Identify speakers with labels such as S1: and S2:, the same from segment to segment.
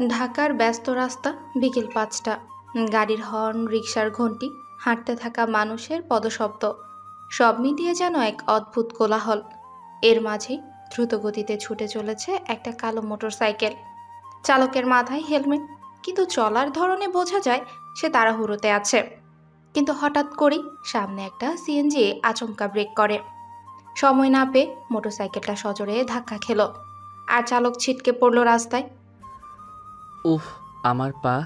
S1: ঢাকার ব্যস্ত রাস্তা, বিকেল ৫টা। গাড়ির হর্ন, রিকশার ঘণ্টি, হাঁটতে থাকা মানুষের পদশব্দ, সব মিলিয়ে যেন এক অদ্ভুত কোলাহল। এর মাঝেই দ্রুতগতিতে ছুটে চলেছে একটা কালো মোটরসাইকেল। চালকের মাথায় হেলমেট, কিন্তু চলার ধরনে বোঝা যায় সে তাড়াহুড়োতে আছে। কিন্তু হঠাৎ করেই সামনে একটা সিএনজি আচমকা ব্রেক করে। সময় না পেয়ে মোটরসাইকেলটা সজোরে ধাক্কা খেল, আর চালক ছিটকে পড়ল রাস্তায়।
S2: উফ, আমার পা।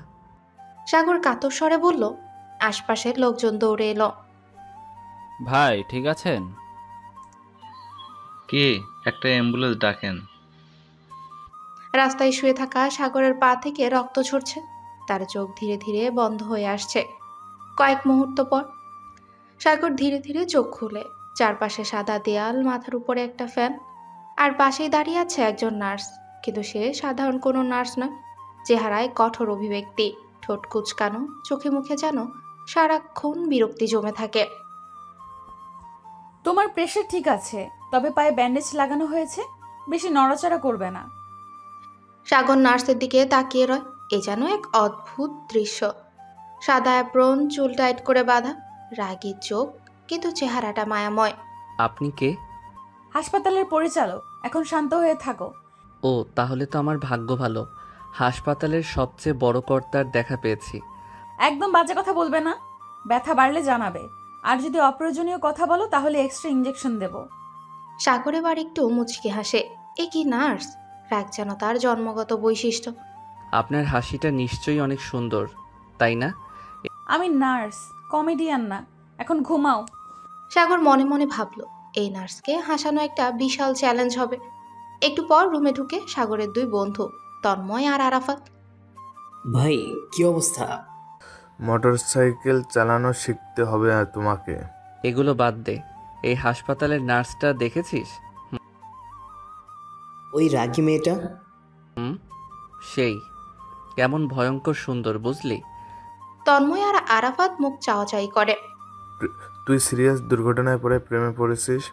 S1: সাগর কাতর স্বরে বলল। আশপাশের লোকজন দৌড়ে এলো।
S3: ভাই ঠিক আছেন?
S4: কে? একটা অ্যাম্বুলেন্স ডাকেন।
S1: রাস্তায় শুয়ে থাকা সাগরের পা থেকে রক্ত ঝরছে। তার চোখ ধীরে ধীরে বন্ধ হয়ে আসছে। কয়েক মুহূর্ত পর সাগর ধীরে ধীরে চোখ খুলে। চারপাশে সাদা দেয়াল, মাথার উপরে একটা ফ্যান, আর পাশেই দাঁড়িয়ে আছে একজন নার্স। কিন্তু সে সাধারণ কোনো নার্স নয়। চেহারায় কঠোর অভিব্যক্তি, ঠোঁট কুচকানো, চোখে মুখে যেন সারাক্ষণ বিরক্তি জমে থাকে।
S5: তোমার প্রেশার ঠিক আছে, তবে পায়ে ব্যান্ডেজ লাগানো হয়েছে, বেশি নড়াচড়া করবে না।
S1: সাগর নার্সের দিকে তাকিয়ে রয়। এ যেন এক অদ্ভুত দৃশ্য। সাদা অ্যাপ্রন, চুল টাইট করে বাঁধা, রাগী চোখ, কিন্তু চেহারাটা মায়াময়।
S2: আপনি কে?
S5: হাসপাতালের পরিচালক। এখন শান্ত হয়ে থাকো।
S2: ও, তাহলে তো আমার ভাগ্য ভালো। হাসপাতালের সবচেয়ে বড় কর্তার দেখা পেয়েছি।
S5: একদম বাজে কথা বলবে না। ব্যথা বাড়লে জানাবে। আর যদি অপ্রয়োজনীয় কথা বলো তাহলে এক্সট্রা ইঞ্জেকশন দেব।
S1: সাগর এবার একটু মুচকি হাসে। এ কি নার্স! রাগ যেন তার জন্মগত বৈশিষ্ট্য।
S2: আপনার হাসিটা নিশ্চয়ই অনেক সুন্দর, তাই না?
S5: আমি নার্স, কমেডিয়ান না। এখন ঘুমাও।
S1: সাগর মনে মনে ভাবল, এই নার্সকে হাসানো একটা বিশাল চ্যালেঞ্জ হবে। একটু পর রুমে ঢুকে সাগরের দুই বন্ধু, তন্ময় আর আরাফাত।
S6: ভাই, কি অবস্থা?
S7: মোটরসাইকেল চালানো শিখতে হবে তোমাকে।
S2: এগুলো বাদ দে। এই হাসপাতালের নার্সটা দেখেছিস?
S6: ওই রাগী মেয়েটা?
S2: হুম, সেই। কেমন ভয়ঙ্কর সুন্দর, বুঝলি?
S1: তন্ময় আর আরাফাত মুখ চাওয়াচাই করে।
S7: তুই সিরিয়াস দুর্ঘটনায় পড়ে প্রেমে পড়েছিস?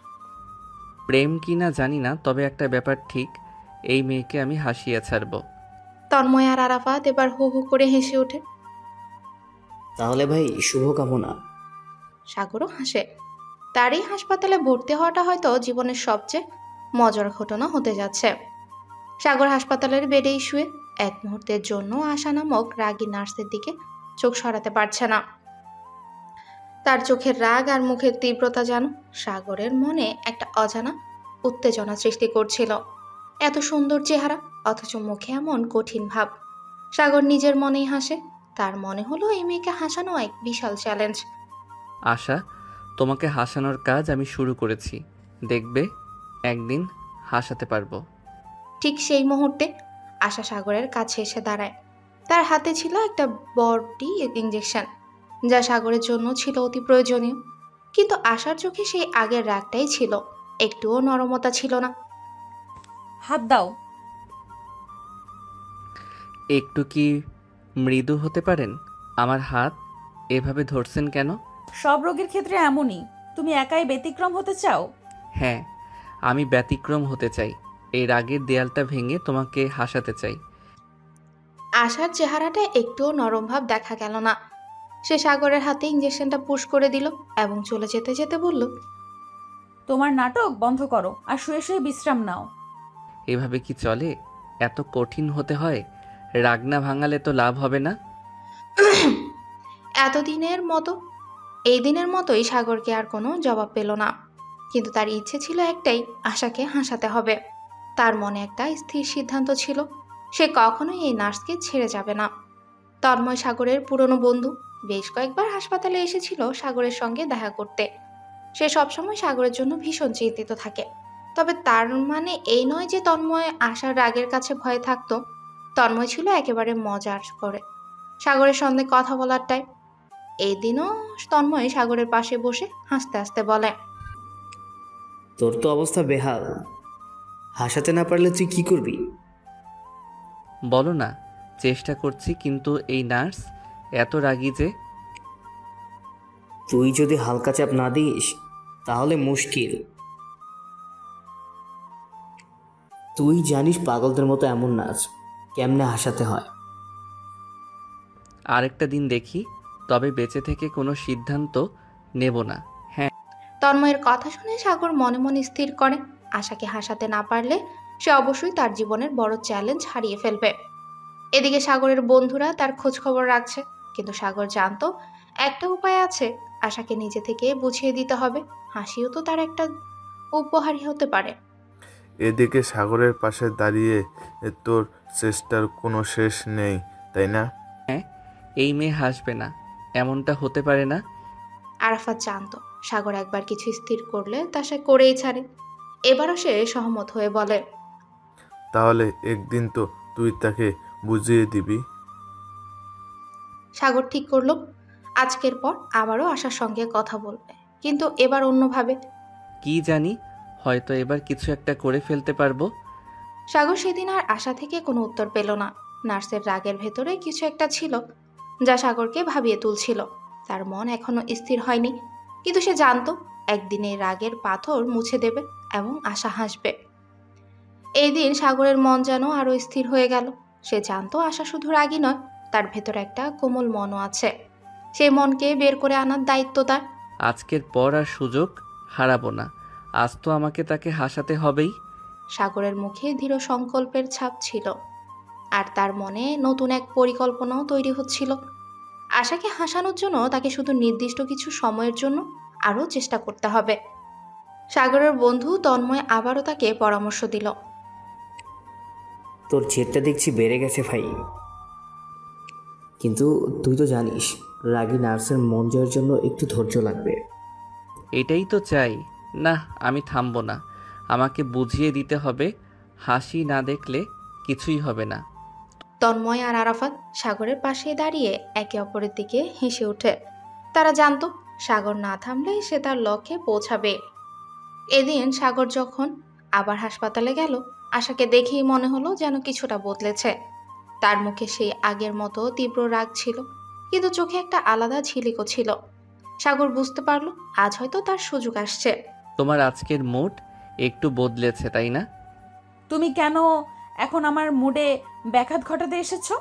S2: প্রেম কি না জানি না, তবে একটা ব্যাপার ঠিক, এই মেয়েকে আমি হাসিয়ে ছাড়ব।
S1: তন্ময় আর আরাফাত এবার হু হু করে হেসে ওঠে।
S6: তাহলে ভাই, শুভকামনা।
S1: সাগরও হাসে। তার এই হাসপাতালে ভর্তি হওয়াটা হয়তো জীবনের সবচেয়ে মজার ঘটনা হতে যাচ্ছে। সাগর হাসপাতালের বেডেই শুয়ে এক মুহূর্তের জন্য আশা নামক রাগী নার্সের দিকে চোখ সরাতে পারছে না। তার চোখের রাগ আর মুখের তীব্রতা যেন সাগরের মনে একটা অজানা উত্তেজনা সৃষ্টি করছিল। এত সুন্দর চেহারা, অথচ মুখে এমন কঠিন ভাব। সাগর নিজের মনেই হাসে। তার মনে হলো এই মেয়েকে হাসানো এক বিশাল চ্যালেঞ্জ।
S2: আশা, তোমাকে হাসানোর কাজ আমি শুরু করেছি, দেখবে একদিন হাসাতে পারবো।
S1: ঠিক সেই মুহূর্তে আশা সাগরের কাছে এসে দাঁড়ায়। তার হাতে ছিল একটা বড়ি ইঞ্জেকশন, যা সাগরের জন্য ছিল অতি প্রয়োজনীয়। কিন্তু আশার চোখে সেই আগের রাগটাই ছিল, একটুও নরমতা ছিল না।
S5: হাত দাও।
S2: একটু কি মৃদু হতে পারেন? আমার হাত এভাবে ধরছেন কেন?
S5: সব রোগীর ক্ষেত্রে এমনই। তুমি একাই ব্যতিক্রম হতে চাও?
S2: হ্যাঁ, আমি ব্যতিক্রম হতে চাই। এই রাগের দেয়ালটা ভেঙে তোমাকে হাসাতে চাই।
S1: আশার চেহারাটা একটুও নরম ভাব দেখা গেল না। সে সাগরের হাতে ইঞ্জেকশনটা পুশ করে দিল এবং চলে যেতে যেতে বলল,
S5: তোমার নাটক বন্ধ করো আর শুয়ে শুয়ে বিশ্রাম নাও।
S2: এভাবে কি চলে? এত কঠিন হতে হয়? রাগ না ভাঙালে তো লাভ হবে না।
S1: এতদিনের মতো এই দিনের মতোই সাগরকে আর কোনো জবাব পেল না। কিন্তু তার ইচ্ছে ছিল একটাই, আশাকে হাসাতে হবে। তার মনে একটা স্থির সিদ্ধান্ত ছিল, সে কখনোই এই নার্সকে ছেড়ে যাবে না। তন্ময় সাগরের পুরনো বন্ধু, বেশ কয়েকবার হাসপাতালে এসেছিল সাগরের সঙ্গে দেখা করতে। সে সবসময় সাগরের জন্য ভীষণ চিন্তিত থাকে। তবে তার মানে এই নয় যে তন্ময় আশার রাগের কাছে ভয়ে থাকতো। তন্ময় ছিল একেবারে মজার করে সাগরের সঙ্গে কথা বলার টাইপ। এই দিনও তন্ময় সাগরের পাশে বসে হাসতে হাসতে বলে,
S6: তোর তো অবস্থা বেহাল। হাসাতে না পারলে তুই কি করবি?
S2: বলো না। চেষ্টা করছি, কিন্তু এই নার্স এত রাগী যে।
S6: তুই যদি হালকা চাপ না দিস তাহলে মুশকিল। তুই জানিস পাগলদের মতো এমন নাচ কেমনে হাসাতে হয়।
S2: আরেকটা দিন দেখি, তবে বেঁচে থেকে কোনো সিদ্ধান্ত নেব না।
S1: তন্ময়ের কথা শুনে সাগর মনে মনে স্থির করে আশাকে হাসাতে না পারলে সে অবশ্যই তার জীবনের বড় চ্যালেঞ্জ হারিয়ে ফেলবে। এদিকে সাগরের বন্ধুরা তার খোঁজ খবর রাখছে, কিন্তু সাগর জানতো একটা উপায় আছে, আশাকে নিজে থেকে বুঝিয়ে দিতে হবে। হাসিও তো তার একটা উপহারই হতে পারে।
S7: এদিকে সাগরের পাশে দাঁড়িয়ে তোর চেষ্টার কোনো শেষ নেই, তাই না?
S2: এই মেয়ে হাসবে না, এমনটা হতে পারে না।
S1: আরাফাত জানতো সাগর একবার কিছু স্থির করলে তা সে করেই ছাড়ে। এবারও সে সহমত হয়ে বলে,
S7: তাহলে একদিন তো তুই তাকে বুঝিয়ে দিবি।
S1: সাগর ঠিক করলো আজকের পর আবারও আশার সঙ্গে কথা বলবে, কিন্তু এবার অন্যভাবে।
S2: কি জানি, হয়তো এবার কিছু একটা করে ফেলতে পারবো।
S1: সাগর সেদিন আর আশা থেকে কোনো উত্তর পেল না। নার্সের রাগের ভেতরে কিছু একটা ছিল যা সাগরকে ভাবিয়ে তুলছিল। তার মন এখনো স্থির হয়নি, কিন্তু সে জানতো একদিন এই রাগের পাথর মুছে দেবে এবং আশা হাসবে। এই দিন সাগরের মন যেন আরো স্থির হয়ে গেল। সে জানতো আশা শুধু রাগী নয়, তার ভেতর একটা কোমল মনও আছে। সেই মনকে বের করে আনার দায়িত্ব তার।
S2: আজকের পর আর সুযোগ হারাবো না। আজ তো আমাকে তাকে হাসাতে হবেই।
S1: সাগরের মুখে দৃঢ় সংকল্পের ছাপ ছিল, আর তার মনে নতুন এক পরিকল্পনাও তৈরি হচ্ছিল। আশাকে হাসানোর জন্য তাকে শুধু নির্দিষ্ট কিছু সময়ের জন্য আরও চেষ্টা করতে হবে। সাগরের বন্ধু তন্ময় আবারও তাকে পরামর্শ দিল,
S6: তোর জেদটা দেখছি বেড়ে গেছে ভাই, কিন্তু তুই তো জানিস রাগী নার্সের মন জয়ের জন্য একটু ধৈর্য লাগবে।
S2: এটাই তো চাই। না, আমি থামবো না। আমাকে বুঝিয়ে দিতে হবে, হাসি না দেখলে কিছুই হবে না।
S1: তন্ময় আর আরাফাত সাগরের পাশে দাঁড়িয়ে একে অপরের দিকে হেসে ওঠে। তারা জানতো সাগর না থামলে সে তার লক্ষ্যে পৌঁছাবে। এদিন সাগর যখন আবার হাসপাতালে গেল, আশাকে দেখেই মনে হলো যেন কিছুটা বদলেছে। তার মুখে সেই আগের মতো তীব্র রাগ ছিল, কিন্তু চোখে একটা আলাদা ঝিলিকও ছিল। সাগর বুঝতে পারল আজ হয়তো তার সুযোগ আসছে।
S2: তোমার আজকের মুড একটু বদলেছে, তাই না?
S5: তুমি কেন এখন আমার মুডে ব্যাঘাত ঘটাতে এসেছো?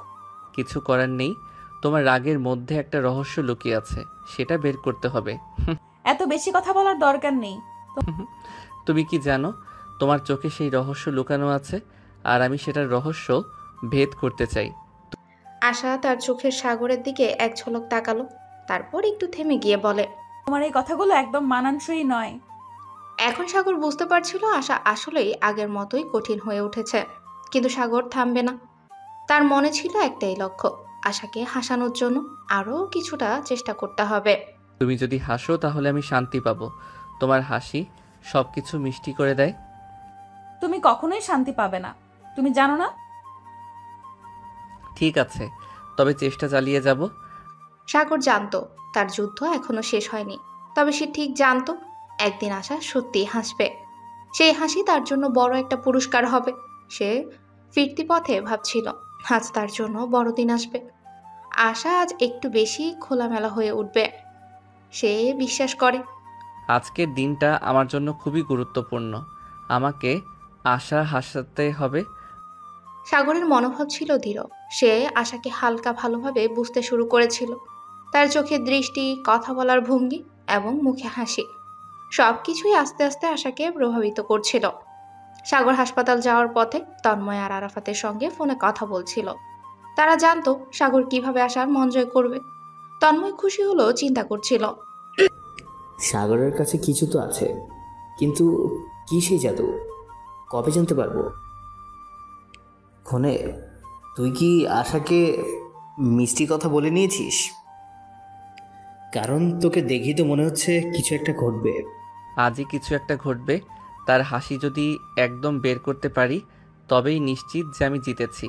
S2: কিছু করার নেই। তোমার রাগের মধ্যে একটা রহস্য লুকিয়ে আছে, সেটা বের করতে হবে।
S5: এত বেশি কথা বলার দরকার নেই।
S2: তুমি কি জানো তোমার চোখে সেই রহস্য লুকানো আছে, আর আমি সেটার রহস্য ভেদ করতে চাই।
S1: আশা তার চোখের সাগরের দিকে এক ঝলক তাকালো, তারপর একটু থেমে গিয়ে বলে,
S5: তোমার এই কথাগুলো একদম মানানসই নয়।
S1: এখন সাগর বুঝতে পারছিল আশা আসলেই আগের মতোই কঠিন হয়ে উঠেছে, কিন্তু সাগর থামবে না। তার মনে ছিল একটাই লক্ষ্য, আশাকে হাসানোর জন্য আরও কিছুটা চেষ্টা করতে হবে।
S2: তুমি যদি হাসো তাহলে আমি শান্তি পাবো। তোমার হাসি সব কিছু মিষ্টি করে দেয়।
S5: তুমি কখনোই শান্তি পাবে না, তুমি জানো না?
S2: ঠিক আছে, তবে চেষ্টা চালিয়ে যাব।
S1: সাগর জানতো তার যুদ্ধ এখনো শেষ হয়নি, তবে সে ঠিক জানতো একদিন আশা সত্যিই হাসবে। সেই হাসি তার জন্য বড় একটা পুরস্কার হবে। সে ফিরতি পথে ভাবছিল আজ তার জন্য বড়দিন আসবে। আশা আজ একটু বেশি খোলামেলা হয়ে উঠবে, সে বিশ্বাস করে।
S2: আজকের দিনটা আমার জন্য খুবই গুরুত্বপূর্ণ। আমাকে আশা হাসাতে হবে।
S1: সাগরের মনোভাব ছিল দৃঢ়। সে আশাকে হালকা ভালোভাবে বুঝতে শুরু করেছিল। তার চোখের দৃষ্টি, কথা বলার ভঙ্গি এবং মুখে হাসি সবকিছুই আস্তে আস্তে আশাকে প্রভাবিত করছিল। সাগর হাসপাতাল যাওয়ার পথে তন্ময় আর আরাফাতের সঙ্গে ফোনে কথা বলছিল। তারা জানতো সাগর কিভাবে আশার মন জয় করবে। তন্ময় খুশি হলেও চিন্তা করছিল,
S6: সাগরের কাছে কিছু তো আছে, কিন্তু কি সেই জাদু, কবে জানতে পারবো? ক্ষণে তুই কি আশাকে মিষ্টি কথা বলে নিয়েছিস? কারণ তোকে দেখেই তো মনে হচ্ছে কিছু একটা ঘটবে।
S2: আজই কিছু একটা ঘটবে। তার হাসি যদি একদম বের করতে পারি, তবেই নিশ্চিত যে আমি জিতেছি।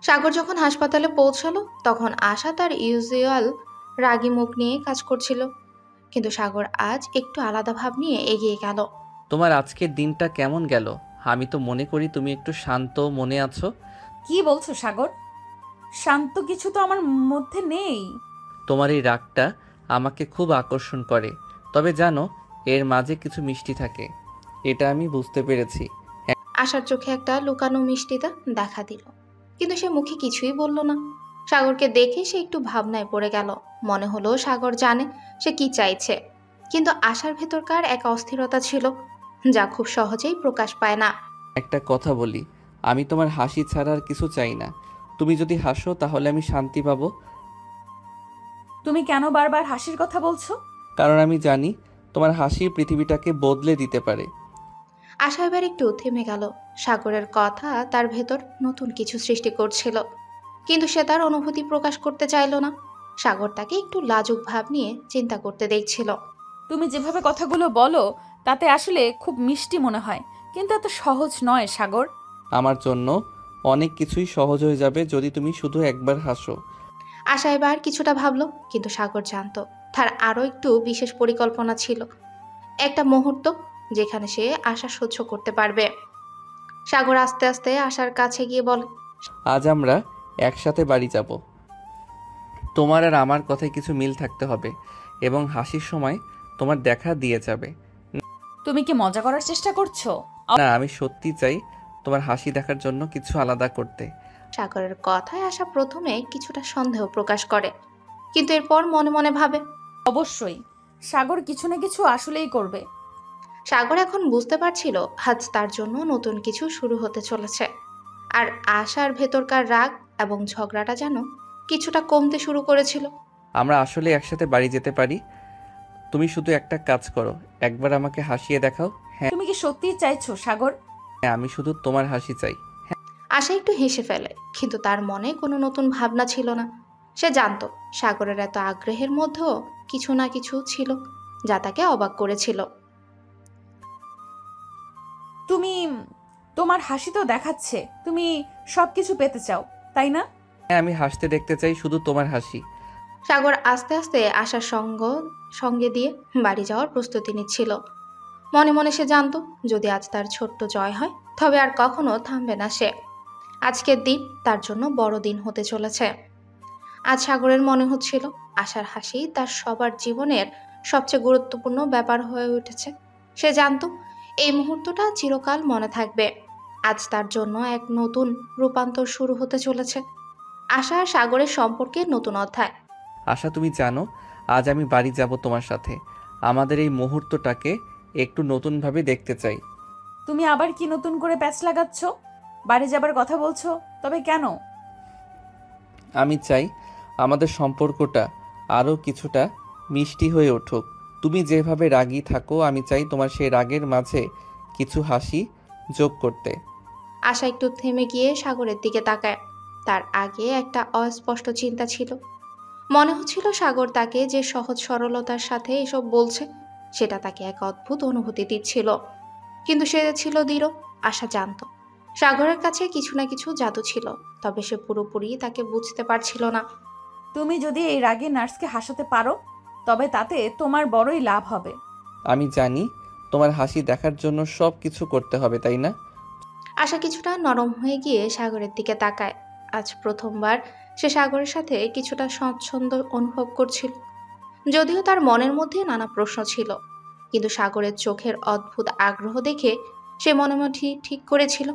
S1: সাগর যখন হাসপাতালে পৌঁছালো তখন আশা তার ইউজুয়াল রাগী মুখ নিয়ে কাজ করছিল, কিন্তু সাগর আজ একটু আলাদা ভাব নিয়ে এগিয়ে গেল।
S2: তোমার আজকের দিনটা কেমন গেল? আমি তো মনে করি তুমি একটু শান্ত মনে আছো।
S5: কি বলছো সাগর? শান্ত কিছু তো আমার মধ্যে নেই।
S2: তোমার এই রাগটা আমাকে খুব আকর্ষণ করে, তবে জানো এর মাঝে কিছু মিষ্টি থাকে, এটা আমি বুঝতে পেরেছি।
S1: আশার চোখে একটা লুকানো মিষ্টিতা দেখা দিল, কিন্তু সে মুখে কিছুই বলল না। সাগরকে দেখে সে একটু ভাবনায় পড়ে গেল। মনে হলো সাগর জানে সে কি চাইছে, কিন্তু আশার ভেতরকার এক অস্থিরতা ছিল যা খুব সহজেই প্রকাশ পায় না।
S2: একটা কথা বলি, আমি তোমার হাসি ছাড়া আর কিছু চাই না। তুমি যদি হাসো তাহলে আমি শান্তি পাবো।
S5: তুমি কেন বারবার হাসির কথা বলছো?
S2: কারণ আমি জানি তোমার হাসি পৃথিবীটাকে বদলে দিতে পারে।
S1: আশা এবার একটু থেমে গেল। সাগরের কথা তার ভেতর নতুন কিছু সৃষ্টি করছিল, কিন্তু সে তার অনুভূতি প্রকাশ করতে চাইল না। সাগর তাকে একটু লাজুক ভাব নিয়ে চিন্তা করতে দেখছিল।
S5: তুমি যেভাবে কথাগুলো বলো তাতে আসলে খুব মিষ্টি মনে হয়, কিন্তু এত সহজ নয় সাগর।
S2: আমার জন্য অনেক কিছুই সহজ হয়ে যাবে যদি তুমি শুধু একবার হাসো।
S1: আশা এবার কিছুটা ভাবলো, কিন্তু সাগর জানতো তার আরও একটু বিশেষ পরিকল্পনা ছিল। একটা মুহূর্ত যেখানে সে আশা সহ্য করতে পারবে। সাগর আস্তে আস্তে আশার কাছে গিয়ে বলে,
S2: আজ আমরা একসাথে বাড়ি যাব। তোমার আর আমার কথায় কিছু মিল থাকতে হবে এবং হাসির সময় তোমার দেখা দিয়ে যাবে।
S5: তুমি কি মজা করার চেষ্টা করছো?
S2: না, আমি সত্যি চাই তোমার হাসি দেখার জন্য কিছু আলাদা করতে।
S1: সাগরের কথায় আশা প্রথমে কিছুটা সন্দেহ প্রকাশ করে, কিন্তু এরপর মনে মনে ভাবে
S5: অবশ্যই সাগর কিছু না কিছু আসলেই করবে।
S1: সাগর এখন বুঝতে পারছিল আজ তার জন্য নতুন কিছু শুরু হতে চলেছে। আর আশার ভেতরকার রাগ এবং ঝগড়াটা যেন কিছুটা কমতে শুরু করেছিল।
S2: আমরা আসলে একসাথে বাড়ি যেতে পারি। তুমি শুধু একটা কাজ করো, একবার আমাকে হাসিয়ে দেখাও।
S5: তুমি কি সত্যিই চাইছো সাগর?
S2: হ্যাঁ, আমি শুধু তোমার হাসি চাই।
S1: আশা একটু হেসে ফেলে, কিন্তু তার মনে কোনো নতুন ভাবনা ছিল না। সে জানতো সাগরের এত আগ্রহের মধ্যেও কিছু না কিছু ছিল যা তাকে অবাক করেছিল।
S5: তুমি, তোমার হাসি তো দেখাচ্ছে তুমি সবকিছু পেতে চাও, তাই না?
S2: হ্যাঁ, আমি হাসতে দেখতে চাই, শুধু তোমার হাসি।
S1: সাগর আস্তে আস্তে আশার সঙ্গে দিয়ে বাড়ি যাওয়ার প্রস্তুতি নিচ্ছিল। মনে মনে সে জানতো যদি আজ তার ছোট্ট জয় হয় তবে আর কখনো থামবে না সে। আজকের দিন তার জন্য বড় দিন হতে চলেছে। আজ সাগরের মনে হচ্ছিল আশার হাসি তার সবার জীবনের সবচেয়ে গুরুত্বপূর্ণ ব্যাপার হয়ে উঠেছে। সে জানতো এই মুহূর্তটা চিরকাল মনে থাকবে। আজ তার জন্য এক নতুন রূপান্তর শুরু হতে চলেছে। আশা আর সাগরের সম্পর্কে নতুন অধ্যায়।
S2: আশা, তুমি জানো আজ আমি বাড়ি যাব তোমার সাথে। আমাদের এই মুহূর্তটাকে একটু নতুনভাবে দেখতে চাই।
S5: তুমি আবার কি নতুন করে প্যাচ লাগাচ্ছ? বাড়ি যাবার কথা বলছো, তবে কেন?
S2: আমি চাই আমাদের সম্পর্কটা আরও কিছুটা মিষ্টি হয়ে উঠুক। তুমি যেভাবে রাগী থাকো, আমি চাই তোমার সেই রাগের মাঝে কিছু হাসি যোগ করতে।
S1: আশা একটু থেমে গিয়ে সাগরের দিকে তাকায়। তার আগে একটা অস্পষ্ট চিন্তা ছিল। মনে হচ্ছিল সাগর তাকে যে সহজ সরলতার সাথে এসব বলছে সেটা তাকে এক অদ্ভুত অনুভূতি দিচ্ছিল, কিন্তু সে ছিল দৃঢ়। আশা জানতো সাগরের কাছে কিছু না কিছু জাদু ছিল, তবে সে পুরোপুরি তাকে বুঝতে পারছিল না।
S5: তুমি যদি এই রাগে নার্সকে হাসাতে পারো তবে তাতে তোমার বড়ই লাভ হবে।
S2: আমি জানি তোমার হাসি দেখার জন্য সব কিছু করতে হবে, তাই না?
S1: আশা কিছুটা নরম হয়ে গিয়ে সাগরের দিকে তাকায়। আজ প্রথমবার সে সাগরের সাথে কিছুটা স্বচ্ছন্দ অনুভব করছিল। যদিও তার মনের মধ্যে নানা প্রশ্ন ছিল, কিন্তু সাগরের চোখের অদ্ভুত আগ্রহ দেখে সে মনে মনে ঠিক করেছিল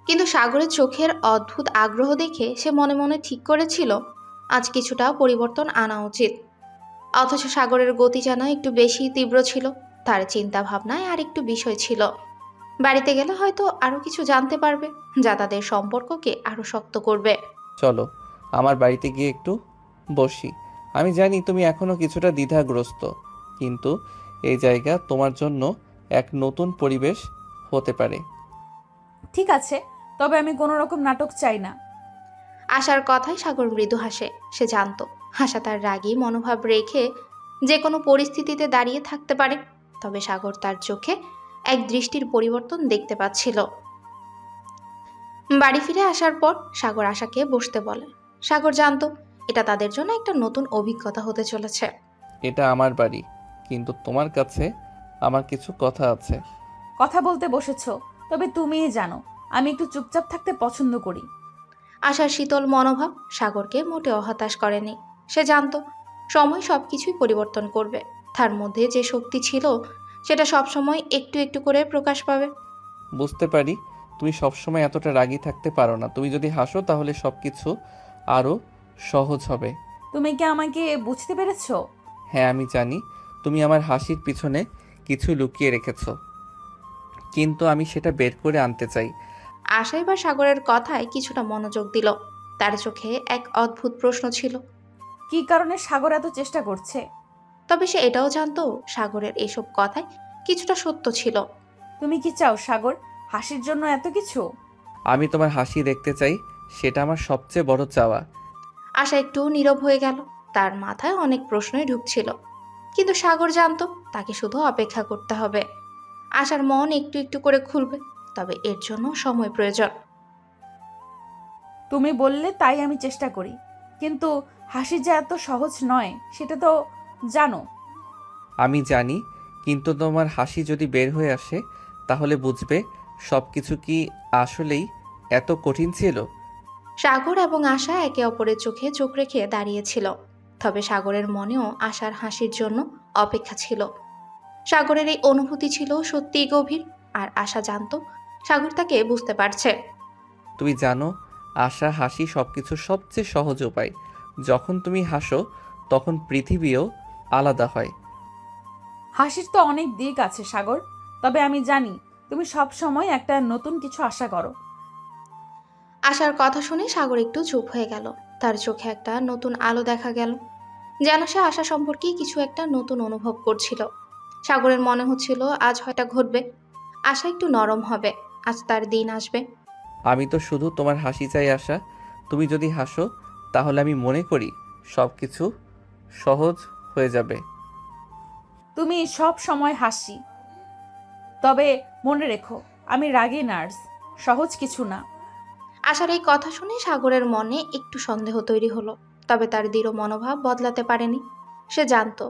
S1: কিন্তু সাগরের চোখের অদ্ভুত আগ্রহ দেখে সে মনে মনে ঠিক করেছিল আজ কিছুটা পরিবর্তন আনা উচিত। অথচ সাগরের গতি যেন একটু বেশি তীব্র ছিল। তার চিন্তা ভাবনায় আর একটু বিষয় ছিল। বাড়িতে গেলে হয়তো আরো কিছু জানতে পারবে যা তাদের সম্পর্ককে আরো শক্ত করবে।
S2: চলো আমার বাড়িতে গিয়ে একটু বসি। আমি জানি তুমি এখনো কিছুটা দ্বিধাগ্রস্ত, কিন্তু এই জায়গা তোমার জন্য এক নতুন পরিবেশ হতে পারে।
S5: ঠিক আছে, তবে আমি কোনো রকম নাটক চাই না।
S1: আশার কথায় সাগর মৃদু হাসে। সে জানতো আশা তার রাগী মনোভাব রেখে যে কোনো পরিস্থিতিতে দাঁড়িয়ে থাকতে পারে, তবে সাগর তার চোখে এক দৃষ্টির পরিবর্তন দেখতে পাচ্ছিল। বাড়ি ফিরে আসার পর সাগর আশাকে বসতে বলে। সাগর জানতো এটা তাদের জন্য একটা নতুন অভিজ্ঞতা হতে চলেছে।
S2: এটা আমার বাড়ি, কিন্তু তোমার কাছে আমার কিছু কথা আছে।
S5: কথা বলতে বসেছো, তবে তুমিই জানো আমি একটু চুপচাপ থাকতে পছন্দ করি।
S1: আশার শীতল মনোভাব সাগরকে মোটেও হতাশ করেনি। সে জানতো সময় সবকিছুই পরিবর্তন করবে। তার মধ্যে যে শক্তি ছিল সেটা সবসময় একটু একটু করে প্রকাশ পাবে।
S2: বুঝতে পারি তুমি সবসময় এতটা রাগী থাকতে পারো না। তুমি যদি হাসো তাহলে সব কিছু আরও সহজ হবে।
S5: তুমি কি আমাকে বুঝতে পেরেছো?
S2: হ্যাঁ, আমি জানি তুমি আমার হাসির পিছনে কিছু লুকিয়ে রেখেছো, কিন্তু আমি সেটা বের করে আনতে চাই।
S1: আশা এবার সাগরের কথায় কিছুটা মনোযোগ দিল। তার চোখে এক অদ্ভুত প্রশ্ন ছিল।
S5: কি কারণে সাগর এত চেষ্টা করছে?
S1: তবে সে এটাও জানতো সাগরের এসব কথায় কিছুটা সত্য ছিল।
S5: তুমি কি চাও সাগর? হাসির জন্য এত কিছু?
S2: আমি তোমার হাসি দেখতে চাই, সেটা আমার সবচেয়ে বড় চাওয়া।
S1: আশা একটু নীরব হয়ে গেল। তার মাথায় অনেক প্রশ্নই ঢুকছিল, কিন্তু সাগর জানতো তাকে শুধু অপেক্ষা করতে হবে। আশার মন একটু একটু করে খুলবে, তবে এর জন্য সময় প্রয়োজন।
S5: তুমি বললে তাই আমি চেষ্টা করি, কিন্তু হাসি যে এত সহজ নয় সেটা তো জানো।
S2: আমি জানি, কিন্তু তোমার হাসি যদি বের হয়ে আসে তাহলে বুঝবে সব কিছু কি আসলেই এত কঠিন ছিল।
S1: সাগর এবং আশা একে অপরের চোখে চোখ রেখে দাঁড়িয়েছিল, তবে সাগরের মনেও আশার হাসির জন্য অপেক্ষা ছিল। সাগরের এই অনুভূতি ছিল সত্যিই গভীর, আর আশা জানতো সাগর তাকে বুঝতে পারছে।
S2: তুমি জানো, আশা হাসি সবকিছুর সবচেয়ে সহজ উপায়। যখন তুমি হাসো তখন পৃথিবীও আলাদা হয়।
S5: হাসির তো অনেক দিক আছে সাগর, তবে আমি জানি তুমি সব সময় একটা নতুন কিছু আশা করো।
S1: আশার কথা শুনে সাগর একটু চুপ হয়ে গেল। তার চোখে একটা নতুন আলো দেখা গেল, যেন সে আশা সম্পর্কে কিছু একটা নতুন অনুভব করছিল। সাগরের মনে হচ্ছিল আজ হয়তো ঘটবে, আশা একটু নরম হবে, আজ তার দিন আসবে।
S2: আমি তো শুধু তোমার হাসি চাই আশা। তুমি যদি হাসো তাহলে আমি মনে করি সব কিছু সহজ হয়ে যাবে।
S5: তুমি সব সময় হাসি, তবে মনে রেখো আমি রাগী নার্স, সহজ কিছু না।
S1: আশার এই কথা শুনে সাগরের মনে একটু সন্দেহ তৈরি হলো, তবে তার দৃঢ় মনোভাব বদলাতে পারেনি। সে জানতো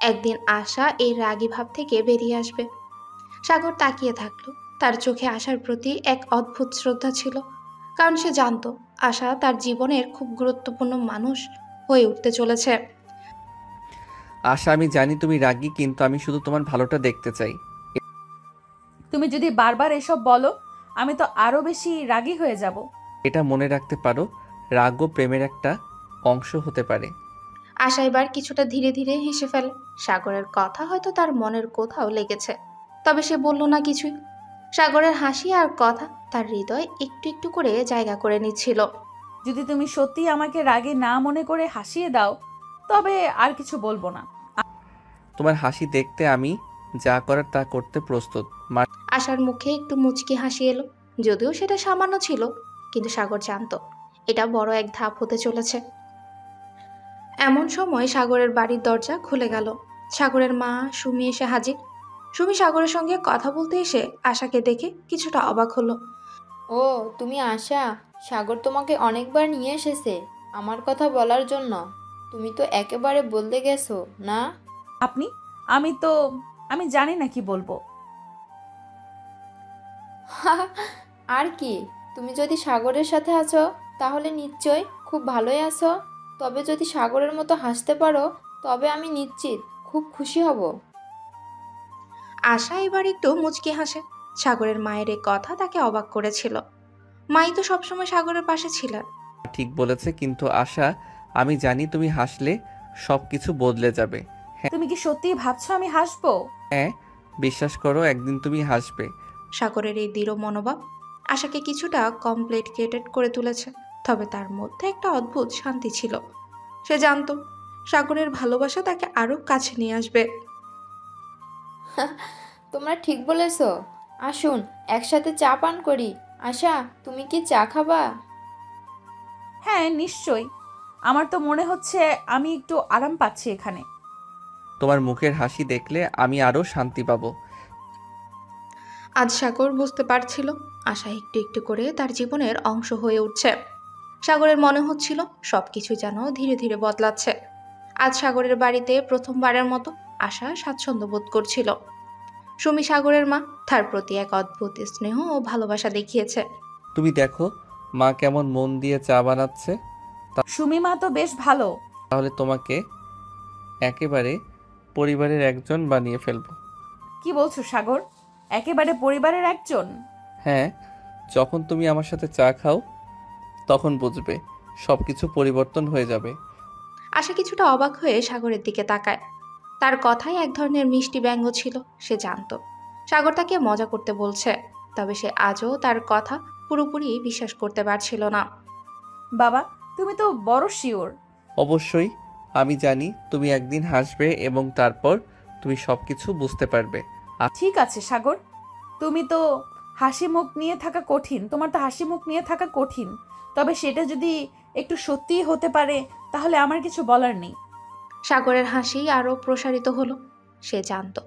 S1: একদিন আশা এই রাগী ভাব থেকে বেরিয়ে আসবে। সাগর তাকিয়ে থাকলো। তার চোখে আশার প্রতি এক অদ্ভুত শ্রদ্ধা ছিল, কারণ সে জানতো আশা তার জীবনের খুব গুরুত্বপূর্ণ মানুষ হয়ে উঠতে চলেছে।
S2: আশা, আমি জানি তুমি রাগী, কিন্তু আমি শুধু তোমার ভালোটা দেখতে চাই।
S5: তুমি যদি বারবার এসব বলো আমি তো আরো বেশি রাগী হয়ে যাব।
S2: এটা মনে রাখতে পারো, রাগও প্রেমের একটা অংশ হতে পারে।
S1: আশা এবার কিছুটা ধীরে ধীরে হেসে ফেলে। সাগরের কথা হয়তো তার মনের কোথাও লেগেছে, তবে সে বলল না কিছুই। সাগরের হাসি আর কথা তার হৃদয় একটু একটু করে জায়গা করে নিচ্ছিল।
S5: যদি তুমি সত্যি আমাকে রাগে না মনে করে হাসিয়ে দাও তবে আর কিছু বলবো না।
S2: তোমার হাসি দেখতে আমি যা করার তা করতে প্রস্তুত।
S1: আশার মুখে একটু মুচকি হাসি এলো, যদিও সেটা সামান্য ছিল, কিন্তু সাগর জানতো এটা বড় এক ধাপ হতে চলেছে। এমন সময় সাগরের বাড়ির দরজা খুলে গেল। সাগরের মা সুমি এসে হাজির। সুমি সাগরের সঙ্গে কথা বলতে এসে আশাকে দেখে কিছুটা অবাক হলো।
S8: ও তুমি আশা, সাগর তোমাকে অনেকবার নিয়ে এসেছে আমার কথা বলার জন্য। তুমি তো একেবারে বলতে গেছো না।
S5: আপনি? আমি জানি না কি বলবো।
S8: আর কি, তুমি যদি সাগরের সাথে আছো তাহলে নিশ্চয় খুব ভালোই আছো। তবে যদি সাগরের মতো হাসতে পারো তবে আমি নিশ্চিত খুব খুশি হব।
S1: আশা এবার একটু মুচকি হাসে। সাগরের মায়ের এই কথা তাকে অবাক করেছিল। মাই তো সবসময় সাগরের পাশে ছিলেন।
S2: ঠিক বলেছে, কিন্তু আশা, আমি জানি তুমি হাসলে সব কিছু বদলে যাবে।
S5: তুমি কি সত্যিই ভাবছো আমি হাসবো?
S2: হ্যাঁ, বিশ্বাস করো, একদিন তুমি হাসবে।
S1: সাগরের এই দৃঢ় মনোভাব আশাকে কিছুটা কমপ্লিকেটেড করে তুলেছে, তবে তার মধ্যে একটা অদ্ভুত শান্তি ছিল। সে জানতো সাগরের ভালোবাসা তাকে আরো কাছে নিয়ে আসবে।
S8: তোমরা ঠিক বলেছো। আসুন একসাথে চা পান করি। আশা, তুমি কি চা খাবা?
S5: হ্যাঁ নিশ্চয়ই, আমার তো মনে হচ্ছে আমি একটু আরাম পাচ্ছি এখানে।
S2: তোমার মুখের হাসি দেখলে আমি আরো শান্তি পাবো।
S1: আজ সাগর বুঝতে পারছিল আশা একটু একটু করে তার জীবনের অংশ হয়ে উঠছে। সাগরের মনে হচ্ছিল সবকিছু যেন ধীরে ধীরে বদলাচ্ছে। আজ সাগরের বাড়িতে প্রথমবারের মতো আশা স্বাচ্ছন্দ্য বোধ করছিল। সুমি সাগরের মা, তার প্রতি এক অদ্ভুত স্নেহ ও ভালোবাসা দেখিয়েছে।
S2: তুমি দেখো মা কেমন মন দিয়ে চা বানাচ্ছে।
S5: সুমি মা তো বেশ ভালো।
S2: তাহলে তোমাকে একেবারে পরিবারের একজন বানিয়ে ফেলবো।
S5: কি বলছো সাগর? একেবারে পরিবারের একজন?
S2: হ্যাঁ, যখন তুমি আমার সাথে চা খাও তখন বুঝবে সব কিছু পরিবর্তন হয়ে যাবে।
S1: আশা কিছুটা অবাক হয়ে সাগরের দিকে তাকায়। তার কথায় এক ধরনের মিষ্টি ব্যঙ্গ ছিল। সে জানতো সাগর তাকে মজা করতে বলছে, তবে সে আজও তার কথা পুরোপুরি বিশ্বাস করতে পারছিল না।
S5: বাবা, তুমি তো বড় শিওর।
S2: অবশ্যই, আমি জানি তুমি একদিন হাসবে এবং তারপর তুমি সব কিছু বুঝতে পারবে।
S5: ঠিক আছে সাগর, তুমি তো হাসি মুখ নিয়ে থাকা কঠিন, তোমার তো হাসি মুখ নিয়ে থাকা কঠিন, তবে সেটা যদি একটু সত্যিই হতে পারে তাহলে আমার কিছু বলার নেই।
S1: সাগরের হাসি আরও প্রসারিত হলো। সে জানতো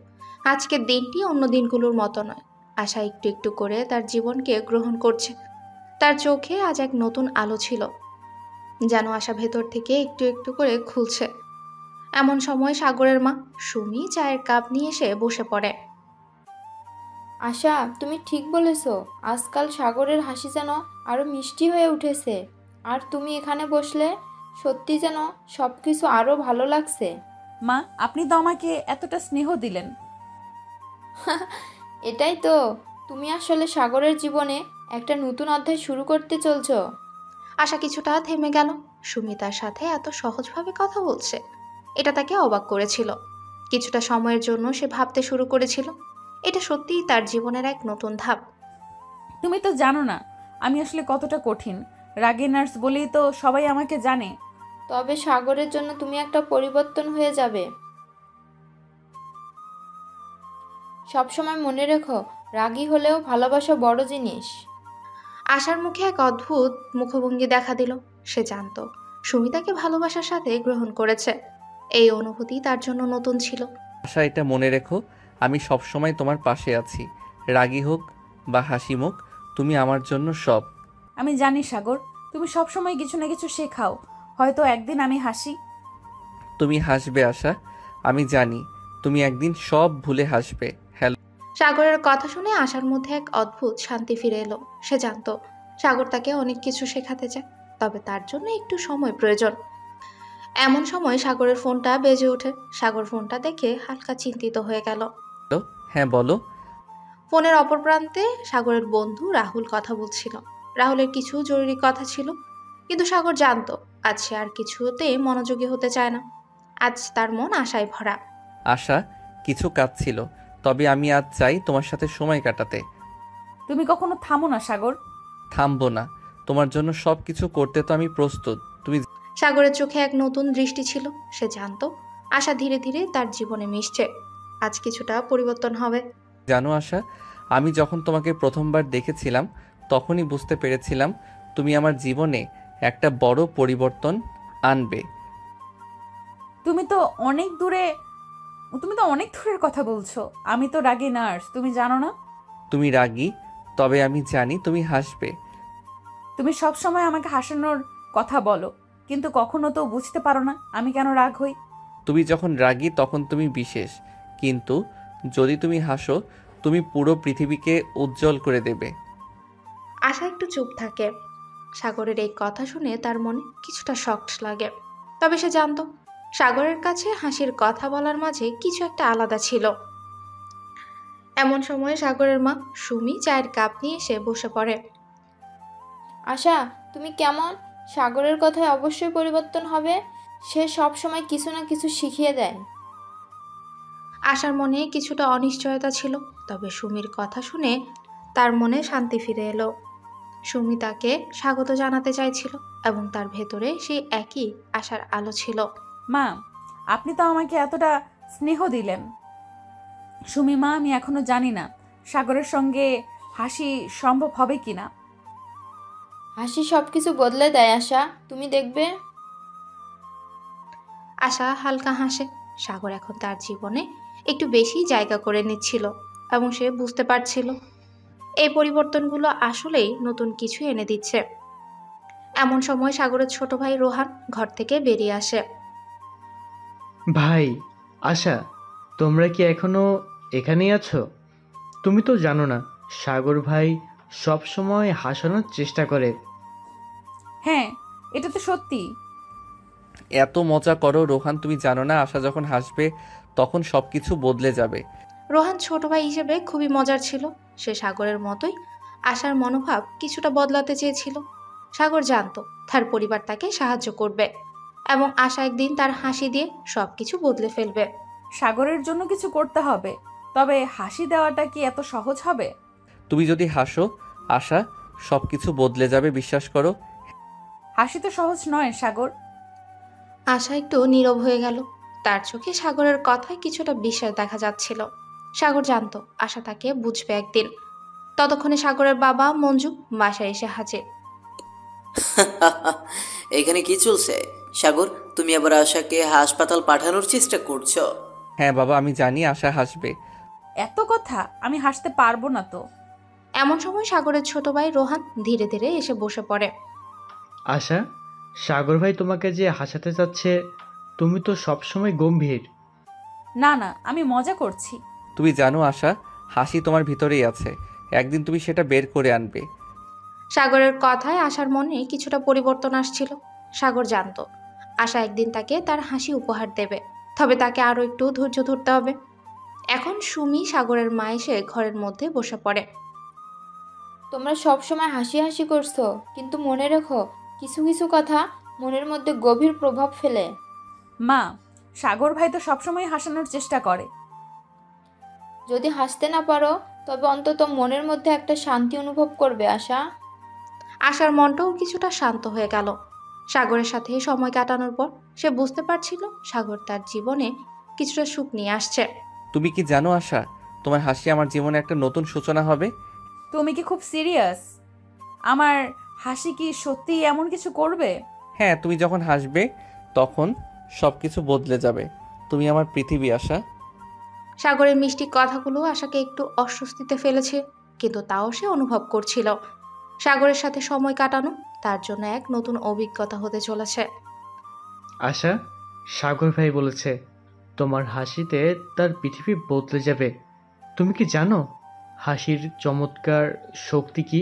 S1: আজকের দিনটি অন্য দিনগুলোর মতো নয়। আশা একটু একটু করে তার জীবনকে গ্রহণ করছে। তার চোখে আজ এক নতুন আলো ছিল, যেন আশা ভেতর থেকে একটু একটু করে খুলছে। এমন সময় সাগরের মা সুমি চায়ের কাপ নিয়ে এসে বসে পড়ে।
S8: আশা, তুমি ঠিক বলেছ, আজকাল সাগরের হাসি যেন আরও মিষ্টি হয়ে উঠেছে। আর তুমি এখানে বসলে সত্যি যেন সব কিছু আরও ভালো লাগছে।
S5: মা, আপনি তো আমাকে এতটা স্নেহ দিলেন।
S8: এটাই তো, তুমি আসলে সাগরের জীবনে একটা নতুন অধ্যায় শুরু করতে চলছো।
S1: আশা কিছুটা থেমে গেল। সুমি তার সাথে এত সহজভাবে কথা বলছে, এটা তাকে অবাক করেছিল। কিছুটা সময়ের জন্য সে ভাবতে শুরু করেছিল এটা সত্যিই তার জীবনের এক নতুন ধাপ।
S5: তুমি তো জানো না আমি আসলে কতটা কঠিন। রাগী নার্স বলেই তো সবাই আমাকে জানে।
S8: তবে সাগরের জন্য তুমি একটা পরিবর্তন হয়ে যাবে। সবসময় মনে রেখো, রাগী হলেও ভালোবাসা বড় জিনিস।
S1: আশার মুখে এক অদ্ভুত মুখভঙ্গি দেখা দিল। সে জানতো সুমি তাকে ভালোবাসার সাথে গ্রহণ করেছে। এই অনুভূতি তার জন্য নতুন ছিল।
S2: আশা, এটা মনে রেখো, আমি সবসময় তোমার পাশে আছি। রাগী হোক বা হাসি মুখ, তুমি আমার জন্য সব।
S5: আমি জানি সাগর, তুমি সবসময় কিছু না কিছু শেখাও, হয়তো একদিন আমি হাসি।
S2: তুমি হাসবে আশা, আমি জানি তুমি একদিন সব ভুলে হাসবে। হ্যালো।
S1: সাগরের কথা শুনে আশার মধ্যে এক অদ্ভুত শান্তি ফিরে এলো। সে জানতো সাগর তাকে অনেক কিছু শেখাতে চায়, তবে তার জন্য একটু সময় প্রয়োজন। এমন সময় সাগরের ফোনটা বেজে ওঠে। সাগর ফোনটা দেখে হালকা চিন্তিত হয়ে গেল।
S2: হ্যাঁ বলো।
S1: ফোনের অপর প্রান্তে সাগরের বন্ধু রাহুল কথা বলছিল। রাহুলের কিছু জরুরি কথা ছিল, কিন্তু সাগর জানতো আজ সে আর কিছুতে মনোযোগী হতে চায় না। আজ তার মন আশায় ভরা।
S2: আশা, কিছু কাজ ছিল, তবে আমি আজ চাই তোমার সাথে সময় কাটাতে।
S5: তুমি কখনো থামো না সাগর।
S2: থামবো না, তোমার জন্য সব কিছু করতে তো আমি প্রস্তুত। তুমি
S1: সাগরের চোখে এক নতুন দৃষ্টি ছিল। সে জানতো আশা ধীরে ধীরে তার জীবনে মিশছে। আজ কিছুটা পরিবর্তন হবে।
S2: জানো আশা, আমি যখন তোমাকে প্রথমবার দেখেছিলাম তখনই বুঝতে পেরেছিলাম তুমি আমার জীবনে একটা বড় পরিবর্তন আনবে।
S5: তুমি তো অনেক দূরের কথা বলছো। আমি তো রাগী নার্স, তুমি জানো না?
S2: তুমি রাগী, তবে আমি জানি তুমি হাসবে।
S5: তুমি সব সময় আমাকে হাসানোর কথা বলো, কিন্তু কখনো তো বুঝতে পারো না আমি কেন রাগ হই।
S2: তুমি যখন রাগী তখন তুমি বিশেষ, কিন্তু যদি তুমি হাসো তুমি পুরো পৃথিবীকে উজ্জ্বল করে দেবে।
S1: আশা একটু চুপ থাকে। সাগরের এই কথা শুনে তার মনে কিছুটা শক্ট লাগে, তবে সে জানতো সাগরের কাছে হাসির কথা বলার মাঝে কিছু একটা আলাদা ছিল। এমন সময় সাগরের মা সুমি চায়ের কাপ নিয়ে এসে বসে পড়ে।
S8: আশা, তুমি কেমন? সাগরের কথায় অবশ্যই পরিবর্তন হবে। সে সব সময় কিছু না কিছু শিখিয়ে দেয়।
S1: আশার মনে কিছুটা অনিশ্চয়তা ছিল, তবে সুমির কথা শুনে তার মনে শান্তি ফিরে এলো। সুমি তাকে স্বাগত জানাতে চাইছিল এবং তার ভেতরে সেই একই আশার আলো ছিল।
S5: মা, আপনি তো আমাকে এতটা স্নেহ দিলেন। সুমি মা, আমি এখনো জানি না সাগরের সঙ্গে হাসি সম্ভব হবে কিনা।
S8: হাসি সব কিছু বদলে দেয় আশা, তুমি দেখবে।
S1: আশা হালকা হাসে। সাগর এখন তার জীবনে একটু বেশি জায়গা করে নিচ্ছিল এবং সে বুঝতে পারছিল এই পরিবর্তনগুলো আসলেই নতুন কিছু এনে দিচ্ছে। এমন সময় সাগরের ছোট ভাই রোহান ঘর থেকে বেরিয়ে আসে।
S9: ভাই, আশা, তোমরা কি এখনো এখানেই আছো? তুমি তো জানো না সাগর ভাই সব সময় হাসানোর চেষ্টা করে।
S5: হ্যাঁ, এটা তো সত্যি।
S2: এত মজা করো রোহান, তুমি জানো না আশা যখন হাসবে তখন সবকিছু বদলে যাবে।
S1: রোহান ছোট ভাই হিসেবে খুবই মজার ছিল। সে সাগরের মতোই আশার মনোভাব কিছুটা বদলাতে চেয়েছিল। সাগর জানতো তার পরিবার তাকে সাহায্য করবে এবং আশা একদিন তার হাসি দিয়ে সবকিছু বদলে ফেলবে।
S5: সাগরের জন্য কিছু করতে হবে, তবে হাসি দেওয়াটা কি এত সহজ হবে?
S2: তুমি যদি হাসো আশা, সব কিছু বদলে যাবে, বিশ্বাস করো।
S5: হাসি তো সহজ নয় সাগর।
S1: আশা একটু নীরব হয়ে গেল। তার চোখে সাগরের কথায় কিছুটা বিশ্বাস দেখা যাচ্ছিল। সাগর জানতো আশা তাকে বুঝবে একদিন। ততক্ষণে সাগরের বাবা মঞ্জু বাসায় এসে হাজির।
S10: এখানে কি চলছে? সাগর, তুমি আবার আশাকে হাসপাতাল পাঠানোর চেষ্টা করছো?
S2: হ্যাঁ বাবা, আমি জানি আশা হাসবে।
S5: এত কথা, আমি হাসতে পারবো না তো।
S1: এমন সময় সাগরের ছোট ভাই রোহান ধীরে ধীরে এসে বসে পড়ে।
S9: আশা, সাগর ভাই তোমাকে যে হাসাতে চাচ্ছে, তুমি তো সবসময় গম্ভীর।
S5: না না, আমি মজা করছি।
S2: তুমি জানো আশা, হাসি তোমার ভিতরেই আছে, একদিন তুমি সেটা বের করে আনবে।
S1: সাগরের কথায় আশার মনে কিছুটা পরিবর্তন আসছিল। সাগর জানতো আশা একদিন তাকে তার হাসি উপহার দেবে, তবে তাকে আরো একটু ধৈর্য ধরতে হবে। এখন সুমি সাগরের মা এসে ঘরের মধ্যে বসে পড়ে।
S8: তোমরা সব সময় হাসি হাসি করছো, কিন্তু মনে রেখো কিছু কিছু কথা মনের মধ্যে গভীর প্রভাব ফেলে।
S5: মা, সাগর ভাই তো সবসময় হাসানোর চেষ্টা করে।
S8: যদি হাসতে না পারো তবে অন্তত মনের মধ্যে একটা শান্তি অনুভব করবে আশা।
S1: আশার মনটাও কিছুটা শান্ত হয়ে গেল। সাগরের সাথে সময় কাটানোর পর সে বুঝতে পারছিল সাগর তার জীবনে কিছুটা সুখ নিয়ে আসছে।
S2: তুমি কি জানো আশা, তোমার হাসি আমার জীবনে একটা নতুন সূচনা হবে।
S5: তুমি কি খুব সিরিয়াস? আমার হাসি কি সত্যি এমন কিছু করবে?
S2: হ্যাঁ, তুমি যখন হাসবে তখন সব কিছু বদলে যাবে। তুমি আমার পৃথিবী আশা।
S1: সাগরের মিষ্টি কথাগুলো আশাকে একটু অস্বস্তিতে ফেলেছে, কিন্তু তাও সে অনুভব করছিল সাগরের সাথে সময় কাটানো তার জন্য এক নতুন অভিজ্ঞতা হতে চলেছে।
S9: আশা, সাগর ভাই বলেছে তোমার হাসিতে তার পৃথিবী বদলে যাবে। তুমি কি জানো হাসির চমৎকার শক্তি কি?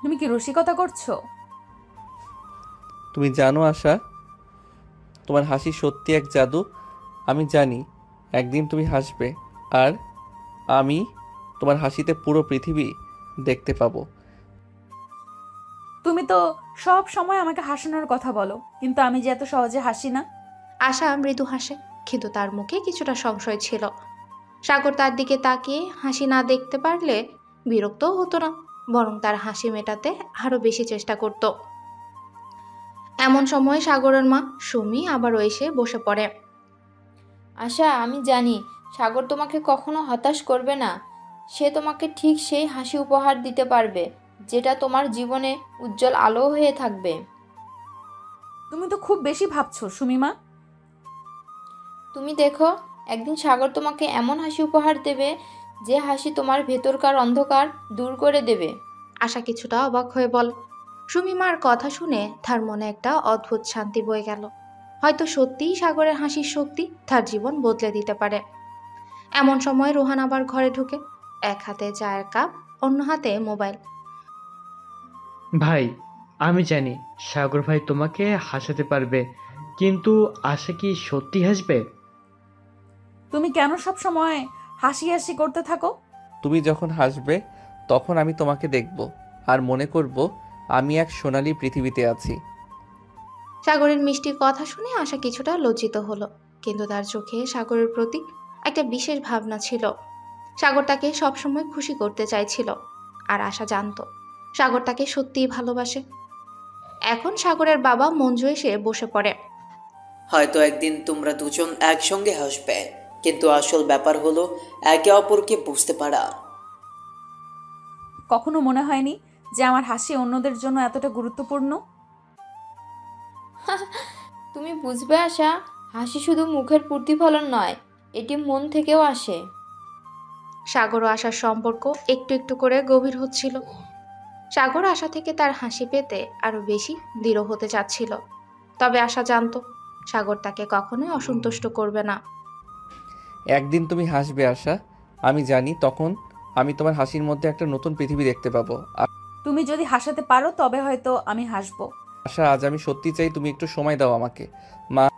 S5: তুমি কি রসিকতা করছো?
S2: তুমি জানো আশা, তোমার হাসি সত্যি এক জাদু। আমি জানি একদিন তুমি হাসবে, আর আমি তোমার হাসিতে পুরো পৃথিবী দেখতে পাবো।
S5: তুমি তো সব সময় আমাকে হাসানোর কথা বলো, কিন্তু আমি যে এত সহজে হাসি না।
S1: আশা মৃদু হাসে, কিন্তু তার মুখে কিছুটা সংশয় ছিল। সাগর তার দিকে তাকিয়ে হাসি না দেখতে পারলে বিরক্তও হতো না, বরং তার হাসি মেটাতে আরো বেশি চেষ্টা করত। এমন সময় সাগরের মা সুমি আবারও এসে বসে পড়ে।
S8: আশা, আমি জানি সাগর তোমাকে কখনো হতাশ করবে না। সে তোমাকে ঠিক সেই হাসি উপহার দিতে পারবে যেটা তোমার জীবনে উজ্জ্বল আলো হয়ে থাকবে।
S5: তুমি তো খুব বেশি ভাবছো সুমিমা।
S8: তুমি দেখো, একদিন সাগর তোমাকে এমন হাসি উপহার দেবে যে হাসি তোমার ভেতরকার অন্ধকার দূর করে দেবে।
S1: আশা কিছুটা অবাক হয়ে বল। সুমিমার কথা শুনে তার মনে একটা অদ্ভুত শান্তি বয়ে গেল। হয়তো সত্যিই সাগরের হাসির শক্তি তার জীবন বদলে দিতে পারে। এমন সময় রোহান আবার ঘরে ঢুকে, এক হাতে চায়ের কাপ, অন্য হাতে মোবাইল।
S9: ভাই, আমি জানি সাগর ভাই তোমাকে হাসাতে পারবে, কিন্তু আশা কি সত্যি হাসবে?
S5: তুমি কেন সব সময় হাসি হাসি করতে থাকো?
S2: তুমি যখন হাসবে তখন আমি তোমাকে দেখব আর মনে করব আমি এক সোনালী পৃথিবীতে আছি।
S1: সাগরের মিষ্টি কথা শুনে আশা কিছুটা লজ্জিত হলো, কিন্তু তার চোখে সাগরের প্রতি একটা বিশেষ ভাবনা ছিল। সাগর তাকে সবসময় খুশি করতে চাইছিল, আর আশা জানতো সাগর তাকে সত্যিই ভালোবাসে। এখন সাগরের বাবা মঞ্জু এসে বসে পড়ে।
S10: হয়তো একদিন তোমরা দুজন একসঙ্গে হাসবে, কিন্তু আসল ব্যাপার হলো একে অপরকে বুঝতে পারা।
S5: কখনো মনে হয়নি যে আমার হাসি অন্যদের জন্য এতটা গুরুত্বপূর্ণ।
S8: তুমি বুঝবে আশা, হাসি শুধু মুখের প্রতিফলন নয়, এটি মন থেকেও আসে।
S1: সাগর ও আশার সম্পর্ক একটু একটু করে গভীর হচ্ছিল। সাগর আশা থেকে তার হাসি পেতে আরো বেশি দৃঢ় হতে চাচ্ছিল, তবে আশা জানতো সাগর তাকে কখনোই অসন্তুষ্ট করবে না।
S2: একদিন তুমি হাসবে আশা, আমি জানি তখন আমি তোমার হাসির মধ্যে একটা নতুন পৃথিবী দেখতে পাবো।
S5: তুমি যদি হাসাতে পারো তবে হয়তো আমি হাসবো।
S2: আশা, আজ আমি সত্যি চাই তুমি একটু সময় দাও আমাকে।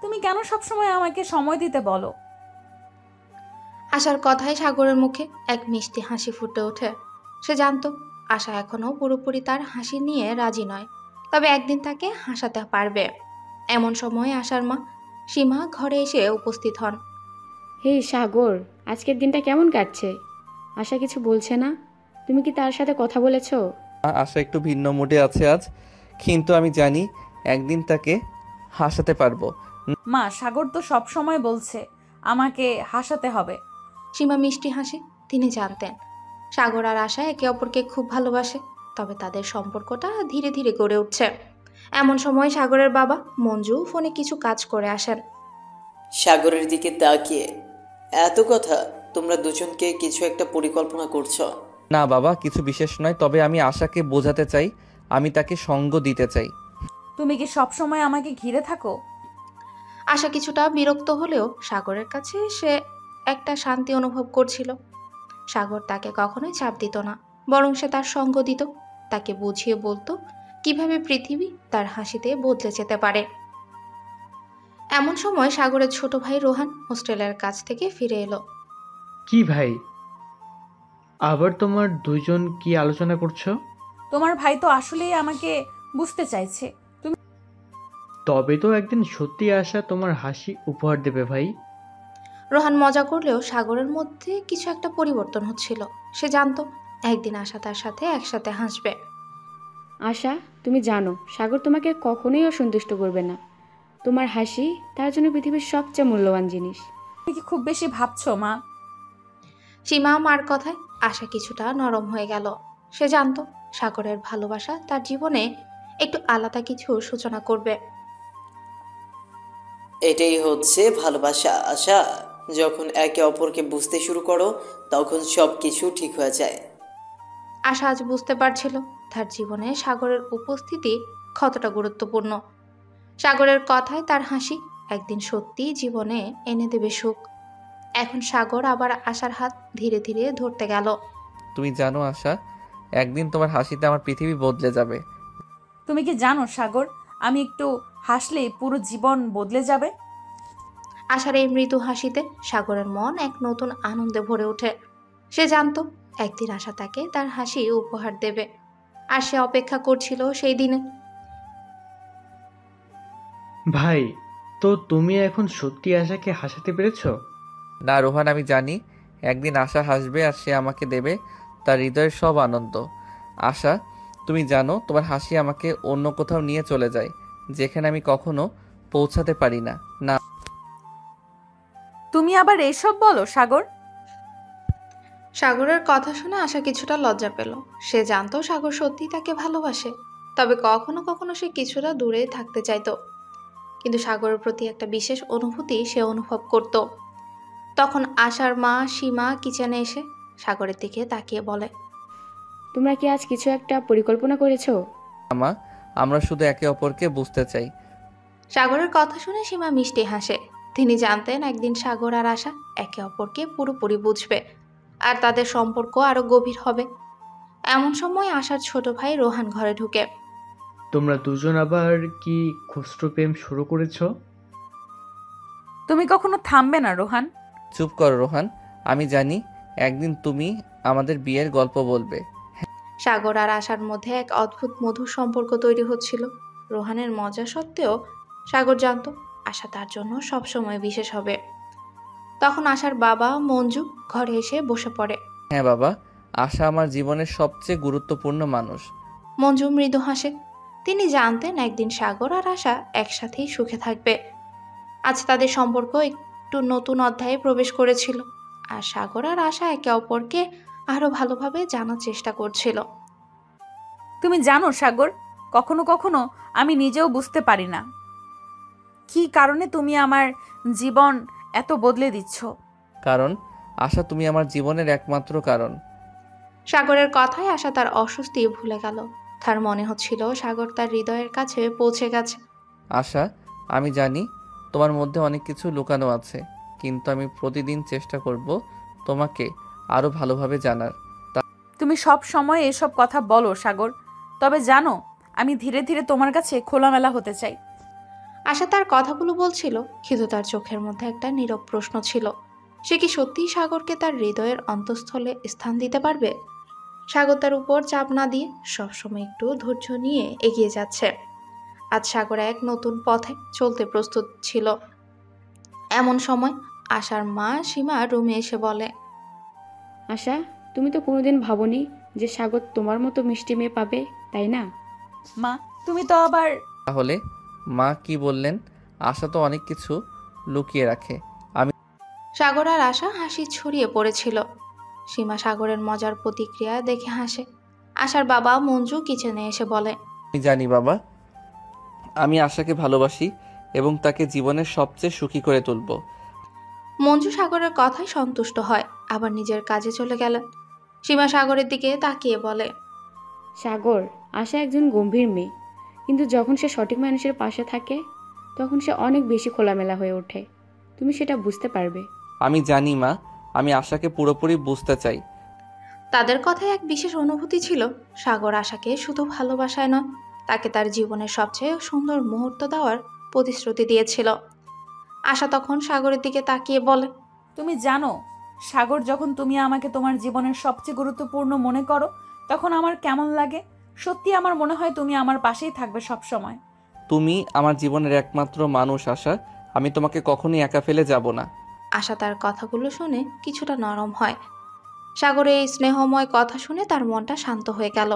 S5: তুমি কেন সবসময় আমাকে সময় দিতে বলো?
S1: আশার কথায় সাগরের মুখে এক মিষ্টি হাসি ফুটে ওঠে। সে জানতো আশা এখনো পুরোপুরি তার হাসি নিয়ে রাজি নয়, তবে একদিন তাকে হাসাতে পারবে। এমন সময় আশার মা সীমা ঘরে এসে উপস্থিত হন।
S11: হে সাগর, আজকের দিনটা কেমন কাটছে? আশা কিছু বলছে না? তুমি কি তার সাথে কথা বলেছো?
S2: আশা একটু ভিন্ন মুডে আছে আজ, কিন্তু আমি জানি একদিন তাকে হাসাতে পারবো।
S5: মা, সাগর তো সব সময় বলছে আমাকে হাসাতে হবে।
S1: সীমা মিষ্টি হাসে। তিনি জানতেন সাগর আর আশা একে অপরকে খুব ভালোবাসে, তবে তাদের সম্পর্কটা ধীরে ধীরে গড়ে উঠছে। এমন সময় সাগরের বাবা মঞ্জু ফোনে কিছু কাজ করে আসেন।
S10: সাগরের দিকে তাকিয়ে, এত কথা, তোমরা দুজনকে কিছু একটা পরিকল্পনা করছো?
S2: না বাবা, কিছু বিশেষ নয়, তবে আমি আশাকে বোঝাতে চাই, আমি তাকে সঙ্গ দিতে চাই।
S5: তুমি কি সব সময় আমাকে ঘিরে থাকো?
S1: আশা কিছুটা বিরক্ত হলেও সাগরের কাছে সে একটা শান্তি অনুভব করছিল। সাগর তাকে কখনোই চাপ দিত না, বরং সে তার সঙ্গ দিত, তাকে বুঝিয়ে বলতো কিভাবে পৃথিবী তার হাসিতে বদলে যেতে পারে। এমন সময় সাগরের ছোট ভাই রোহান হোস্টেলের কাছ থেকে ফিরে এলো।
S9: কি ভাই, আবার তোমার দুইজন কি আলোচনা করছো?
S5: তোমার ভাই তো আসলেই আমাকে বুঝতে চাইছে।
S9: তবে তো একদিন সত্যি আশা তোমার হাসি উপহার দেবে ভাই।
S1: রোহান মজা করলেও সাগরের মধ্যে কিছু একটা পরিবর্তন হচ্ছিল। সে জানতো একদিন আশা তার সাথে একসাথে হাসবে।
S11: আশা, তুমি জানো সাগর তোমাকে কখনোই অসন্তুষ্ট করবে না। তোমার হাসি তার জন্য পৃথিবীর সবচেয়ে মূল্যবান জিনিস।
S5: তুমি কি খুব বেশি ভাবছো মা?
S1: সীমা মার কথায় আশা কিছুটা নরম হয়ে গেল। সে জানতো সাগরের ভালোবাসা তার জীবনে একটু আলাদা কিছু সূচনা করবে।
S10: এটাই হচ্ছে ভালোবাসা আশা। যখন একে অপরকে বুঝতে শুরু করো, তখন সব কিছু ঠিক হয়ে যায়।
S1: আশা আজ বুঝতে পারছিল তার জীবনে সাগরের উপস্থিতি কতটা গুরুত্বপূর্ণ। সাগরের কথায় তার হাসি একদিন সত্যি জীবনে এনে দেবে সুখ। এখন সাগর আবার আশার হাত ধীরে ধীরে ধরতে গেল।
S2: তুমি জানো আশা, একদিন তোমার হাসিতে আমার পৃথিবী বদলে যাবে।
S5: তুমি কি জানো সাগর, আমি একটু হাসলেই পুরো জীবন বদলে যাবে।
S1: আশার এই মৃদু হাসিতে সাগরের মন এক নতুন আনন্দে ভরে ওঠে। সে জানতো একদিন আশা তাকে তার হাসি উপহার দেবে, আর সে অপেক্ষা করছিল সেই দিনে।
S9: ভাই, তো তুমি এখন সত্যি আশাকে হাসাতে পেরেছো?
S2: না রোহান, আমি জানি একদিন আশা হাসবে আর সে আমাকে দেবে তার হৃদয়ের সব আনন্দ। আশা, তুমি জানো তোমার হাসি আমাকে অন্য কোথাও নিয়ে চলে যায়, যেখানে আমি কখনো পৌঁছাতে পারি না। না,
S5: তুমি আবার এসব বলো সাগর?
S1: সাগরের কথা শুনে আশা কিছুটা লজ্জা পেল। সে জানতো সাগর সত্যি তাকে ভালোবাসে, তবে কখনো কখনো সে কিছুটা দূরে থাকতে চাইতো। কিন্তু সাগরের প্রতি একটা বিশেষ অনুভূতি সে অনুভব করত। তখন আশার মা সীমা কিচেনে এসে সাগরের দিকে তাকিয়ে বলে,
S11: তোমরা কি আজ কিছু একটা পরিকল্পনা করেছো?
S2: মা, আমরা শুধু একে অপরকে বুঝতে চাই।
S1: সাগরের কথা শুনে সীমা মিষ্টি হাসে। তিনি জানতেন একদিন সাগর আর আশা একে অপরকে পুরোপুরি বুঝবে, আর তাদের সম্পর্ক আরো গভীর হবে। এমন সময় আশার ছোট ভাই রোহান ঘরে ঢুকে।
S9: তোমরা দুজন আবার কি খুচরো প্রেম শুরু করেছো?
S5: তুমি কখনো থামবে না রোহান।
S2: চুপ করো রোহান, আমি জানি একদিন তুমি আমাদের বিয়ের গল্প বলবে।
S1: সাগর আর আশার মধ্যে এক অদ্ভুত মধুর সম্পর্ক তৈরি হচ্ছিল। রোহানের মজা সত্ত্বেও সাগর জানতো আশা তার জন্য সবসময় বিশেষ হবে। তখন আশার বাবা মঞ্জু ঘরে এসে বসে পড়ে।
S2: হ্যাঁ বাবা, আশা আমার জীবনের সবচেয়ে গুরুত্বপূর্ণ মানুষ।
S1: মঞ্জু মৃদু হাসে। তিনি জানতেন একদিন সাগর আর আশা একসাথেই সুখে থাকবে। আজ তাদের সম্পর্ক একটু নতুন অধ্যায়ে প্রবেশ করেছিল, আর সাগর আর আশা একে অপরকে আরো ভালোভাবে জানার চেষ্টা করছিল।
S5: তুমি জানো সাগর, কখনো কখনো আমি নিজেও বুঝতে পারি না কি কারণে তুমি আমার জীবন এত বদলে দিচ্ছ।
S2: কারণ আশা তুমি আমার জীবনের একমাত্র কারণ।
S1: সাগরের কথায় আশা তার অস্বস্তি ভুলে গেল। তার মনে হচ্ছিল সাগর তার হৃদয়ের কাছে পৌঁছে গেছে।
S2: আশা, আমি জানি তোমার মধ্যে অনেক কিছু লুকানো আছে, কিন্তু আমি প্রতিদিন চেষ্টা করব তোমাকে আরো ভালোভাবে জানার।
S5: তুমি সব সময় এসব কথা বলো সাগর, তবে জানো আমি ধীরে ধীরে তোমার কাছে খোলামেলা হতে চাই।
S1: আশা তার কথাগুলো বলছিল, কিন্তু তার চোখের মধ্যে একটা নীরব প্রশ্ন ছিল। সে কি সত্যিই সাগরকে তার হৃদয়ের অন্তঃস্থলে স্থান দিতে পারবে? সাগর তার উপর চাপ না দিয়ে সবসময় একটু ধৈর্য নিয়ে এগিয়ে যাচ্ছে। আজ সাগর এক নতুন পথে চলতে প্রস্তুত ছিল। এমন সময় আশার মা সীমা রুমে এসে বলে,
S11: আশা, তুমি তো কোনোদিন ভাবনি যে সাগর তোমার মতো মিষ্টি মেয়ে পাবে, তাই না?
S5: মা, তুমি তো আবার...
S2: তাহলে মা কি বললেন? আশা তো অনেক কিছু লুকিয়ে রাখে।
S1: সাগর আর আশা হাসি ছড়িয়ে পড়েছিল। সীমা সাগরের মজার প্রতিক্রিয়া দেখে হাসে। আশার বাবা মঞ্জু কিচেনে এসে বলে,
S2: আমি জানি বাবা, আমি আশাকে ভালোবাসি এবং তাকে জীবনের সবচেয়ে সুখী করে তুলব।
S1: মঞ্জু সাগরের কথায় সন্তুষ্ট হয়, আবার নিজের কাজে চলে গেলেন। সীমা সাগরের দিকে তাকিয়ে বলে,
S11: সাগর, আশা একজন গম্ভীর মেয়ে, কিন্তু যখন সে সঠিক মানুষের পাশে থাকে তখন সে অনেক বেশি খোলামেলা হয়ে ওঠে। তুমি সেটা বুঝতে পারবে।
S2: আমি জানি মা, আমি আশাকে পুরোপুরি বুঝতে চাই।
S1: তাদের কথায় এক বিশেষ অনুভূতি ছিল। সাগর আশাকে শুধু ভালোবাসায় নয়, তাকে তার জীবনের সবচেয়ে সুন্দর মুহূর্ত দেওয়ার প্রতিশ্রুতি দিয়েছিল। আশা তখন সাগরের দিকে তাকিয়ে বলে,
S5: তুমি জানো সাগর, যখন তুমি আমাকে তোমার জীবনের সবচেয়ে গুরুত্বপূর্ণ মনে করো তখন আমার কেমন লাগে? সত্যি আমার মনে হয় তুমি আমার পাশেই থাকবে সব সময়।
S2: তুমি আমার জীবনের একমাত্র মানুষ আশা, আমি তোমাকে কখনোই একা ফেলে যাব না।
S1: আশা তার কথাগুলো শুনে কিছুটা নরম হয়। সাগরের এই স্নেহময় কথা শুনে তার মনটা শান্ত হয়ে গেল।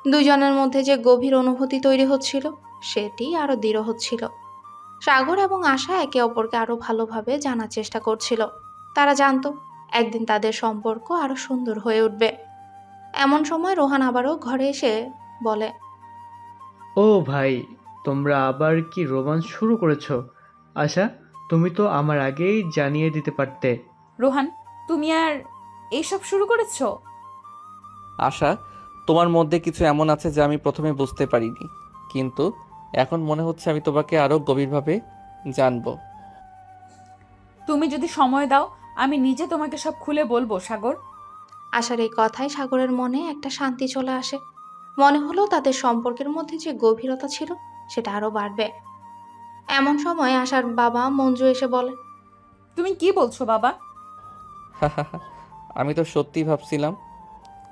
S1: দুজনের মধ্যে যে গভীর অনুভূতি তৈরি হচ্ছিল সেটি আরো দৃঢ় হচ্ছিল। সাগর এবং আশা একে অপরকে আরো ভালোভাবে জানার চেষ্টা করছিল। তারা জানতো একদিন তাদের সম্পর্ক আরো সুন্দর হয়ে উঠবে। এমন সময় রোহান আবারও ঘরে এসে বলে,
S9: ও ভাই, তোমরা আবার কি রোমান্স শুরু করেছো? আশা, তুমি তো আমার আগেই জানিয়ে দিতে পারতে।
S5: রোহান, তুমি আর এইসব শুরু করেছো?
S2: আশা, তোমার মধ্যে কিছু এমন আছে যা আমি প্রথমে বুঝতে পারিনি, কিন্তু এখন মনে হচ্ছে আমি তোমাকে আরো গভীরভাবে জানবো।
S5: তুমি যদি সময় দাও আমি নিজে তোমাকে সব খুলে বলবো সাগর।
S1: আশার এই কথায় সাগরের মনে একটা শান্তি চলে আসে। মনে হলো তাদের সম্পর্কের মধ্যে যে গভীরতা ছিল সেটা আরো বাড়বে। এমন সময় আশার বাবা মঞ্জু এসে বলে,
S5: তুমি কি বলছো বাবা?
S2: আমি তো সত্যি ভাবছিলাম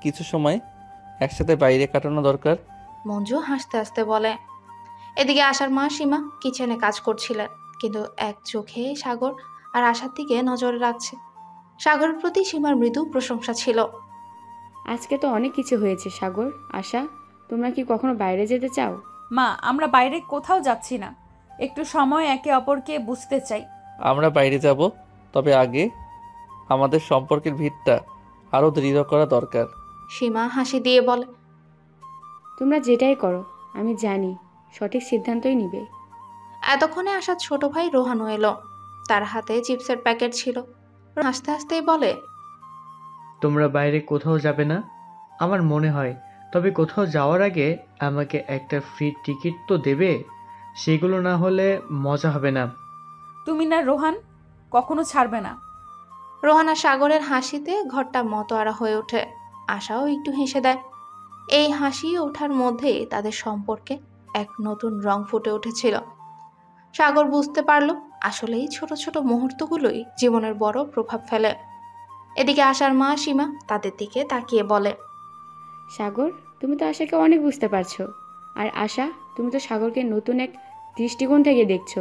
S2: কিছু সময় একসাথে বাইরে কাটানো দরকার।
S1: মঞ্জু হাসতে হাসতে বলে। এদিকে আশার মা সীমা কিচেনে কাজ করছিলেন, কিন্তু এক চোখে সাগর আর আশার দিকে নজরে রাখছে। সাগরের প্রতি সীমার মৃদু প্রশংসা ছিল।
S11: আজকে তো অনেক কিছু হয়েছে সাগর, আশা, তোমরা কি কখনো বাইরে যেতে চাও?
S5: মা, আমরা বাইরে কোথাও যাচ্ছি না, একটু সময় একে অপরকে বুঝতে চাই।
S2: আমরা বাইরে যাব, তবে আগে আমাদের সম্পর্কের ভিতটা আরো দৃঢ় করা দরকার।
S1: সীমা হাসি দিয়ে বলে,
S11: তোমরা যেটাই করো আমি জানি সঠিক সিদ্ধান্তই নিবে।
S1: এতক্ষণে আসার ছোট ভাই রোহানও এলো। তার হাতে চিপসের প্যাকেট ছিল। হাসতে হাসতেই বলে,
S9: তোমরা বাইরে কোথাও যাবে না? আমার মনে হয়, তবে কোথাও যাওয়ার আগে আমাকে একটা ফ্রি টিকিট তো দেবে, সেগুলো না হলে মজা হবে না।
S5: তুমি না রোহান, কখনো ছাড়বে না।
S1: রোহান আর সাগরের হাসিতে ঘরটা মতোয়ারা হয়ে ওঠে। আশাও একটু হেসে দেয়। এই হাসি ওঠার মধ্যেই তাদের সম্পর্কে এক নতুন রং ফুটে উঠেছিল। সাগর বুঝতে পারল আসলেই ছোট ছোট মুহূর্তগুলোই জীবনের বড় প্রভাব ফেলে। এদিকে আশার মা সীমা তাদের দিকে তাকিয়ে বলে,
S11: সাগর, তুমি তো আশাকে অনেক বুঝতে পারছো, আর আশা, তুমি তো সাগরকে নতুন এক দৃষ্টিকোণ থেকে দেখছো।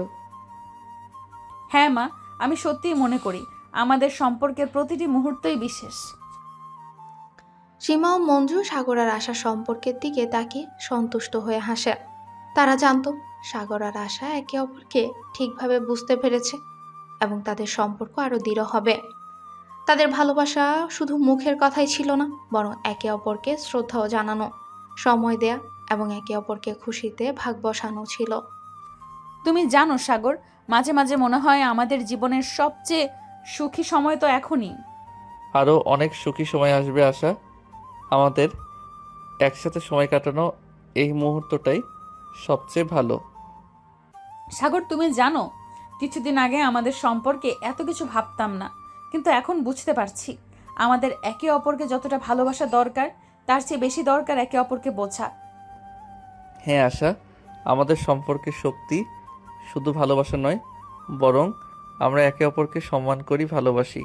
S5: হ্যাঁ মা, আমি সত্যিই মনে করি আমাদের সম্পর্কের প্রতিটি মুহূর্তই বিশেষ।
S1: সীমা ও মঞ্জু সাগর আর আশার সম্পর্কের দিকে তাকিয়ে সন্তুষ্ট হয়ে হাসে। তারা জানতো সাগর আর আশা একে অপরকে ঠিকভাবে বুঝতে পেরেছে এবং তাদের সম্পর্ক আরো দৃঢ় হবে। তাদের ভালোবাসা শুধু মুখের কথাই ছিল না, বরং একে অপরকে শ্রদ্ধাও জানানো, সময় দেয়া এবং একে অপরকে খুশিতে ভাগ বসানো ছিল।
S5: তুমি জানো সাগর, মাঝে মাঝে মনে হয় আমাদের জীবনের সবচেয়ে সুখী সময় তো এখনই।
S2: আরো অনেক সুখী সময় আসবে আশা। আমাদের একসাথে সময় কাটানো এই মুহূর্তটাই সবচেয়ে ভালো।
S5: সাগর, তুমি জানো কিছুদিন আগে আমাদের সম্পর্কে এত কিছু ভাবতাম না, কিন্তু এখন বুঝতে পারছি আমাদের একে অপরকে যতটা ভালোবাসা দরকার তার চেয়ে বেশি দরকার একে অপরকে বোঝা।
S2: হ্যাঁ আশা, আমাদের সম্পর্কের শক্তি শুধু ভালোবাসা নয়, বরং আমরা একে অপরকে সম্মান করি, ভালোবাসি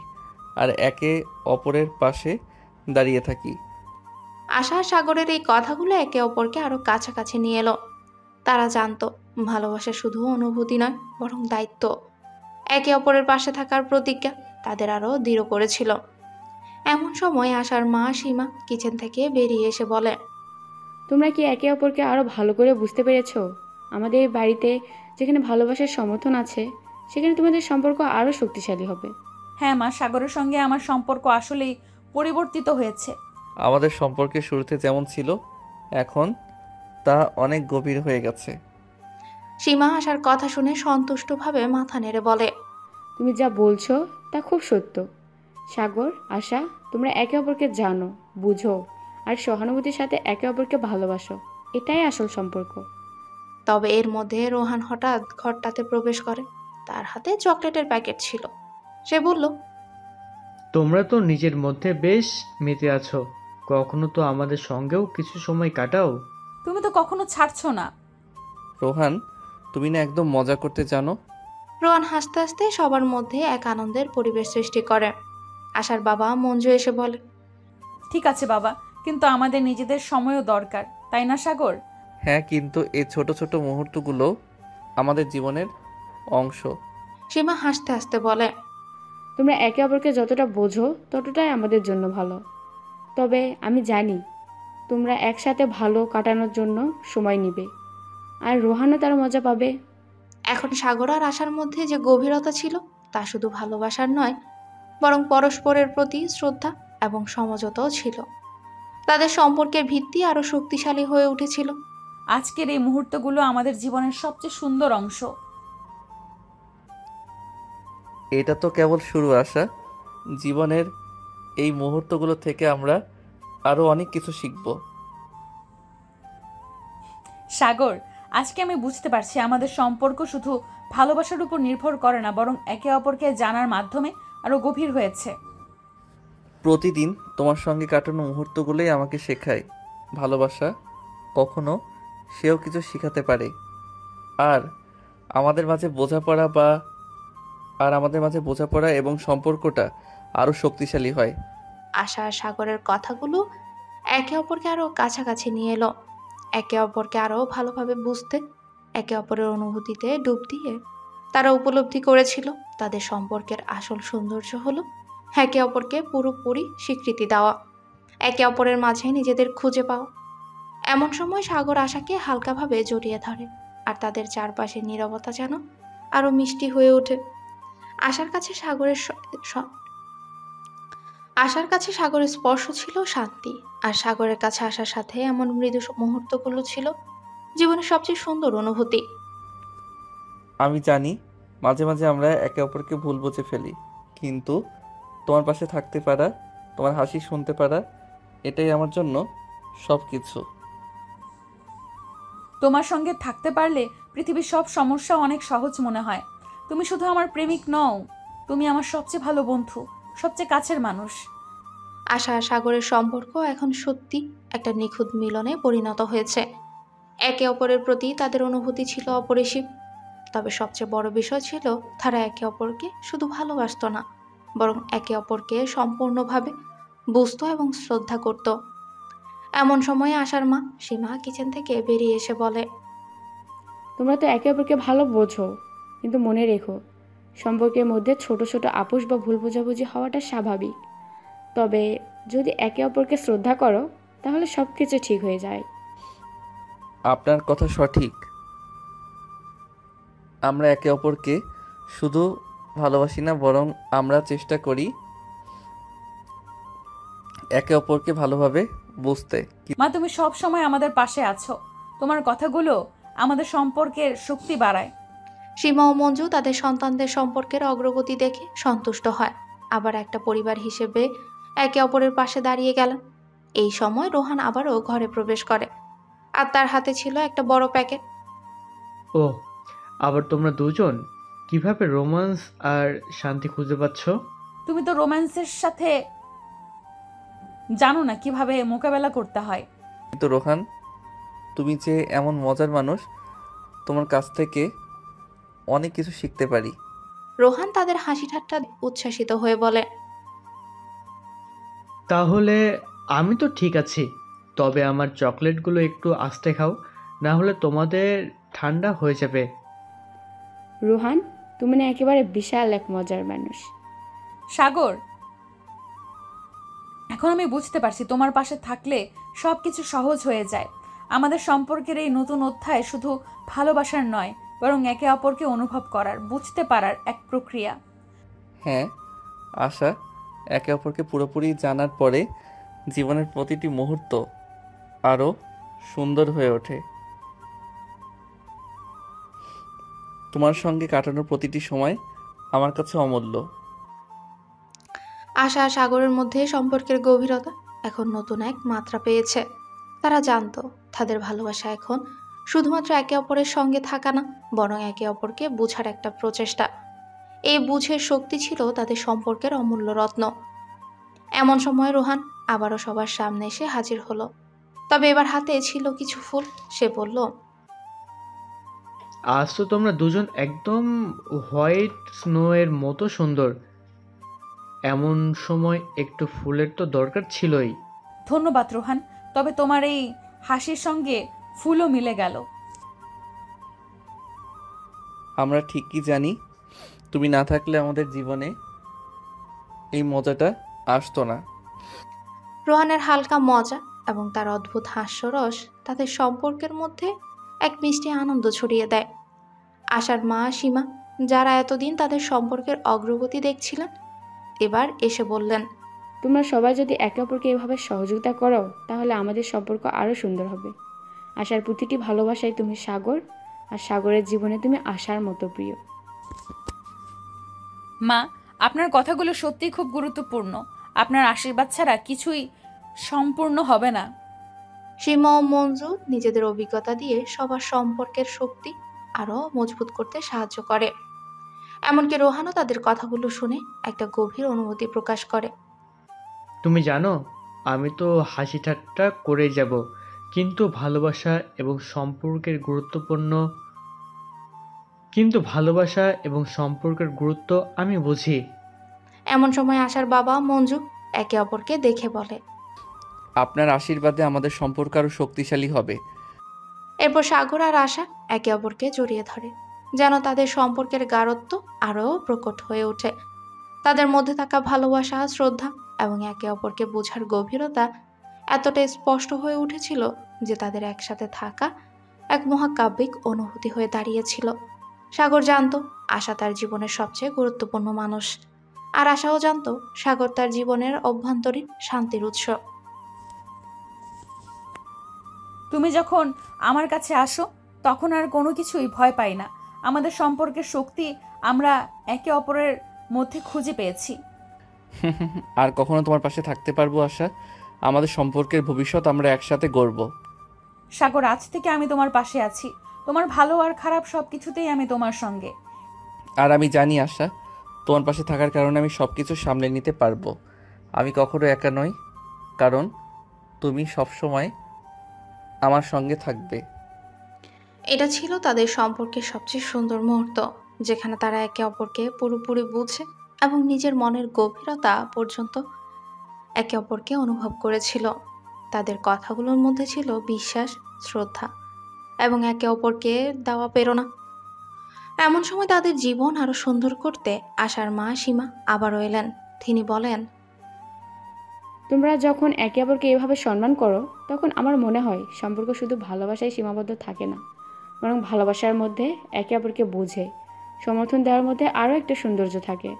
S2: আর একে অপরের পাশে দাঁড়িয়ে থাকি।
S1: আশা আর সাগরের এই কথাগুলো একে অপরকে আরো কাছাকাছি নিয়ে এলো। তারা জানতো ভালোবাসা শুধু অনুভূতি নয়, বরং দায়িত্ব। একে অপরের পাশে থাকার প্রতিজ্ঞা তাদের আরো দৃঢ় করেছিল। এমন সময় আশার মা সীমা কিচেন থেকে বেরিয়ে এসে বলে,
S11: তোমরা কি একে অপরকে আরও ভালো করে বুঝতে পেরেছো? আমাদের এই বাড়িতে যেখানে ভালোবাসার সমর্থন আছে, সেখানে তোমাদের সম্পর্ক আরও শক্তিশালী হবে।
S5: হ্যাঁ মা, সাগরের সঙ্গে আমার সম্পর্ক আসলেই পরিবর্তিত হয়েছে।
S2: আমাদের সম্পর্কের শুরুতে যেমন ছিল, এখন তা অনেক গভীর হয়ে গেছে।
S1: সীমা আশার কথা শুনে সন্তুষ্টভাবে মাথা নেড়ে বলে,
S11: তুমি যা বলছো তা খুব সত্য। সাগর, আশা, তোমরা একে অপরকে জানো, বুঝো আর সহানুভূতির সাথে একে অপরকে ভালোবাসো। এটাই আসল সম্পর্ক।
S1: তবে এর মধ্যে রোহান হঠাৎ ঘরটাতে প্রবেশ করে। তার হাতে চকলেটের প্যাকেট ছিল। সে বলল,
S9: তোমরা তো নিজের মধ্যে বেশ মেতে আছো, কখনো তো আমাদের সঙ্গেও কিছু সময় কাটাও।
S5: তুমি তো কখনো ছাড়ছো না।
S2: রোহান, তুমি না একদম মজা করতে জানো।
S1: রোহান হাসতে হাসতে সবার মধ্যে এক আনন্দের পরিবেশ সৃষ্টি করে। আশার বাবা মঞ্জু এসে বলে,
S5: ঠিক আছে বাবা, কিন্তু আমাদের নিজেদের সময়ও দরকার, তাই না সাগর?
S2: হ্যাঁ, কিন্তু এই ছোট ছোট মুহূর্তগুলো আমাদের জীবনের অংশ।
S1: সীমা হাসতে হাসতে বলে,
S11: তোমরা একে অপরকে যতটা বোঝো ততটাই আমাদের জন্য ভালো। তবে আমি জানি তোমরা একসাথে ভালো কাটানোর জন্য সময় নিবে, আর রোহানও তার মজা পাবে।
S1: এখন সাগর আর আশার মধ্যে যে গভীরতা ছিল, তা শুধু ভালোবাসার নয়, বরং পরস্পরের প্রতি শ্রদ্ধা এবং সমঝোতাও ছিল। তাদের সম্পর্কের ভিত্তি আরো শক্তিশালী হয়ে উঠেছিল।
S5: আজকের এই মুহূর্তগুলো আমাদের জীবনের সবচেয়ে সুন্দর অংশ।
S2: এটা তো কেবল শুরু। আশা, জীবনের এই মুহূর্তগুলো থেকে আমরা আরো অনেক কিছু শিখব।
S5: সাগর, আজকে আমি বুঝতে পারছি আমাদের সম্পর্ক শুধু ভালোবাসার উপর নির্ভর করে না, বরং একে অপরকে জানার মাধ্যমে আরো গভীর হয়েছে।
S2: প্রতিদিন তোমার সঙ্গে কাটানো মুহূর্তগুলোই আমাকে শেখায় ভালোবাসা কখনো সেও কিছু শেখাতে পারে। আর আমাদের মাঝে বোঝাপড়া এবং সম্পর্কটা আরো শক্তিশালী হয়।
S1: আশা আর সাগরের কথাগুলো একে অপরকে আরো কাছাকাছি নিয়ে এলো। একে অপরকে আরো ভালোভাবে বুঝতে, একে অপরের অনুভূতিতে ডুব দিয়ে তারা উপলব্ধি করেছিল তাদের সম্পর্কের আসল সৌন্দর্য হলো একে অপরকে পুরোপুরি স্বীকৃতি দেওয়া, একে অপরের মাঝে নিজেদের খুঁজে পাওয়া। এমন সময় সাগর আশাকে হালকাভাবে জড়িয়ে ধরে, আর তাদের চারপাশে নীরবতা যেন আরো মিষ্টি হয়ে ওঠে। আশার কাছে সাগরের স্পর্শ ছিল শান্তি, আর সাগরের কাছে আসার সাথে এমন মৃদু মুহূর্তগুলো ছিল জীবনের সবচেয়ে সুন্দর অনুভূতি।
S2: আমি জানি মাঝে মাঝে আমরা একে অপরকে ভুল বুঝে ফেলি, কিন্তু তোমার পাশে থাকতে পারা, তোমার হাসি শুনতে পারা, এটাই আমার জন্য সব কিছু।
S5: তোমার সঙ্গে থাকতে পারলে পৃথিবীর সব সমস্যা অনেক সহজ মনে হয়। তুমি শুধু আমার প্রেমিক নও, তুমি আমার সবচেয়ে ভালো বন্ধু, সবচেয়ে কাছের মানুষ।
S1: আশা আর সাগরের সম্পর্ক এখন সত্যি একটা নিখুঁত মিলনে পরিণত হয়েছে। একে অপরের প্রতি তাদের অনুভূতি ছিল অপরিসীম। তবে সবচেয়ে বড় বিষয় ছিল তারা একে অপরকে শুধু ভালোবাসতো না, বরং একে অপরকে সম্পূর্ণভাবে বুঝতো এবং শ্রদ্ধা করত। এমন সময় আশার মা সীমা কিচেন থেকে বেরিয়ে এসে বলে,
S11: তোমরা তো একে অপরকে ভালো বোঝো, কিন্তু মনে রেখো সম্পর্কের মধ্যে ছোট ছোট আপোষ বা ভুল বোঝাবুঝি হওয়াটা স্বাভাবিক। তবে যদি একে অপরকে শ্রদ্ধা করো তাহলে সব কিছু ঠিক হয়ে যায়।
S2: আপনার কথা সঠিক। আমরা একে অপরকে শুধু ভালোবাসি না, বরং আমরা চেষ্টা করি একে অপরকে ভালোভাবে বুঝতে।
S5: মা, তুমি সব সময় আমাদের পাশে আছো। তোমার কথাগুলো আমাদের সম্পর্কের শক্তি বাড়ায়।
S1: সীমা ও মঞ্জু তাদের সন্তানদের সম্পর্কের অগ্রগতি দেখে সন্তুষ্ট হয়, আবার একটা পরিবার হিসেবে একে অপরের পাশে দাঁড়িয়ে গেলেন। এই সময় রোহান আবারও ঘরে প্রবেশ করে, আর তার হাতে ছিল একটা বড় প্যাকেট।
S9: ও, আবার তোমরা দুজন কিভাবে রোমান্স আর শান্তি খুঁজে পাচ্ছ?
S5: তুমি তো রোম্যান্সের সাথে জানো না কিভাবে মোকাবেলা করতে হয়।
S2: কিন্তু রোহান, তুমি যে এমন মজার মানুষ, তোমার কাছ থেকে অনেক কিছু শিখতে পারি।
S1: রোহান তাদের হাসি ঠাট্টা উচ্ছ্বাসিত হয়ে বলে,
S9: তাহলে আমি তো ঠিক আছি, তবে আমার চকলেটগুলো একটু আস্তে খাও, না হলে তোমাদের ঠান্ডা হয়ে যাবে।
S11: রোহান, তুমি না একেবারে বিশাল এক মজার মানুষ।
S5: সাগর, এখন আমি বুঝতে পারছি তোমার পাশে থাকলে সব কিছু সহজ হয়ে যায়। আমাদের সম্পর্কের এই নতুন অধ্যায় শুধু ভালোবাসার নয়, বরং একে অপরকে অনুভব করার, বুঝতে পারার এক প্রক্রিয়া।
S2: হ্যাঁ আশা, একে অপরকে পুরোপুরি জানার পরে জীবনের প্রতিটি মুহূর্ত আরও সুন্দর হয়ে ওঠে। তোমার সঙ্গে কাটানোর প্রতিটি সময় আমার কাছে অমূল্য।
S1: আশা আর সাগরের মধ্যে সম্পর্কের গভীরতা এখন নতুন এক মাত্রা পেয়েছে। তারা জানতো তাদের ভালোবাসা এখন শুধুমাত্র একে অপরের সঙ্গে থাকা না, বরং একে অপরকে বোঝার একটা প্রচেষ্টা। এই বুঝের শক্তি ছিল তাদের সম্পর্কের অমূল্য রত্ন। এমন সময় রোহান আবারও সবার সামনে এসে হাজির হলো। তবে এবার হাতে ছিল কিছু ফুল। সে বলল,
S9: আজ তো তোমরা দুজন একদম হোয়াইট স্নো এর মতো সুন্দর। এমন সময় একটু ফুলের তো দরকার ছিলই।
S5: ধন্যবাদ রোহান, তবে তোমার এই হাসির সঙ্গে ফুলও মিলে গেল।
S2: আমরা ঠিকই জানি তুমি না থাকলে আমাদের জীবনে এই মজাটা আসতো না।
S1: রোহানের হালকা মজা এবং তার অদ্ভুত হাস্যরস তাদের সম্পর্কের মধ্যে এক মিষ্টি আনন্দ ছড়িয়ে দেয়। আশার মা সীমা, যারা এতদিন তাদের সম্পর্কের অগ্রগতি দেখছিলেন, এবার এসে বললেন,
S11: তোমরা সবাই যদি একে অপরকে এভাবে সহযোগিতা করো তাহলে আমাদের সম্পর্ক আরও সুন্দর হবে। আশার প্রতিটি ভালোবাসায় তুমি সাগর, আর সাগরের জীবনে তুমি আশার মতো প্রিয়।
S5: মা, আপনার কথাগুলো সত্যিই খুব গুরুত্বপূর্ণ। আপনার আশীর্বাদ ছাড়া কিছুই সম্পূর্ণ হবে না।
S1: সীমা ও মঞ্জু নিজেদের অভিজ্ঞতা দিয়ে সবার সম্পর্কের শক্তি আরও মজবুত করতে সাহায্য করে। এমনকি রোহানও তাদের কথাগুলো শুনে একটা গভীর অনুভূতি প্রকাশ করে।
S9: তুমি জানো, আমি তো হাসি ঠাট্টা করে যাব, কিন্তু ভালোবাসা এবং সম্পর্কের গুরুত্ব আমি বুঝি।
S1: এমন সময় আশার বাবা মঞ্জু একে অপরকে দেখে বলে,
S2: আপনার আশীর্বাদে আমাদের সম্পর্ক আরও শক্তিশালী হবে।
S1: এরপর সাগর আর আশা একে অপরকে জড়িয়ে ধরে, যেন তাদের সম্পর্কের গাঢ়ত্ব আরও প্রকট হয়ে ওঠে। তাদের মধ্যে থাকা ভালোবাসা, শ্রদ্ধা এবং একে অপরকে বোঝার গভীরতা এতটাই স্পষ্ট হয়ে উঠেছিল যে তাদের একসাথে থাকা এক মহাকাব্যিক অনুভূতি হয়ে দাঁড়িয়েছিল। সাগর জানতো আশা তার জীবনের সবচেয়ে গুরুত্বপূর্ণ মানুষ, আর আশাও জানতো সাগর তার জীবনের অভ্যন্তরীণ শান্তির উৎস।
S5: তুমি যখন আমার কাছে আসো তখন আর কোনো কিছুই ভয় পাই না। আমাদের সম্পর্কের শক্তি আমরা একে অপরের মধ্যে খুঁজে পেয়েছি।
S2: আর কখনো তোমার পাশে থাকতে পারবো আশা। আমাদের সম্পর্কের ভবিষ্যৎ আমরা একসাথে গড়ব।
S5: সাগর, আজ থেকে আমি তোমার পাশে আছি। তোমার ভালো আর খারাপ সব কিছুতেই আমি তোমার সঙ্গে।
S2: আর আমি জানি আশা, তোমার পাশে থাকার কারণে আমি সব কিছু সামলে নিতে পারবো। আমি কখনো একা নই, কারণ তুমি সবসময় আমার সঙ্গে থাকবে।
S1: এটা ছিল তাদের সম্পর্কের সবচেয়ে সুন্দর মুহূর্ত, যেখানে তারা একে অপরকে পুরোপুরি বুঝে এবং নিজের মনের গভীরতা পর্যন্ত একে অপরকে অনুভব করেছিল। তাদের কথাগুলোর মধ্যে ছিল বিশ্বাস, শ্রদ্ধা এবং একে অপরকে দেওয়া প্রেরণা। এমন সময় তাদের জীবন আরো সুন্দর করতে আশার মা সীমা আবারও এলেন। তিনি বলেন,
S11: তোমরা যখন একে অপরকে এভাবে সম্মান করো তখন আমার মনে হয় সম্পর্ক শুধু ভালোবাসায় সীমাবদ্ধ থাকে না, বরং ভালোবাসার মধ্যে একে অপরকে বুঝে সমর্থন দেওয়ার মধ্যে আরও একটা সৌন্দর্য থাকে।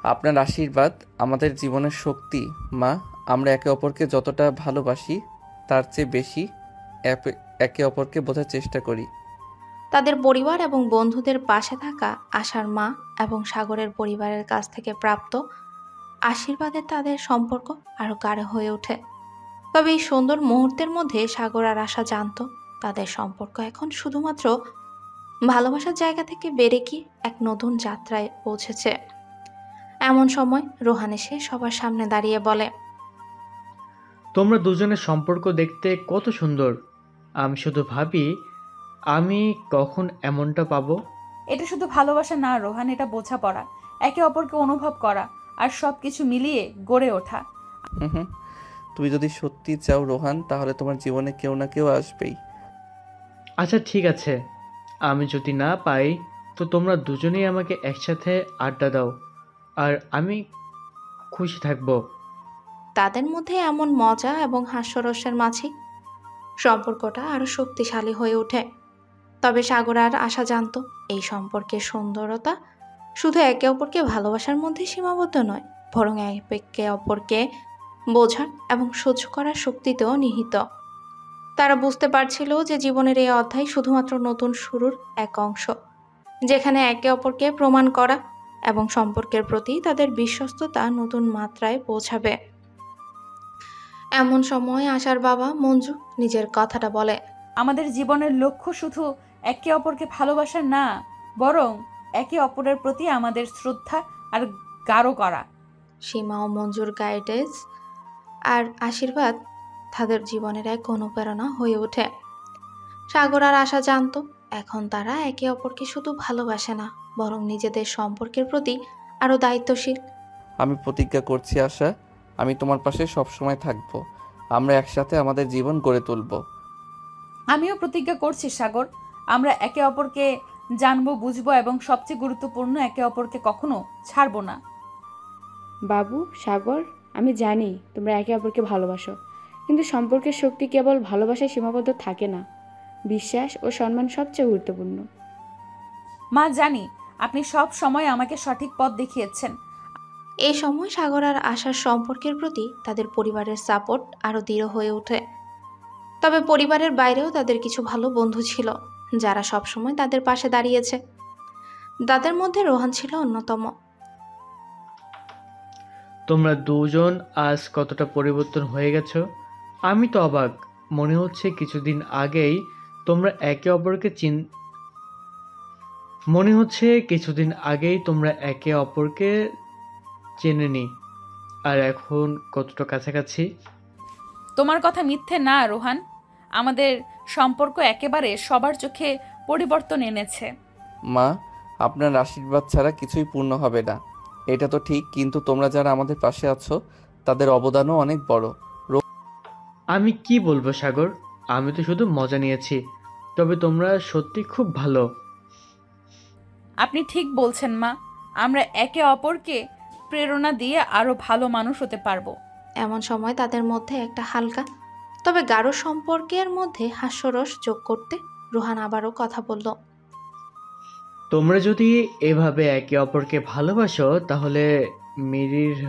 S2: আপনার আশীর্বাদ আমাদের জীবনের শক্তি মা। আমরা একে অপরকে যতটা ভালোবাসি তার চেয়ে বেশি একে অপরকে বোঝার চেষ্টা করি।
S1: তাদের পরিবার এবং বন্ধুদের পাশে থাকা আশার মা এবং সাগরের পরিবারের কাছ থেকে প্রাপ্ত আশীর্বাদে তাদের সম্পর্ক আরও গাঢ় হয়ে ওঠে। তবে এই সুন্দর মুহূর্তের মধ্যে সাগর আর আশা জানতো তাদের সম্পর্ক এখন শুধুমাত্র ভালোবাসার জায়গা থেকে বেড়ে গিয়ে এক নতুন যাত্রায় পৌঁছেছে। এমন সময় রোহান এসে সবার সামনে দাঁড়িয়ে বলে,
S9: তোমরা দুজনের সম্পর্ক দেখতে কত সুন্দর। আমি শুধু ভাবি আমি কখন এমনটা পাবো।
S5: এটা শুধু ভালোবাসা না রোহান, এটা বোঝাপড়া, একে অপরকে অনুভব করা আর সব কিছু মিলিয়ে গড়ে ওঠা।
S2: তুমি যদি সত্যি চাও রোহান, তাহলে তোমার জীবনে কেউ না কেউ আসবেই।
S9: আচ্ছা ঠিক আছে, আমি যদি না পাই তো তোমরা দুজনেই আমাকে একসাথে আড্ডা দাও, আর আমি খুশি থাকবো।
S1: তাদের মধ্যে এমন মজা এবং হাস্যরসের মাঝে সম্পর্কটা আরো শক্তিশালী হয়ে ওঠে। তবে সাগর আর আশা জানত এই সম্পর্কের সুন্দরতা শুধু একে অপরকে ভালোবাসার মধ্যে সীমাবদ্ধ নয়, বরং একে অপরকে বোঝার এবং সহ্য করার শক্তিতেও নিহিত। তারা বুঝতে পারছিল যে জীবনের এই অধ্যায় শুধুমাত্র নতুন শুরুর এক অংশ, যেখানে একে অপরকে প্রমাণ করা এবং সম্পর্কের প্রতি তাদের বিশ্বস্ততা নতুন মাত্রায় পৌঁছাবে। এমন সময় আশার বাবা মঞ্জু নিজের কথাটা বলে।
S5: আমাদের জীবনের লক্ষ্য শুধু একে অপরকে ভালোবাসা না, বরং একে অপরের প্রতি আমাদের শ্রদ্ধা আর গাঢ় করা।
S1: সীমা ও মঞ্জুর গাইডেন্স আর আশীর্বাদ তাদের জীবনের এক অনুপ্রেরণা হয়ে ওঠে। সাগর আর আশা জানত এখন তারা একে অপরকে শুধু ভালোবাসে না, বরং নিজেদের সম্পর্কের প্রতি আরও দায়িত্বশীল।
S2: আমি প্রতিজ্ঞা করছি আশা, আমি তোমার পাশে সবসময় থাকবো। আমরা একসাথে আমাদের জীবন গড়ে তুলব।
S5: আমিও প্রতিজ্ঞা করছি সাগর, আমরা একে অপরকে জানবো, বুঝবো এবং সবচেয়ে গুরুত্বপূর্ণ একে অপরকে কখনো ছাড়বো না।
S11: বাবু, সাগর, আমি জানি তোমরা একে অপরকে ভালোবাসো, কিন্তু সম্পর্কের শক্তি কেবল ভালোবাসায় সীমাবদ্ধ থাকে না। বিশ্বাস ও সম্মান সবচেয়ে গুরুত্বপূর্ণ।
S5: মা, জানি আপনি সব সময় আমাকে সঠিক পথ দেখিয়েছেন।
S1: এই সময় সাগর আর আশার সম্পর্কের প্রতি তাদের পরিবারের সাপোর্ট আরও দৃঢ় হয়ে ওঠে। তবে পরিবারের বাইরেও তাদের কিছু ভালো বন্ধু ছিল, যারা সবসময় তাদের পাশে দাঁড়িয়েছে। তাদের মধ্যে রোহান ছিল অন্যতম।
S9: তোমরা দুজন আজ কতটা পরিবর্তন হয়ে গেছো, আমি তো অবাক। মনে হচ্ছে কিছুদিন আগেই তোমরা একে অপরকে চেনেনি, আর এখন কতটা কাছাকাছি।
S5: তোমার কথা মিথ্যে না রোহান, আমাদের সম্পর্ক একেবারে সবার চোখে পরিবর্তন এনেছে।
S2: মা, আপনার আশীর্বাদ ছাড়া কিছুই পূর্ণ হবে না, এটা তো ঠিক, কিন্তু তোমরা যারা আমাদের পাশে আছো তাদের অবদানও অনেক বড়।
S9: আমি কি বলবো সাগর, আমি তো শুধু মজা নিয়েছি, তবে তোমরা সত্যি খুব ভালো।
S5: আপনি ঠিক বলছেন মা, আমরা একে অপরকে প্রেরণা দিয়ে আরো ভালো মানুষ হতে পারবো।
S1: এমন সময় তাদের মধ্যে একটা হালকা তবে গাঢ় সম্পর্কের মধ্যে হাস্যরস যোগ করতে রোহান আবারও কথা বলল।
S9: তোমরা যদি এভাবে একে অপরকে ভালোবাসো তাহলে মিরির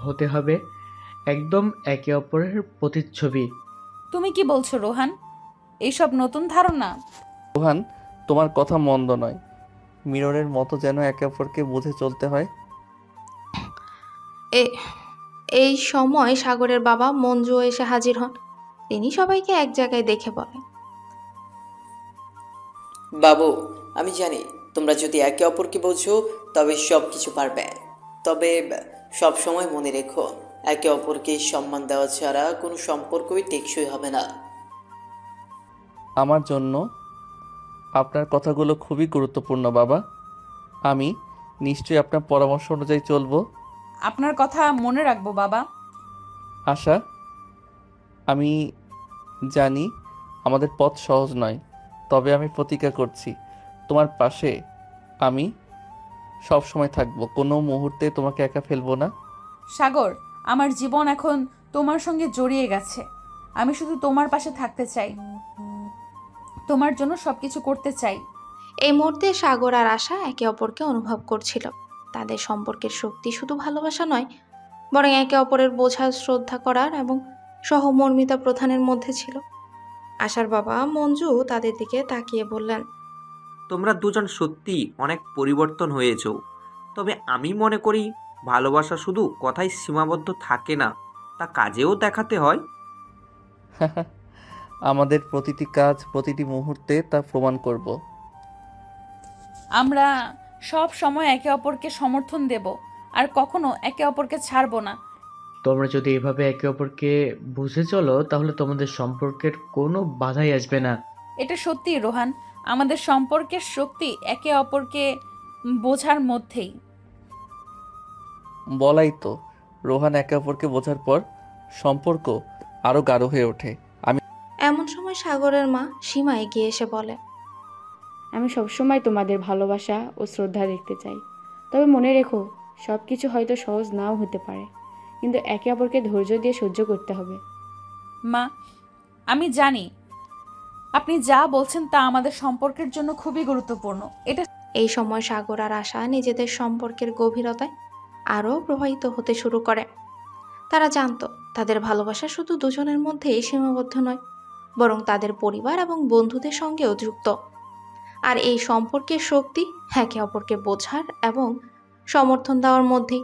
S9: হতে হবে একদম একে অপরের প্রতিচ্ছবি।
S5: তুমি কি বলছো রোহান? এইসব নতুন ধারণা।
S2: রোহান, তোমার কথা মন্দ নয়, মিররের মতো যেন একে অপরকে বুঝে চলতে হয়।
S1: এই সময় সাগরের বাবা মঞ্জু এসে হাজির হন। তিনি সবাইকে এক জায়গায় দেখে বলেন,
S10: বাবু, আমি জানি তোমরা যদি একে অপরকে বোঝো তবে সব কিছু পারবে। তবে সব সময় মনে রেখো, একে অপরকে সম্মান দেওয়া ছাড়া কোনো সম্পর্কই টেকসই হবে না।
S2: আমার জন্য আপনার কথাগুলো খুবই গুরুত্বপূর্ণ বাবা। আমি নিশ্চয়ই আপনার পরামর্শ অনুযায়ী চলবো।
S5: আপনার কথা মনে রাখবো বাবা।
S2: আশা, আমি জানি আমাদের পথ সহজ নয়, তবে আমি প্রতিজ্ঞা করছি তোমার পাশে আমি সব সময় থাকবো, কোনো মুহূর্তে তোমাকে একা ফেলবো না।
S5: সাগর, আমার জীবন এখন তোমার সঙ্গে জড়িয়ে গেছে। আমি শুধু তোমার পাশে থাকতে চাই, তোমার জন্য সবকিছু করতে চাই।
S1: এই মুহূর্তে সাগর আর আশা একে অপরকে অনুভব করছিল। তাদের সম্পর্কের শক্তি শুধু ভালোবাসা নয়, বরং একে অপরের বোঝা, শ্রদ্ধা করার এবং সহমর্মিতা প্রধানের মধ্যে ছিল। আশার বাবা মঞ্জু তাদের দিকে তাকিয়ে বললেন,
S12: তোমরা দুজন সত্যি অনেক পরিবর্তন হয়েছো, তবে আমি মনে করি ভালোবাসা শুধু কথায় সীমাবদ্ধ থাকে না, তা কাজেও দেখাতে হয়।
S2: আমাদের প্রতিটি কাজ, প্রতিটি মুহূর্তে তা প্রমাণ করব।
S5: আমরা সব সময় একে অপরকে সমর্থন দেব আর কখনো একে অপরকে ছাড়বো না।
S9: তোমরা যদি এভাবে একে অপরকে বুঝে চলো তাহলে তোমাদের সম্পর্কের কোনো বাধাই আসবে না।
S5: এটা সত্যি রোহান, আমাদের সম্পর্কের শক্তি একে অপরকে বোঝার মধ্যেই।
S2: বলাই তো, রোহান একে অপরকে বোঝার পর সম্পর্ক আরও গাঢ় হয়ে ওঠে।
S1: এমন সময় সাগরের মা সীমা এগিয়ে এসে বলে,
S11: আমি সবসময় তোমাদের ভালোবাসা ও শ্রদ্ধা দেখতে চাই। তবে মনে রেখো, সব কিছু হয়তো সহজ নাও হতে পারে, কিন্তু একে অপরকে ধৈর্য দিয়ে সহ্য করতে হবে।
S5: মা, আমি জানি আপনি যা বলছেন তা আমাদের সম্পর্কের জন্য খুবই গুরুত্বপূর্ণ। এটা
S1: এই সময় সাগর আর আশা নিজেদের সম্পর্কের গভীরতায় আরও প্রবাহিত হতে শুরু করে। তারা জানতো তাদের ভালোবাসা শুধু দুজনের মধ্যেই সীমাবদ্ধ নয়, বরং তাদের পরিবার এবং বন্ধুদের সঙ্গেও যুক্ত। আর এই সম্পর্কের শক্তি একে অপরকে বোঝার এবং সমর্থন দেওয়ার মধ্যেই।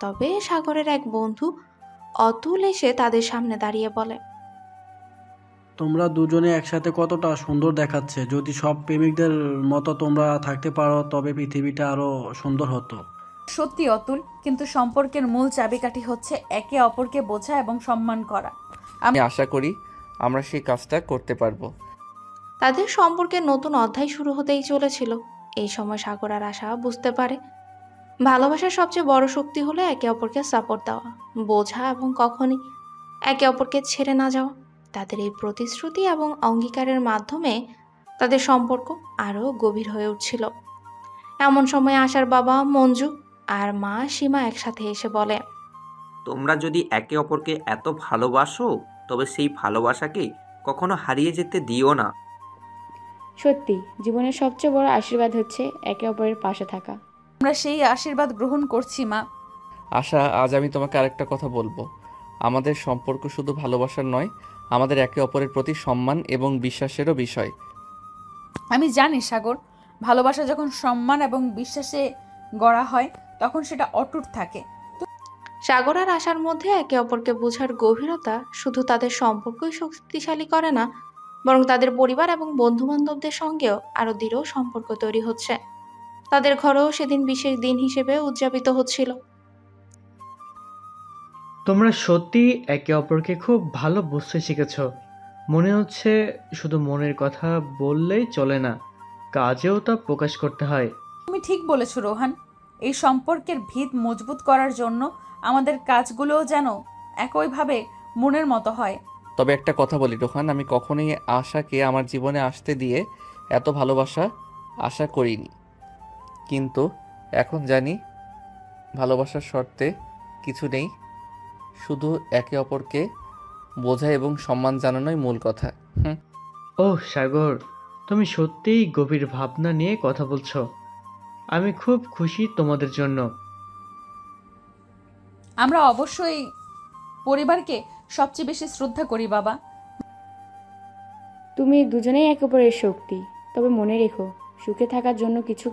S1: তবে সাগরের এক বন্ধু অতুল এসে তাদের সামনে দাঁড়িয়ে বলে,
S13: তোমরা দুজনে একসাথে কতটা সুন্দর দেখাচ্ছে। যদি সব প্রেমিকদের মতো তোমরা থাকতে পারো তবে পৃথিবীটা আরো সুন্দর হতো।
S5: সত্যি অতুল, কিন্তু সম্পর্কের মূল চাবিকাঠি হচ্ছে একে অপরকে বোঝা এবং সম্মান করা।
S2: আমি আশা করি আমরা সেই কাজটা করতে পারবো।
S1: তাদের সম্পর্কের নতুন অধ্যায় শুরু হতেই চলেছিল। এই সময় সাগর আর আশা বুঝতে পারে ভালোবাসার সবচেয়ে বড় শক্তি হলো একে অপরকে সাপোর্ট দেওয়া, বোঝা এবং কখনই একে অপরকে ছেড়ে না যাওয়া। তাদের এই প্রতিশ্রুতি এবং অঙ্গীকারের মাধ্যমে তাদের সম্পর্ক আরও গভীর হয়ে উঠছিল। এমন সময় আশার বাবা মঞ্জু আর মা সীমা একসাথে এসে বলে,
S12: তোমরা যদি একে অপরকে এত ভালোবাসো তবে সেই ভালোবাসাকে কখনো হারিয়ে যেতে দিও না।
S11: সত্যি, জীবনের সবচেয়ে বড় আশীর্বাদ হচ্ছে একে অপরের পাশে থাকা।
S5: আমরা সেই আশীর্বাদ গ্রহণ করছি মা।
S2: আশা, আজ আমি তোমাকে আরেকটা কথা বলবো। আমাদের সম্পর্ক শুধু ভালোবাসার নয়, আমাদের একে অপরের প্রতি সম্মান এবং বিশ্বাসেরও বিষয়।
S5: আমি জানি সাগর, ভালোবাসা যখন সম্মান এবং বিশ্বাসে গড়া হয় তখন সেটা অটুট থাকে।
S1: সাগর আর আশার মধ্যে একে অপরকে বোঝার গভীরতা শুধু তাদের সম্পর্কই শক্তিশালী করে না, বরং তাদের পরিবার এবং বন্ধু বান্ধবদের সঙ্গেও আরও দৃঢ় সম্পর্ক তৈরি হচ্ছে। তাদের ঘরেও সেদিন বিশেষ দিন হিসেবে উদযাপিত হচ্ছিল।
S9: তোমরা সত্যি একে অপরকে খুব ভালো বুঝতে শিখেছ। মনে হচ্ছে শুধু মনের কথা বললেই চলে না, কাজেও তা প্রকাশ করতে হয়।
S5: তুমি ঠিক বলেছ রোহান। এই সম্পর্কের ভিত মজবুত করার জন্য আমাদের কাজগুলোও যেন একইভাবে মনের মতো হয়।
S2: তবে একটা কথা বলি রোহান, আমি কখনোই আশাকে আমার জীবনে আসতে দিয়ে এত ভালোবাসা আশা করিনি। কিন্তু এখন জানি ভালোবাসার শর্তে কিছু নেই, শুধু একে অপরকে বোঝা এবং সম্মান জানানোই মূল কথা।
S9: ওহ সাগর, তুমি সত্যিই গভীর ভাবনা নিয়ে কথা বলছো। আমি খুব খুশি তোমাদের জন্য।
S5: আমরা অবশ্যই পরিবারকে সবচেয়ে বেশি শ্রদ্ধা করি বাবা।
S11: তুমি দুজনেই একে অপরের শক্তি। তবে মনে রেখো, সুখে থাকার জন্য কিছু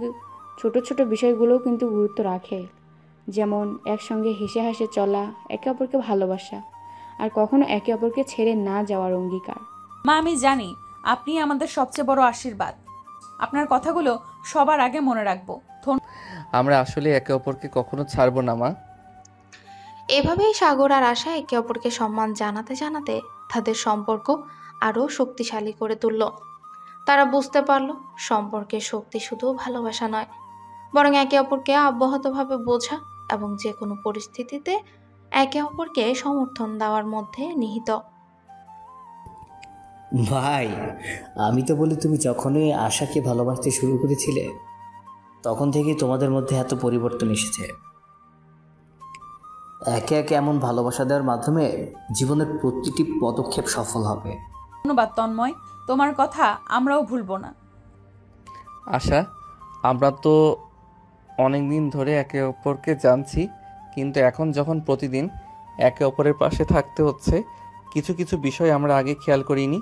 S11: ছোট ছোট বিষয়গুলোও কিন্তু গুরুত্ব রাখে। যেমন একসঙ্গে হেসে হাসে চলা, একে অপরকে ভালোবাসা, আর কখনো একে অপরকে ছেড়ে না যাওয়ার অঙ্গীকার।
S5: মা, আমি জানি আপনি আমাদের সবচেয়ে বড় আশীর্বাদ। আপনার কথাগুলো সবার আগে মনে রাখবো।
S2: আমরা আসলে একে অপরকে কখনো ছাড়বো না মা।
S1: এভাবেই সাগর আর আশা একে অপরকে সম্মান জানাতে জানাতে তাদের সম্পর্ক আরও শক্তিশালী করে তুলল। তারা বুঝতে পারল সম্পর্কের শক্তি শুধু ভালোবাসা নয়, বরং একে অপরকে অব্যাহতভাবে বোঝা এবং যে কোনো পরিস্থিতিতে একে অপরকে সমর্থন দেওয়ার মধ্যে নিহিত।
S6: ভাই, আমি তো বলি তুমি যখনই আশাকে ভালোবাসতে শুরু করেছিলে তখন থেকেই তোমাদের মধ্যে এত পরিবর্তন এসেছে। একে একে এমন ভালোবাসা দেওয়ার মাধ্যমে জীবনের প্রতিটি পদক্ষেপ সফল হবে।
S5: ধন্যবাদ তন্ময়, তোমার কথা আমরাও ভুলব না।
S2: আশা, আমরা তো অনেক দিন ধরে একে অপরকে জানছি, কিন্তু এখন যখন প্রতিদিন একে অপরের পাশে থাকতে হচ্ছে, কিছু কিছু বিষয় আমরা আগে খেয়াল করিনি।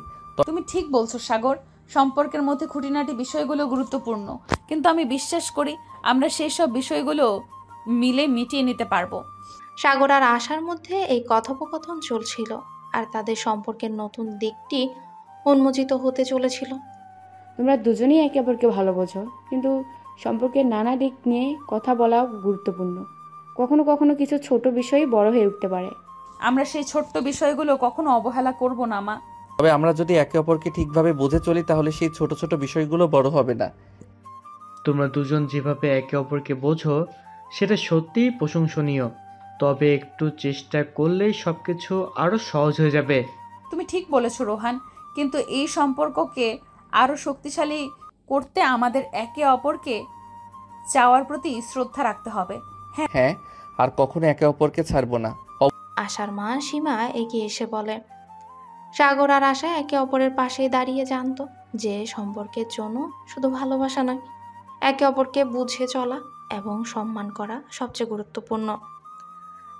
S5: তুমি ঠিক বলছো সাগর, সম্পর্কের মধ্যে খুঁটিনাটি বিষয়গুলো গুরুত্বপূর্ণ, কিন্তু আমি বিশ্বাস করি আমরা সেই সব বিষয়গুলো মিলে মিটিয়ে নিতে পারবো।
S1: সাগর আর আশার মধ্যে এই কথোপকথন চলছিল, আর তাদের সম্পর্কের নতুন দিকটি উন্মোচিত হতে চলেছিল।
S11: তোমরা দুজনেই একে অপরকে ভালো বোঝো, কিন্তু সম্পর্কের নানা দিক নিয়ে কথা বলা গুরুত্বপূর্ণ। কখনো কখনো কিছু ছোট বিষয়ই বড় হয়ে উঠতে পারে।
S5: আমরা সেই ছোট্ট বিষয়গুলো কখনো অবহেলা করব না মা।
S2: তবে আমরা যদি একে অপরকে ঠিকভাবে বুঝে চলি তাহলে সেই ছোট ছোট বিষয়গুলো বড় হবে না।
S9: তোমরা দুজন যেভাবে একে অপরকে বোঝো সেটা সত্যিই প্রশংসনীয়। তবে একটু চেষ্টা করলেই সব কিছু আরও সহজ হয়ে যাবে।
S5: তুমি ঠিক বলেছো রোহান, কিন্তু এই সম্পর্ককে আরও শক্তিশালী করতে আমাদের একে অপরকে চাওয়ার প্রতি শ্রদ্ধা রাখতে হবে।
S2: হ্যাঁ, আর কখনো একে অপরকে ছাড়বো না।
S1: আশার মা সীমা এগিয়ে এসে বলে। সাগর আর আশা একে অপরের পাশেই দাঁড়িয়ে জানতো যে সম্পর্কের জন্য শুধু ভালোবাসা নয়, একে অপরকে বুঝে চলা এবং সম্মান করা সবচেয়ে গুরুত্বপূর্ণ।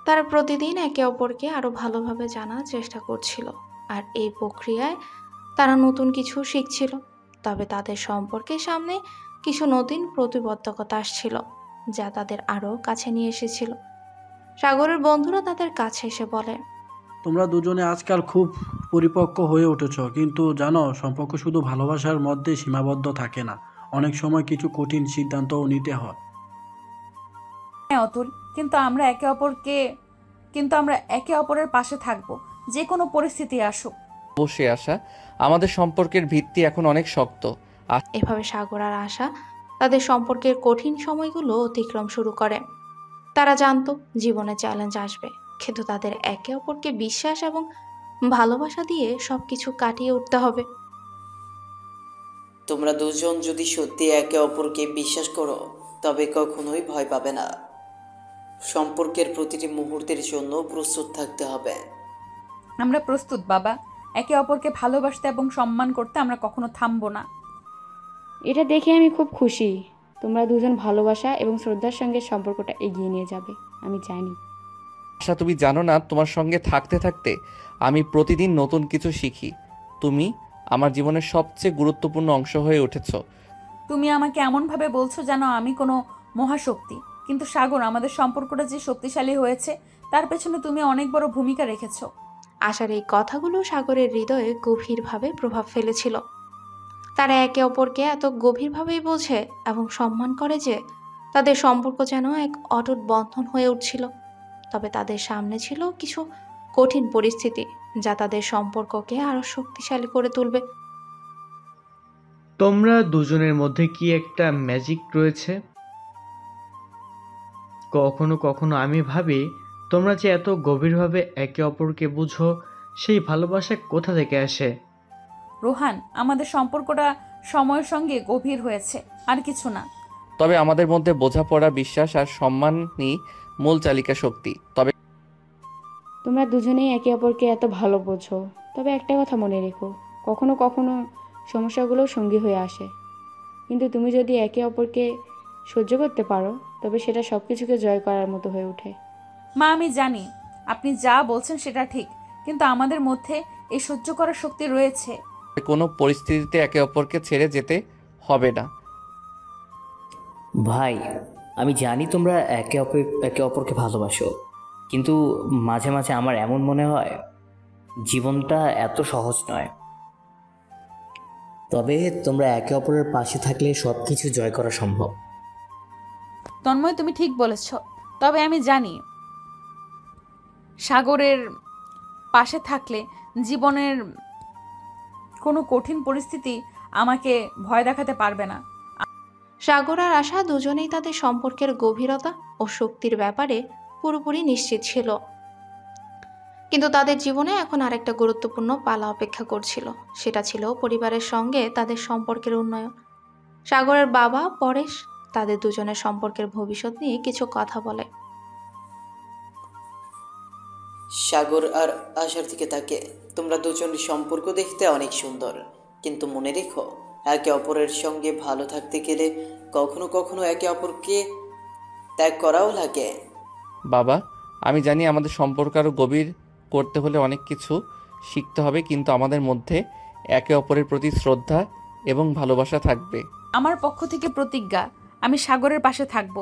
S1: তারা প্রতিদিন একে অপরকে আরো ভালোভাবে জানার চেষ্টা করছিল, আর এই প্রক্রিয়ায় তারা নতুন কিছু শিখছিল। তবে তাদের সম্পর্কের সামনে কিছু নতুন প্রতিবদ্ধকতা আসছিল, যা তাদের আরো কাছে নিয়ে এসেছিল। সাগরের বন্ধুরা তাদের কাছে এসে বলে,
S13: তোমরা দুজনে আজকাল খুব পরিপক্ক হয়ে উঠেছ, কিন্তু জানো সম্পর্ক শুধু ভালোবাসার মধ্যে সীমাবদ্ধ থাকে না, অনেক সময় কিছু কঠিন সিদ্ধান্তও নিতে হয়।
S5: হ্যাঁ অতুল, কিন্তু আমরা একে অপরের পাশে থাকবো, যে কোনো পরিস্থিতি আসুক।
S2: অবশ্যই আশা, আমাদের সম্পর্কের ভিত্তি এখন অনেক শক্ত।
S1: এভাবে সাগর আর আশা তাদের সম্পর্কের কঠিন সময়গুলো অতিক্রম শুরু করে। তারা জানতো জীবনে চ্যালেঞ্জ আসবে, কিন্তু তাদের একে অপরকে বিশ্বাস এবং ভালোবাসা দিয়ে সবকিছু কাটিয়ে উঠতে হবে।
S10: তোমরা দুজন যদি সত্যি একে অপরকে বিশ্বাস করো তবে কখনোই ভয় পাবে না। সম্পর্কের প্রতিটি মুহূর্তের জন্য প্রস্তুত থাকতে হবে।
S5: আমরা প্রস্তুত বাবা, একে অপরকে ভালোবাসতে এবং সম্মান করতে আমরা কখনো থামবো না।
S11: এটা দেখে আমি খুব খুশি। তোমরা দুজন ভালোবাসা এবং শ্রদ্ধার সঙ্গে সম্পর্কটা এগিয়ে নিয়ে যাবে, আমি জানি।
S2: আশা, তুমি জানো না, তোমার সঙ্গে থাকতে থাকতে আমি প্রতিদিন নতুন কিছু শিখি। তুমি আমার জীবনের সবচেয়ে গুরুত্বপূর্ণ অংশ হয়ে উঠেছো।
S5: তুমি আমাকে এমনভাবে বলছো যেন আমি কোনো মহাশক্তি, কিন্তু সাগর, আমাদের সম্পর্কটা যে শক্তিশালী হয়েছে তার পেছনে তুমি অনেক বড় ভূমিকা রেখেছো।
S1: আশার এই কথাগুলো সাগরের হৃদয়ে গভীরভাবে প্রভাব ফেলেছিল। তারা একে অপরকে এত গভীরভাবেই বোঝে এবং সম্মান করে যে তাদের সম্পর্ক যেন এক অটুট বন্ধন হয়ে উঠছিল। তবে তাদের সামনে ছিল কিছু কঠিন পরিস্থিতি, যা তাদের সম্পর্ককে আরো শক্তিশালী করে তুলবে।
S9: তোমরা দুজনের মধ্যে কি একটা ম্যাজিক রয়েছে? কখনো কখনো আমি ভাবি তোমরা যে এত গভীরভাবে একে অপরকে বুঝো, সেই ভালোবাসা কোথা থেকে আসে?
S5: রোহান, আমাদের সম্পর্কটা সময়ের সঙ্গে গভীর হয়েছে, আর কিছু না।
S2: তবে আমাদের মধ্যে বোঝাপড়া, বিশ্বাস আর সম্মানই মূল চালিকা শক্তি। তবে
S11: তোমরা দুজনেই একে অপরকে এত ভালো বোঝো, তবে একটা কথা মনে রেখো, কখনো কখনো সমস্যাগুলো সঙ্গী হয়ে আসে, কিন্তু তুমি যদি একে অপরকে সহ্য করতে পারো তবে সেটা সব কিছুকে জয় করার মতো হয়ে ওঠে।
S5: মা, আমি জানি আপনি যা বলছেন সেটা ঠিক, কিন্তু আমাদের মধ্যে এই সহ্য করার শক্তি রয়েছে।
S2: কোনো পরিস্থিতিতে একে অপরকে ছেড়ে যেতে হবে না।
S6: ভাই, আমি জানি তোমরা একে অপরকে ভালোবাসো, কিন্তু মাঝে মাঝে আমার এমন মনে হয় জীবনটা এত সহজ নয়। তবে তোমরা একে অপরের পাশে থাকলে সব কিছু জয় করা সম্ভব।
S5: তন্ময়, তুমি ঠিক বলেছ। তবে আমি জানি সাগরের পাশে থাকলে জীবনের কোনো কঠিন পরিস্থিতি আমাকে ভয় দেখাতে পারবে না।
S1: সাগর আর আশা দুজনেই তাদের সম্পর্কের গভীরতা ও শক্তির ব্যাপারে পুরোপুরি নিশ্চিত ছিল, কিন্তু তাদের জীবনে এখন আরেকটা গুরুত্বপূর্ণ পালা অপেক্ষা করছিল। সেটা ছিল পরিবারের সঙ্গে তাদের সম্পর্কের উন্নয়ন। সাগরের বাবা পরেশ তাদের দুজনের সম্পর্কের ভবিষ্যৎ নিয়ে কিছু কথা বলে।
S10: সাগর আর আশার দিকে তাকে, তোমরা দুজনের সম্পর্ক দেখতে অনেক সুন্দর, কিন্তু মনে রেখো একে অপরের সঙ্গে ভালো থাকতে গেলে কখনো কখনো একে অপরকে ত্যাগ করাও লাগে।
S2: বাবা, আমি জানি আমাদের সম্পর্ক আরও গভীর করতে হলে অনেক কিছু শিখতে হবে, কিন্তু আমাদের মধ্যে একে অপরের প্রতি শ্রদ্ধা এবং ভালোবাসা থাকবে।
S5: আমার পক্ষ থেকে প্রতিজ্ঞা, আমি সাগরের পাশে থাকব।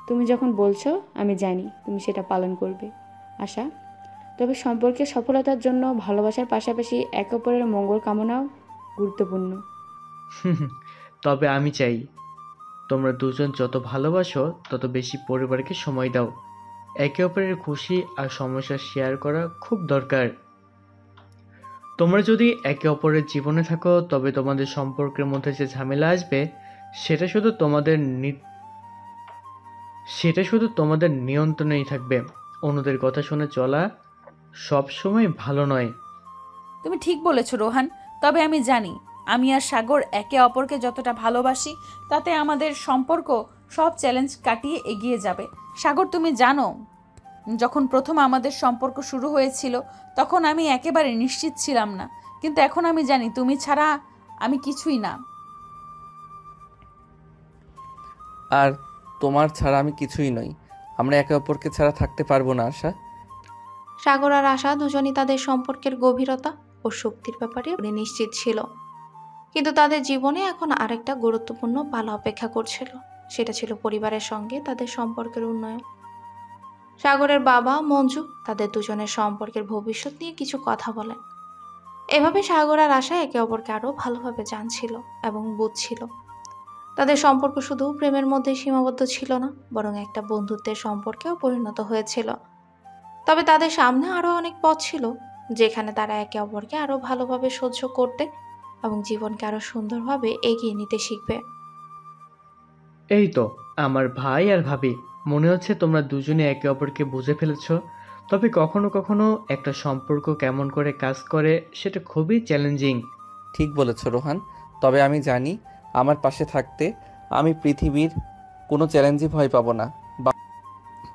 S11: তুমি যখন বলছো আমি জানি তুমি সেটা পালন করবে আশা। তবে সম্পর্কের সফলতার জন্য ভালোবাসার পাশাপাশি একে অপরের মঙ্গল কামনাও গুরুত্বপূর্ণ।
S9: তবে আমি চাই তোমরা দুজন যত ভালোবাসো তত বেশি পরিবারকে সময় দাও। একে অপরের খুশি আর সমস্যা শেয়ার করা খুব দরকার। তোমরা যদি একে অপরের জীবনে থাকো তবে তোমাদের সম্পর্কের মধ্যে যে ঝামেলা আসবে সেটা শুধু তোমাদের সেটা শুধু তোমাদের নিয়ন্ত্রণেই থাকবে। অন্যদের কথা শুনে চলা সব সময় ভালো নয়।
S5: তুমি ঠিক বলেছো রোহান, তবে আমি জানি আমি আর সাগর একে অপরকে যতটা ভালোবাসি তাতে আমাদের সম্পর্ক সব চ্যালেঞ্জ কাটিয়ে এগিয়ে যাবে। সাগর তুমি জানো, যখন প্রথম আমাদের সম্পর্ক শুরু হয়েছিল তখন আমি একেবারে নিশ্চিত ছিলাম না, কিন্তু এখন আমি জানি তুমি ছাড়া আমি কিছুই না।
S2: আর তোমার ছাড়া আমি কিছুই নই। আমরা একে অপরকে ছাড়া থাকতে পারবো না আশা।
S1: সাগর আর আশা দুজনই তাদের সম্পর্কের গভীরতা ও শক্তির ব্যাপারে নিশ্চিত ছিল, কিন্তু তাদের জীবনে এখন আরেকটা গুরুত্বপূর্ণ বালা অপেক্ষা করছিল। সেটা ছিল পরিবারের সঙ্গে তাদের সম্পর্কের উন্নয়ন। সাগরের বাবা মঞ্জু তাদের দুজনের সম্পর্কের ভবিষ্যৎ নিয়ে কিছু কথা বলেন। এভাবে সাগর আর আশা একে অপরকে আরো ভালোভাবে জানছিল এবং বুঝছিল। তাদের সম্পর্ক শুধু প্রেমের মধ্যে সীমাবদ্ধ ছিল না, বরং একটা বন্ধুত্বের সম্পর্কেও পরিণত হয়েছিল। তবে তাদের সামনে আরো অনেক পথ ছিল, যেখানে তারা একে অপরকে আরো ভালোভাবে সহ্য করতে এবং জীবনকে আরো সুন্দরভাবে এগিয়ে নিতে শিখবে।
S9: এই তো আমার ভাই আর ভাবি, মনে হচ্ছে তোমরা দুজনে একে অপরকে বুঝে ফেলেছো। তবে কখনো কখনো একটা সম্পর্ক কেমন করে কাজ করে সেটা খুবই চ্যালেঞ্জিং।
S2: ঠিক বলেছ রোহান, তবে আমি জানি আমার পাশে থাকতে আমি পৃথিবীর কোনো চ্যালেঞ্জে ভয় পাবো না।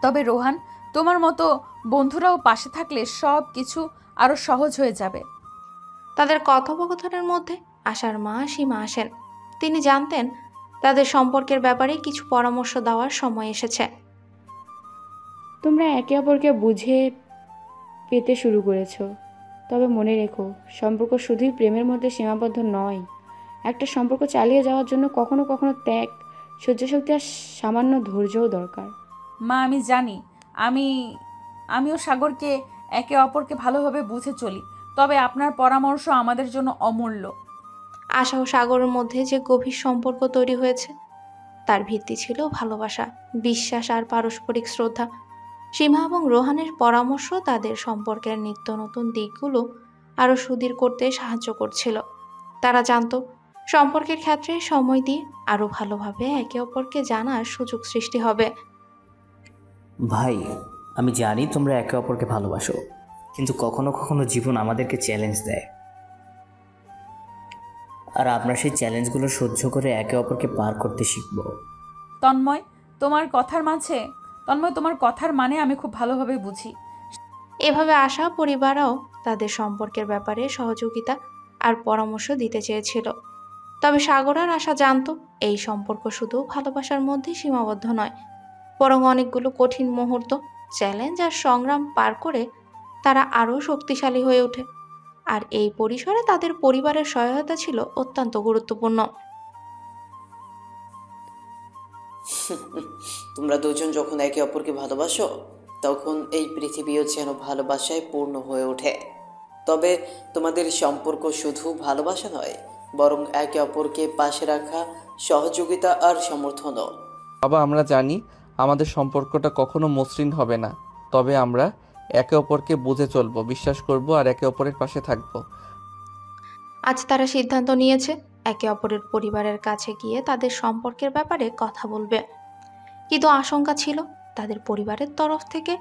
S5: তবে রোহান, তোমার মতো বন্ধুরাও পাশে থাকলে সব কিছু আরো সহজ হয়ে যাবে।
S1: তাদের কথোপকথনের মধ্যে আশার মা সীমা আসেন। তিনি জানতেন তাদের সম্পর্কের ব্যাপারে কিছু পরামর্শ দেওয়ার সময় এসেছে।
S11: তোমরা একে অপরকে বুঝে পেতে শুরু করেছো, তবে মনে রেখো সম্পর্ক শুধুই প্রেমের মধ্যে সীমাবদ্ধ নয়। একটা সম্পর্ক চালিয়ে যাওয়ার জন্য কখনো কখনো ত্যাগ, সহ্যশক্তি আর সামান্য ধৈর্যও দরকার।
S5: মা আমি জানি, আমিও সাগরকে একে অপরকে ভালোভাবে বুঝে চলি, তবে আপনার পরামর্শ আমাদের জন্য অমূল্য।
S1: আশা ও সাগরের মধ্যে যে গভীর সম্পর্ক তৈরি হয়েছে তার ভিত্তি ছিল ভালোবাসা, বিশ্বাস আর পারস্পরিক শ্রদ্ধা। সীমা এবং রোহানের পরামর্শ তাদের সম্পর্কের নিত্য নতুন দিকগুলো আরো সুদৃঢ় করতে সাহায্য করছিল। তারা জানতো সম্পর্কের ক্ষেত্রে সময় দিয়ে আরো ভালোভাবে একে অপরকে জানার সুযোগ সৃষ্টি হবে।
S6: ভাই, আমি জানি তোমরা একে অপরকে ভালোবাসো, কিন্তু কখনো কখনো জীবন আমাদেরকে চ্যালেঞ্জ দেয়, আর আমরা সেই চ্যালেঞ্জগুলো সহ্য করে একে অপরকে পার করতে শিখব।
S5: তন্ময়, তোমার কথার মানে আমি খুব ভালোভাবে বুঝি।
S1: এভাবে আশা পরিবারও তাদের সম্পর্কের ব্যাপারে সহযোগিতা আর পরামর্শ দিতে চেয়েছিল। তবে সাগর আর আশা জানতো এই সম্পর্ক শুধু ভালোবাসার মধ্যে সীমাবদ্ধ নয়, বরং অনেকগুলো কঠিন মুহূর্ত, চ্যালেঞ্জ আর সংগ্রাম পার করে তারা আরও শক্তিশালী হয়ে ওঠে। আর এই পরিসরে তাদের পরিবারের সহায়তা ছিল অত্যন্ত গুরুত্বপূর্ণ।
S10: তোমরা দুজন যখন একে অপরকে ভালোবাসো তখন এই পৃথিবীও যেন ভালোবাসায় পূর্ণ হয়ে ওঠে। তবে তোমাদের সম্পর্ক শুধু ভালোবাসা নয়, বরং একে অপরকে পাশে রাখা, সহযোগিতা আর সমর্থনও।
S2: বাবা, আমরা জানি আমাদের সম্পর্কটা কখনো মসৃণ হবে না, তবে আমরা একে অপরকে বুঝে চলবো, বিশ্বাস করব আর একে অপরের পাশে থাকবো।
S1: আজ তারা সিদ্ধান্ত নিয়েছে একে অপরের পরিবারের কাছে গিয়ে তাদের সম্পর্কের ব্যাপারে কথা বলবে। কিন্তু আশঙ্কা ছিল তাদের পরিবারের তরফ থেকে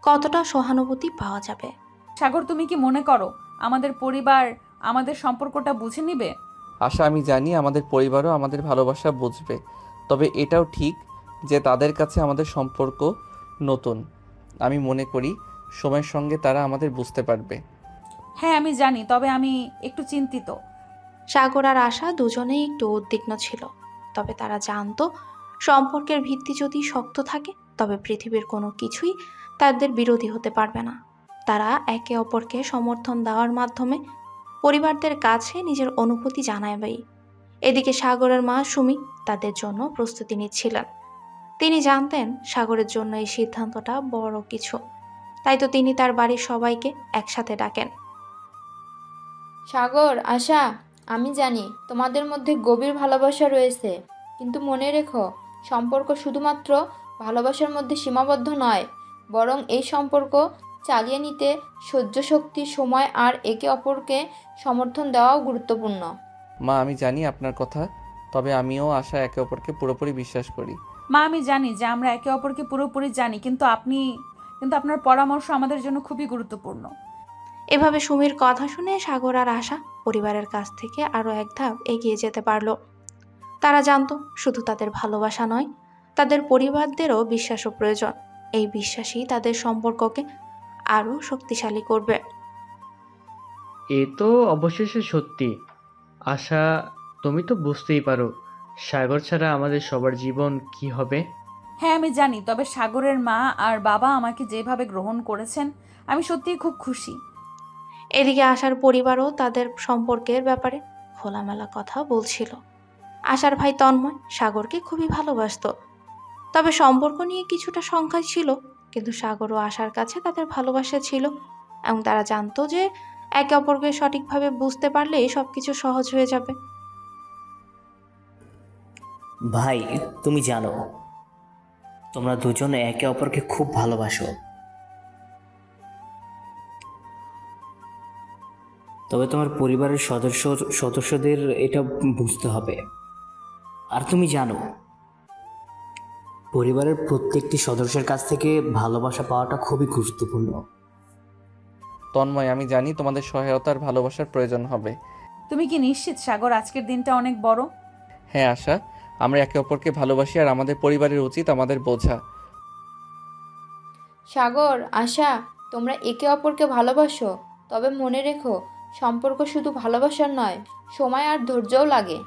S1: কতটা সহানুভূতি পাওয়া যাবে।
S5: সাগর, তুমি কি মনে করো আমাদের পরিবার আমাদের সম্পর্কটা বুঝে নিবে?
S2: আশা, আমি জানি আমাদের পরিবারও আমাদের ভালোবাসা বুঝবে, তবে এটাও ঠিক যে তাদের কাছে আমাদের সম্পর্ক নতুন। আমি মনে করি সময়ের সঙ্গে তারা আমাদের বুঝতে পারবে।
S5: হ্যাঁ আমি জানি, তবে আমি একটু চিন্তিত।
S1: সাগর আর আশা দুজনেই একটু উদ্বিগ্ন ছিল, তবে তারা জানতো সম্পর্কের ভিত্তি যদি শক্ত থাকে তবে পৃথিবীর কোনো কিছুই তাদের বিরোধী হতে পারবে না। তারা একে অপরকে সমর্থন দেওয়ার মাধ্যমে পরিবারদের কাছে নিজের অনুভূতি জানাবেই। এদিকে সাগরের মা সুমি তাদের জন্য প্রস্তুতি নিচ্ছিলেন। তিনি জানতেন সাগরের জন্য এই সিদ্ধান্তটা বড় কিছু, তাই তো তিনি তার বাড়ির সবাইকে একসাথে ডাকেন।
S8: সাগর, আশা, আমি জানি তোমাদের মধ্যে গভীর ভালোবাসা রয়েছে, কিন্তু মনে রেখো সম্পর্ক শুধুমাত্র ভালোবাসার মধ্যে সীমাবদ্ধ নয়, বরং এই সম্পর্ক চালিয়ে নিতে সহ্য শক্তি, সময় আর একে অপরকে সমর্থন দেওয়াও গুরুত্বপূর্ণ।
S2: মা, আমি জানি আপনার কথা, তবে আমিও আশা একে অপরকে পুরোপুরি বিশ্বাস করি।
S5: মা আমি জানি যে আমরা একে অপরকে পুরোপুরি জানি, কিন্তু আপনার পরামর্শ আমাদের জন্য খুবই গুরুত্বপূর্ণ।
S1: এভাবে সুমির কথা শুনে সাগর আর আশা পরিবারের কাছ থেকে আরও এক ধাপ এগিয়ে যেতে পারল। তারা জানতো শুধু তাদের ভালোবাসা নয়, তাদের পরিবারদেরও বিশ্বাসও প্রয়োজন। এই বিশ্বাসই তাদের সম্পর্ককে আরও শক্তিশালী করবে।
S9: এ তো অবশেষে সত্যি। আশা, তুমি তো বুঝতেই পারো সাগর ছাড়া আমাদের সবার জীবন কি হবে।
S5: হ্যাঁ আমি জানি, তবে সাগরের মা আর বাবা আমাকে যেভাবে গ্রহণ করেছেন আমি সত্যিই খুব খুশি।
S1: এদিকে আশার পরিবারও তাদের সম্পর্কের ব্যাপারে খোলামেলা কথা বলছিল। আশার ভাই তন্ময় সাগরকে খুবই ভালোবাসতো, তবে সম্পর্ক নিয়ে কিছুটা সংখ্যায় ছিল। কিন্তু সাগর ও আশার কাছে তাদের ভালোবাসা ছিল, এবং তারা জানতো যে একে অপরকে সঠিকভাবে বুঝতে পারলেই সবকিছু সহজ হয়ে যাবে।
S6: ভাই, তুমি জানো তোমরা দুজন একে অপরকে খুব ভালোবাসো, তবে তোমার পরিবারের সদস্যদের এটা বুঝতে হবে। আর তুমি জানো পরিবারের প্রত্যেকটি সদস্যের কাছ থেকে ভালোবাসা পাওয়াটা খুবই গুরুত্বপূর্ণ।
S2: তন্ময়, আমি জানি তোমাদের সহায়তার ভালোবাসার প্রয়োজন হবে।
S5: তুমি কি নিশ্চিত সাগর আজকের দিনটা অনেক বড়?
S2: হ্যাঁ আশা, আমরা একে অপরকে ভালোবাসি আর আমাদের পরিবারের উচিত আমাদের বোঝা।
S8: সাগর, আশা, তোমরা একে অপরকে ভালোবাসো, তবে মনে রেখো সম্পর্ক শুধু ভালোবাসার নয়, সময় আর ধৈর্যও লাগে।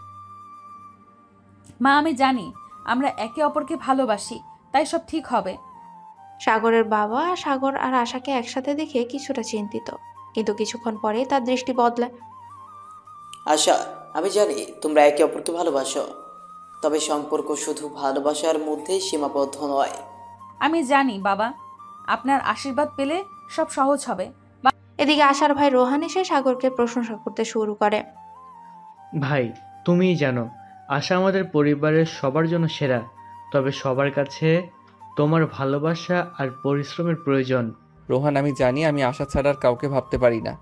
S5: মা আমি জানি আমরা একে অপরকে ভালোবাসি, তাই সব ঠিক হবে।
S1: সাগরের বাবা সাগর আর আশাকে একসাথে দেখে কিছুটা চিন্তিত, কিন্তু কিছুক্ষণ পরেই তার দৃষ্টি বদলায়।
S10: আশা, আমি জানি তোমরা একে অপরকে ভালোবাসো, তবে সম্পর্ক শুধু ভালোবাসার মধ্যেই সীমাবদ্ধ নয়।
S5: আমি জানি বাবা, আপনার আশীর্বাদ পেলে সব সহজ হবে।
S1: এদিকে আশার ভাই রোহান এসে সাগরকে প্রশংসা করতে শুরু করে।
S9: ভাই, তুমিই জানো আশা আমাদের পরিবারের সবার জন্য সেরা, তবে সবার কাছে তোমার ভালোবাসা আর পরিশ্রমের প্রয়োজন।
S2: রোহান, আমি জানি আমি আশা ছাড়া আর কাউকে ভাবতে পারি না।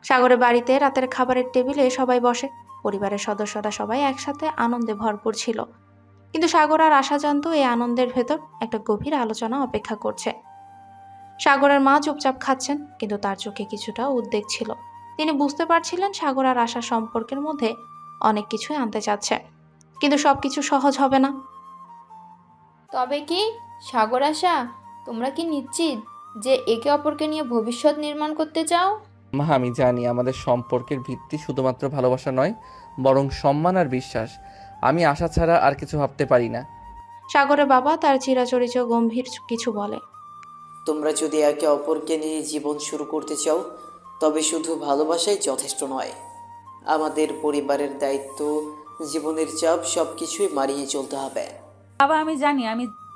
S1: সাগরের বাড়িতে রাতের খাবারের টেবিলে সবাই বসে। পরিবারের সদস্যরা সবাই একসাথে আনন্দে ভরপুর ছিল, কিন্তু সাগর আর আশা জানতো এই আনন্দের ভেতর একটা গভীর আলোচনা অপেক্ষা করছে। সাগরের মা চুপচাপ খাচ্ছেন, কিন্তু তার চোখে কিছুটা উদ্বেগ ছিল। তিনি বুঝতে পারছিলেন সাগর আর আশার সম্পর্কের মধ্যে অনেক কিছুই আনতে চাচ্ছে, কিন্তু সবকিছু সহজ হবে না।
S8: তবে কি সাগর, আশা, তোমরা কি নিশ্চিত যে একে অপরকে নিয়ে ভবিষ্যৎ নির্মাণ করতে চাও?
S2: মা, আমি জানি আমাদের সম্পর্কের ভিত্তি শুধুমাত্র ভালোবাসা নয়, বরং সম্মান আর বিশ্বাস। আমি আশা ছাড়া আর কিছু ভাবতে পারি না।
S1: সাগরের বাবা তার চিরাচরিত গম্ভীর কিছু বলে।
S10: তোমরা যদি একে অপরকে নিয়ে জীবন শুরু করতে চাও, তবে শুধু ভালোবাসাই যথেষ্ট নয়। আমাদের পরিবারের দায়িত্ব, জীবনের চাপ সব কিছুই মানিয়ে চলতে হবে।
S5: বাবা আমি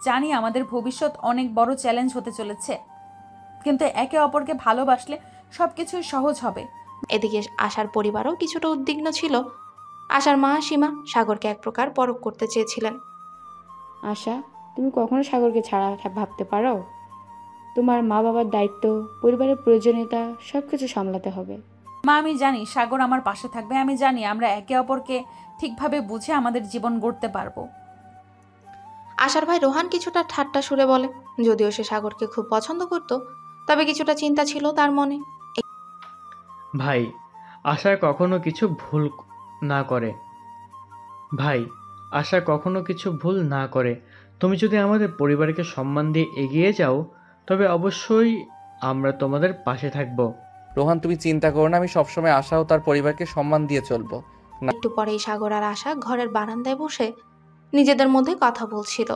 S5: জানি আমাদের ভবিষ্যৎ অনেক বড় চ্যালেঞ্জ হতে চলেছে, কিন্তু একে অপরকে ভালোবাসলে সবকিছুই সহজ হবে।
S1: এদিকে আশার পরিবারও কিছুটা উদ্বিগ্ন ছিল। আশার মা সীমা সাগরকে এক প্রকার পরখ করতে চেয়েছিলেন।
S11: আশা, তুমি কখনো সাগরকে ছাড়া ভাবতে পারো? তোমার মা বাবার দায়িত্ব, পরিবারের প্রয়োজনীয়তা সব কিছু সামলাতে হবে।
S5: মা আমি জানি সাগর আমার পাশে থাকবে। আমি জানি আমরা একে অপরকে ঠিকভাবে বুঝে আমাদের জীবন গড়তে পারবো।
S1: আশার ভাই রোহান কিছুটা ঠাট্টা সুরে বলে। যদিও সে সাগরকে খুব পছন্দ করত, তবে কিছুটা চিন্তা ছিল তার মনে।
S9: ভাই, আশা কখনো কিছু ভুল না করে। ভাই, আশা কখনো কিছু ভুল না করে। তুমি যদি আমাদের পরিবারকে সম্মান দিয়ে এগিয়ে যাও, তবে অবশ্যই আমরা তোমাদের পাশে থাকব।
S2: রোহান, তুমি চিন্তা করো না, আমি সবসময় আশা ও তার পরিবারকে সম্মান দিয়ে চলবো।
S1: একটু পরেই সাগর আর আশা ঘরের বারান্দায় বসে নিজেদের মধ্যে কথা বলছিল।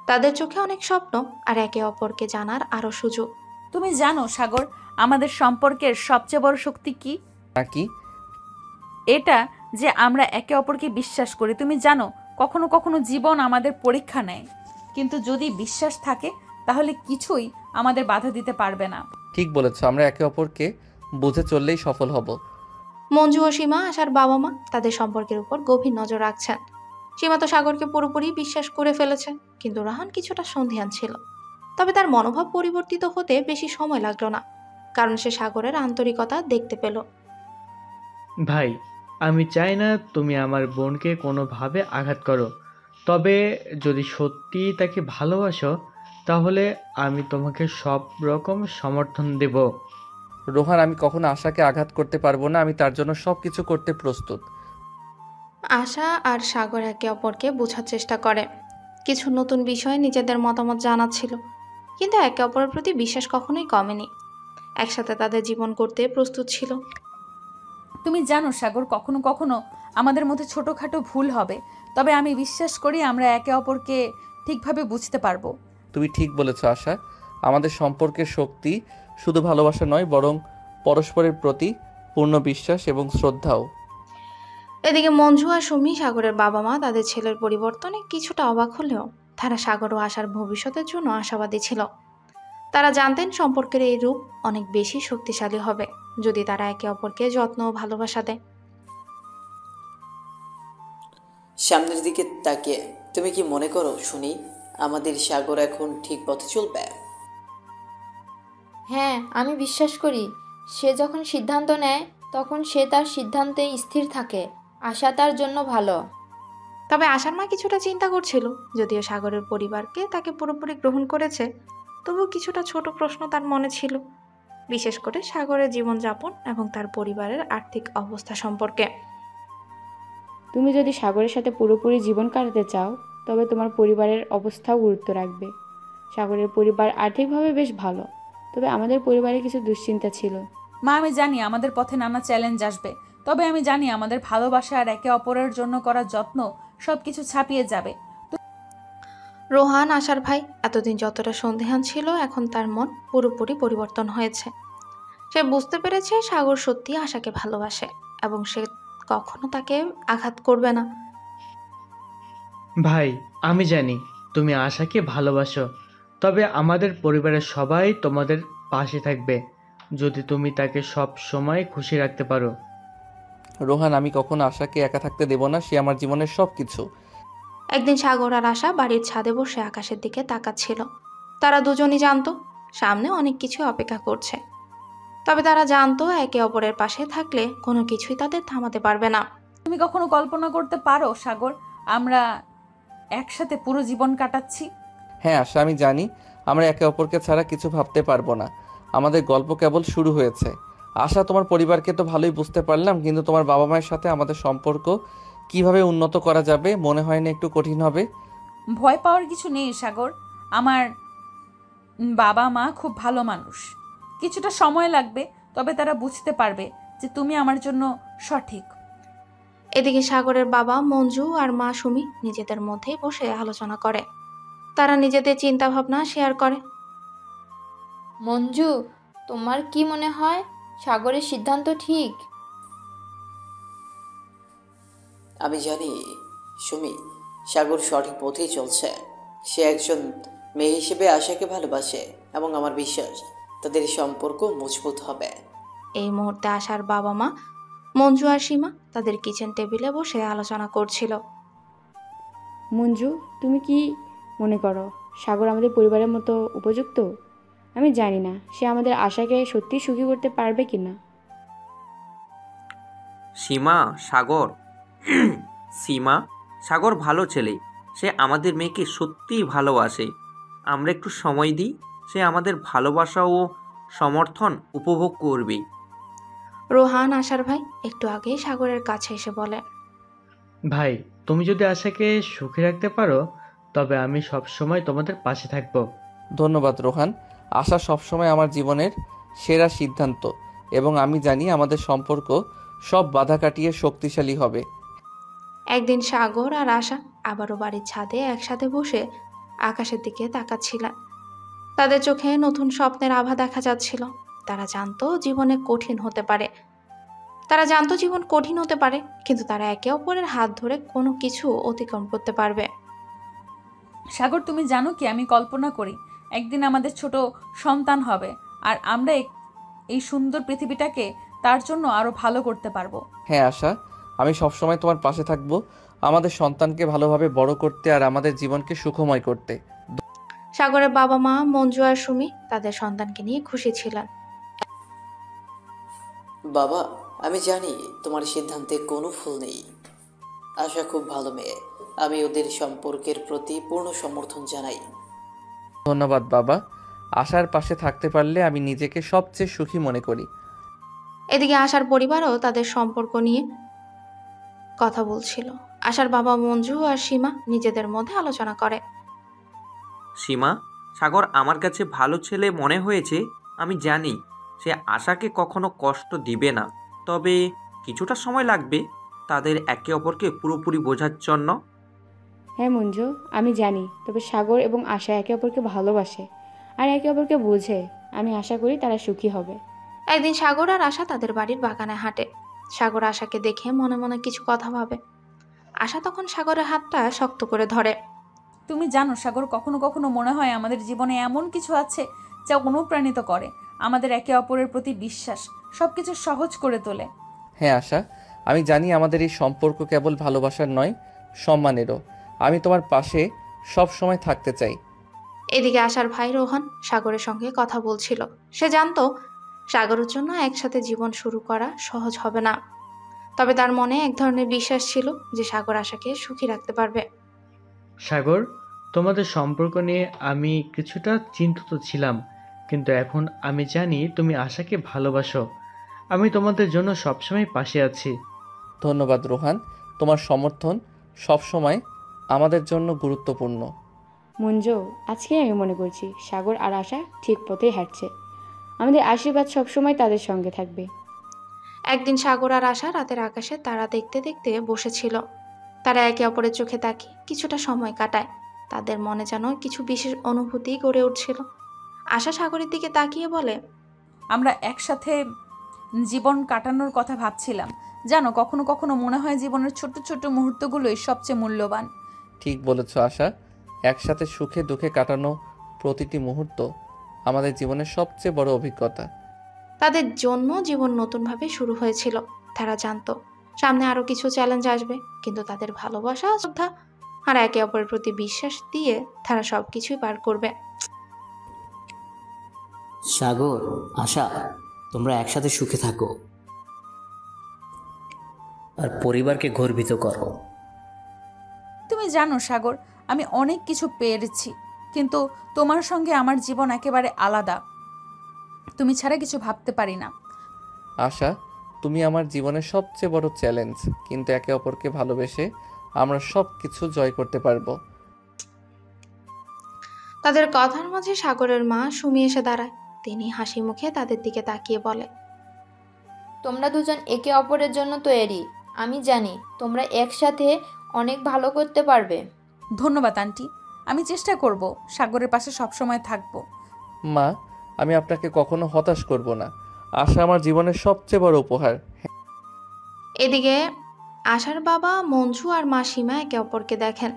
S1: তাদের চোখে অনেক স্বপ্ন আর একে অপরকে জানার আরো সুযোগ।
S5: তুমি জানো সাগর, আমাদের সম্পর্কের সবচেয়ে বড় শক্তি কি?
S2: নাকি
S5: এটা যে আমরা একে অপরকে বিশ্বাস করি। তুমি জানো কখনো কখনো জীবন আমাদের পরীক্ষা নেয়, কিন্তু যদি বিশ্বাস থাকে তাহলে কিছুই আমাদের বাধা দিতে পারবে না।
S2: ঠিক বলেছ, আমরা একে অপরকে বুঝে চললেই সফল হব।
S1: মঞ্জু ও সীমা আশার বাবা মা তাদের সম্পর্কের উপর গভীর নজর রাখছেন। সীমা তো সাগরকে পুরোপুরি বিশ্বাস করে ফেলেছে, কিন্তু রাহান কিছুটা সন্দিহান ছিল। তবে তার মনোভাব পরিবর্তিত হতে বেশি সময় লাগলো না, কারণ সে সাগরের আন্তরিকতা দেখতে পেল।
S9: ভাই, আমি চাই না তুমি আমার বোনকে কোনোভাবে আঘাত করো। তবে যদি সত্যিই তাকে ভালোবাসো তাহলে আমি তোমাকে সব রকম সমর্থন দেব।
S2: রোহান, আমি কখনো আশাকে আঘাত করতে পারবো না। আমি তার জন্য সব কিছু করতে প্রস্তুত।
S1: আশা আর সাগর একে অপরকে বোঝার চেষ্টা করে। কিছু নতুন বিষয় নিজেদের মতামত জানাচ্ছিল, কিন্তু একে অপরের প্রতি বিশ্বাস কখনোই কমেনি। একসাথে তাদের জীবন করতে প্রস্তুত ছিল।
S5: তুমি জানো সাগর, কখনো কখনো আমাদের মধ্যে ছোটোখাটো ভুল হবে, তবে আমি বিশ্বাস করি আমরা একে অপরকে ঠিকভাবে বুঝতে পারবো।
S2: তুমি ঠিক বলেছ আশা। আমাদের সম্পর্কের শক্তি শুধু ভালোবাসা নয়, বরং পরস্পরের প্রতি পূর্ণ বিশ্বাস এবং শ্রদ্ধাও।
S1: এদিকে মঞ্জু আর সুমি, সাগরের বাবা মা, তাদের ছেলের পরিবর্তনে কিছুটা অবাক হলেও তারা সাগর ও আশার ভবিষ্যতের জন্য আশাবাদী ছিল। তারা জানতেন সম্পর্কের এই রূপ অনেক বেশি শক্তিশালী হবে যদি তারা একে অপরকে যত্ন ও ভালোবাসা দেয়।
S10: সামনের দিকে তাকিয়ে তুমি কি মনে করো শুনি, আমাদের সাগর এখন ঠিক পথে চলবে?
S8: হ্যাঁ, আমি বিশ্বাস করি সে যখন সিদ্ধান্ত নেয় তখন সে তার সিদ্ধান্তে স্থির থাকে। আশা তার জন্য ভালো।
S1: তবে আশার মা কিছুটা চিন্তা করছিল। যদিও সাগরের পরিবারকে তাকে পুরোপুরি গ্রহণ করেছে, তবুও কিছুটা ছোট প্রশ্ন তার মনে ছিল, বিশেষ করে সাগরের জীবনযাপন এবং তার পরিবারের আর্থিক অবস্থা সম্পর্কে।
S11: তুমি যদি সাগরের সাথে পুরোপুরি জীবন কাটাতে চাও, তবে তোমার পরিবারের অবস্থাও গুরুত্ব রাখবে। সাগরের পরিবার আর্থিকভাবে বেশ ভালো, তবে আমাদের পরিবারে কিছু দুশ্চিন্তা ছিল।
S5: মা, আমি জানি আমাদের পথে নানা চ্যালেঞ্জ আসবে, তবে আমি জানি আমাদের ভালোবাসা আর একে অপরের জন্য করা যত্ন সবকিছু ছাপিয়ে যাবে।
S1: রোহান, আশার ভাই, এতদিন যতটা সন্দেহান ছিল, এখন তার মন পুরোপুরি পরিবর্তন হয়েছে। সে বুঝতে পেরেছে সাগর সত্যি আশাকে ভালোবাসে এবং সে কখনো তাকে আঘাত করবে না।
S9: ভাই, আমি জানি তুমি আশাকে ভালোবাসো, তবে আমাদের পরিবারের সবাই তোমাদের পাশে থাকবে যদি তুমি তাকে সব সময় খুশি রাখতে পারো।
S2: রোহান, আমি কখনো আশাকে একা থাকতে দেব না। সে আমার জীবনের সব কিছু।
S1: একদিন সাগর আর আশা বাড়ির ছাদে বসে আকাশের দিকে তাকাচ্ছিল। তারা দুজনই জানতো সামনে অনেক কিছু অপেক্ষা করছে, তবে তারা জানতো একে অপরের পাশে থাকলে কোনো কিছুই তাদের থামাতে পারবে না।
S5: তুমি কখনো কল্পনা করতে পারো সাগর, আমরা একসাথে পুরো জীবন কাটাচ্ছি?
S2: হ্যাঁ আশা, আমি জানি আমরা একে অপরকে ছাড়া কিছু ভাবতে পারবো না। আমাদের গল্প কেবল শুরু হয়েছে। আশা, তোমার পরিবারকে তো ভালোই বুঝতে পারলাম, কিন্তু তোমার বাবা মায়ের সাথে আমাদের সম্পর্ক কিভাবে উন্নত করা যাবে মনে হয় না একটু কঠিন হবে?
S5: ভয় পাওয়ার কিছু নেই সাগর, আমার বাবা মা খুব ভালো মানুষ। কিছুটা সময় লাগবে, তবে তারা বুঝতে পারবে যে তুমি আমার জন্য সঠিক।
S1: এদিকে সাগরের বাবা মঞ্জু আর মা সুমি নিজেদের মধ্যেই বসে আলোচনা করে। তারা নিজেদের চিন্তা ভাবনা শেয়ার করে।
S8: মঞ্জু, তোমার কি মনে হয় সাগরের সিদ্ধান্ত ঠিক?
S10: আমি জানি সুমি, সাগর সঠিক পথেই চলছে। সে একজন মেয়ে হিসেবে আশাকে ভালোবাসে এবং আমার বিশ্বাস তাদের সম্পর্ক মজবুত হবে।
S1: এই মুহূর্তে আশার বাবা মা মঞ্জু আর সীমা তাদের কিচেন টেবিলে বসে আলোচনা করছিল।
S11: মঞ্জু, তুমি কি মনে করো সাগর আমাদের পরিবারের মতো উপযুক্ত? আমি জানি না সে আমাদের আশাকে সত্যি সুখী করতে পারবে কি না।
S12: সীমা, সাগর সীমা, সাগর ভালো ছেলে। সে আমাদের মেয়েকে সত্যিই ভালোবাসে। আমরা একটু সময় দিই, সে আমাদের ভালোবাসা ও সমর্থন উপভোগ করবে।
S1: রোহান, আশার ভাই, একটু আগেই সাগরের কাছে এসে বলে,
S9: ভাই, তুমি যদি আশাকে সুখী রাখতে পারো তবে আমি সব সময় তোমাদের পাশে থাকবো।
S2: ধন্যবাদ রোহান। আশা সবসময় আমার জীবনের সেরা সিদ্ধান্ত এবং আমি জানি আমাদের সম্পর্ক সব বাধা কাটিয়ে শক্তিশালী হবে।
S1: একদিন সাগর আর আশা আবারও বাড়ির ছাদে একসাথে বসে আকাশের দিকে তাকাচ্ছিলেন। তাদের চোখে নতুন স্বপ্নের আভা দেখা যাচ্ছিল। তারা জানতো জীবন কঠিন হতে পারে, কিন্তু তারা একে অপরের হাত ধরে কোনো কিছু অতিক্রম করতে পারবে।
S5: সাগর, তুমি জানো কি, আমি কল্পনা করি একদিন আমাদের ছোট সন্তান হবে আর আমরা এই সুন্দর পৃথিবীটাকে তার জন্য আরো ভালো করতে পারবো।
S2: হ্যাঁ আশা, আমি সবসময় তোমার পাশে থাকবো, আমাদের সন্তানকে ভালোভাবে বড় করতে আর আমাদের জীবনকে সুখময় করতে।
S1: সাগরের বাবা মা মঞ্জু আর সুমি তাদের সন্তানকে নিয়ে খুশি ছিলেন।
S10: বাবা, আমি জানি তোমার সিদ্ধান্তে কোনো ভুল নেই। আশা খুব ভালো মেয়ে, আমি ওদের সম্পর্কের প্রতি পূর্ণ সমর্থন জানাই।
S2: ধন্যবাদ বাবা। আশার পাশে থাকতে পারলে আমি নিজেকে সবচেয়ে সুখী মনে করি।
S1: এদিকে আশার পরিবারও তাদের সম্পর্ক নিয়ে কথা বলছিল। আশার বাবা মঞ্জু আর সীমা নিজেদের মধ্যে আলোচনা করে।
S12: সীমা, সাগর আমার কাছে ভালো ছেলে মনে হয়েছে। আমি জানি সে আশাকে কখনো কষ্ট দিবে না, তবে কিছুটা সময় লাগবে তাদের একে অপরকে পুরোপুরি বোঝার জন্য।
S11: হ্যাঁ মঞ্জু, আমি জানি, তবে সাগর এবং আশা একে অপরকে ভালোবাসে আর একে অপরকে বোঝে। আমি আশা করি তারা সুখী হবে।
S1: একদিন সাগর আর আশা তাদের বাড়ির বাগানে হাঁটে। সাগর আশাকে দেখে মনে মনে কিছু কথা ভাবে। আশা তখন সাগরের হাতটা শক্ত করে ধরে।
S5: তুমি জানো সাগর, কখনো কখনো মনে হয় আমাদের জীবনে এমন কিছু আছে যা অনুপ্রাণিত করে, আমাদের একে অপরের প্রতি বিশ্বাস সবকিছু সহজ করে তোলে।
S2: হ্যাঁ আশা, আমি জানি আমাদের এই সম্পর্ক কেবল ভালোবাসার নয়, সম্মানেরও। আমি তোমার পাশে সব সময় থাকতে চাই।
S1: এদিকে আশার ভাই রোহন সাগরের সঙ্গে কথা বলছিল। সে জানতো সাগরের জন্য একসাথে জীবন শুরু করা সহজ হবে না, তবে তার মনে এক ধরনের বিশ্বাস ছিল যে সাগর আশাকে সুখী রাখতে পারবে।
S9: সাগর, তোমাদের সম্পর্ক নিয়ে আমি কিছুটা চিন্তিত ছিলাম, কিন্তু এখন আমি জানি তুমি আশাকে ভালোবাসো। আমি তোমাদের জন্য সবসময় পাশে আছি।
S2: ধন্যবাদ রোহান, তোমার সমর্থন সবসময় আমাদের জন্য গুরুত্বপূর্ণ।
S11: মঞ্জু, আজকে আমি মনে করছি সাগর আর আশা ঠিক পথেই হাঁটছে। আমাদের আশীর্বাদ সবসময় তাদের সঙ্গে থাকবে।
S1: একদিন সাগর আর আশা রাতের আকাশে তারা দেখতে দেখতে বসেছিল। তারা একে অপরের চোখে তাকিয়ে কিছুটা সময় কাটায়। তাদের মনে যেন কিছু বিশেষ অনুভূতি গড়ে উঠছিল। আশা সাগরের দিকে তাকিয়ে বলে,
S5: আমরা একসাথে জীবন কাটানোর কথা ভাবছিলাম। জানো, কখনো কখনো মনে হয় জীবনের ছোট্ট ছোট্ট মুহূর্তগুলোই সবচেয়ে মূল্যবান।
S2: ঠিক বলেছ আশা, একসাথে সুখে দুঃখে কাটানো প্রতিটি মুহূর্ত আমাদের জীবনের সবচেয়ে বড় অভিজ্ঞতা।
S1: তাদের জন্য জীবন নতুনভাবে শুরু হয়েছিল। তারা জানতো সামনে আরো কিছু চ্যালেঞ্জ আসবে, কিন্তু তাদের ভালোবাসা, শ্রদ্ধা আর একে অপরের প্রতি বিশ্বাস দিয়ে তারা সবকিছুই পার করবে।
S6: সাগর, আশা, তোমরা একসাথে সুখে থাকো আর পরিবারকে গর্বিত করো।
S5: তুমি জানো সাগর, আমি অনেক কিছু পেরেছি, কিন্তু তোমার সঙ্গে আমার জীবন একেবারে আলাদা। তুমি ছাড়া কিছু ভাবতে পারি না।
S2: আশা, তুমি আমার জীবনের সবচেয়ে বড় চ্যালেঞ্জ, কিন্তু একে অপরকে ভালোবেসে আমরা সব কিছু জয় করতে পারবো।
S1: তাদের কথার মাঝে সাগরের মা সুমি এসে দাঁড়ায়। তিনি হাসি মুখে তাদের দিকে তাকিয়ে বলে,
S8: তোমরা দুজন একে অপরের জন্য তৈরি। আমি জানি তোমরা একসাথে অনেক ভালো করতে পারবে।
S5: ধন্যবাদ আন্টি, আমি চেষ্টা করব সাগরের পাশে সবসময় থাকবো।
S2: মা, আমি আপনাকে কখনো হতাশ করব না। আশা আমার জীবনের সবচেয়ে বড় উপহার।
S1: এদিকে আশার বাবা মঞ্জু আর মা সীমা একে অপরকে দেখেন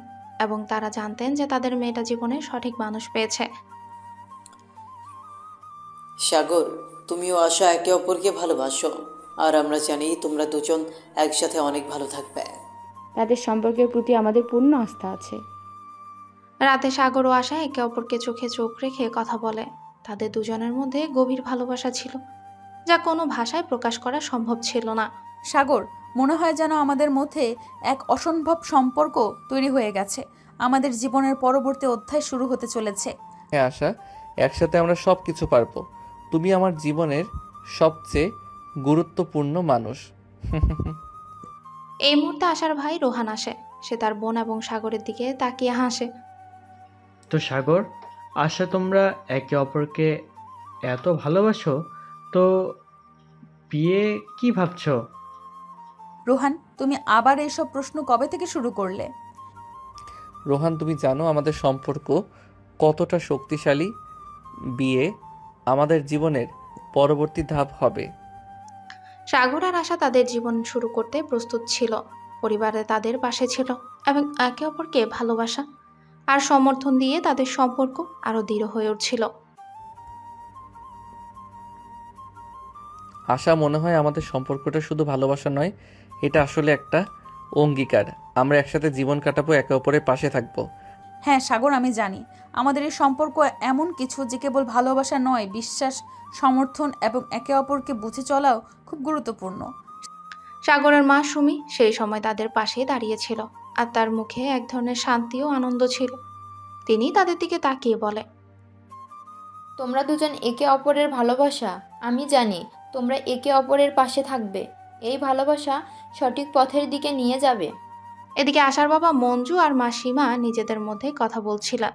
S1: এবং তারা জানতেন যে তাদের মেয়েটা জীবনে সঠিক মানুষ পেয়েছে।
S10: সাগর, তুমিও আশা একে অপরকে ভালোবাসো, আর আমরা জানি তোমরা দুজন একসাথে অনেক ভালো থাকবে।
S11: তাদের সম্পর্কের প্রতি আমাদের পূর্ণ আস্থা আছে।
S1: রাতে সাগর ও আশা একে অপরকে চোখে চোখ রেখে কথা বলে। তাদের দুজনের মধ্যে গভীর ভালোবাসা ছিল, যা কোনো ভাষায় প্রকাশ করা সম্ভব ছিল না।
S5: সাগর, মনে হয় যেন আমাদের মধ্যে এক অসম্ভব সম্পর্ক তৈরি হয়ে গেছে। আমাদের জীবনের পরবর্তী অধ্যায় শুরু হতে চলেছে।
S2: হ্যাঁ আশা, একসাথে আমরা সব কিছু পারবো। তুমি আমার জীবনের সবচেয়ে গুরুত্বপূর্ণ মানুষ।
S1: এই মুহূর্তে আশার ভাই রোহান আসে। সে তার বোন এবং সাগরের দিকে তাকিয়ে হাসে।
S9: তো সাগর, আশা, তোমরা একে অপরকে এত ভালোবাসো, তো বিয়ে কি ভাবছো?
S5: রোহান, তুমি আবার এইসব প্রশ্ন কবে থেকে শুরু করলে?
S2: রোহান, তুমি জানো আমাদের সম্পর্ক কতটা শক্তিশালী। বিয়ে আমাদের জীবনের পরবর্তী ধাপ হবে।
S1: সাগর আর আশা তাদের জীবন শুরু করতে প্রস্তুত ছিল। পরিবারে তাদের পাশে ছিল এবং একে অপরকে ভালোবাসা আর সমর্থন দিয়ে তাদের সম্পর্ক আরো দৃঢ় হয়ে উঠছিল।
S2: আশা, মনে হয় আমাদের সম্পর্কটা শুধু ভালোবাসা নয়, এটা আসলে একটা অঙ্গীকার। আমরা একসাথে জীবন কাটাবো, একে অপরের পাশে থাকবো।
S5: হ্যাঁ সাগর, আমি জানি আমাদের এই সম্পর্ক এমন কিছু যে কেবল ভালোবাসা নয়, বিশ্বাস, সমর্থন এবং একে অপরকে বুঝে চলাও খুব গুরুত্বপূর্ণ।
S1: সাগরের মা সুমি সেই সময় তাদের পাশেই দাঁড়িয়েছিল, আর তার মুখে এক ধরনের শান্তি ও আনন্দ ছিল। তিনি তাদের দিকে তাকিয়ে বলে,
S8: তোমরা দুজন একে অপরের ভালোবাসা, আমি জানি তোমরা একে অপরের পাশে থাকবে। এই ভালোবাসা সঠিক পথের দিকে নিয়ে যাবে।
S1: এদিকে আশার বাবা মঞ্জু আর মা সীমা নিজেদের মধ্যে কথা বলছিলেন।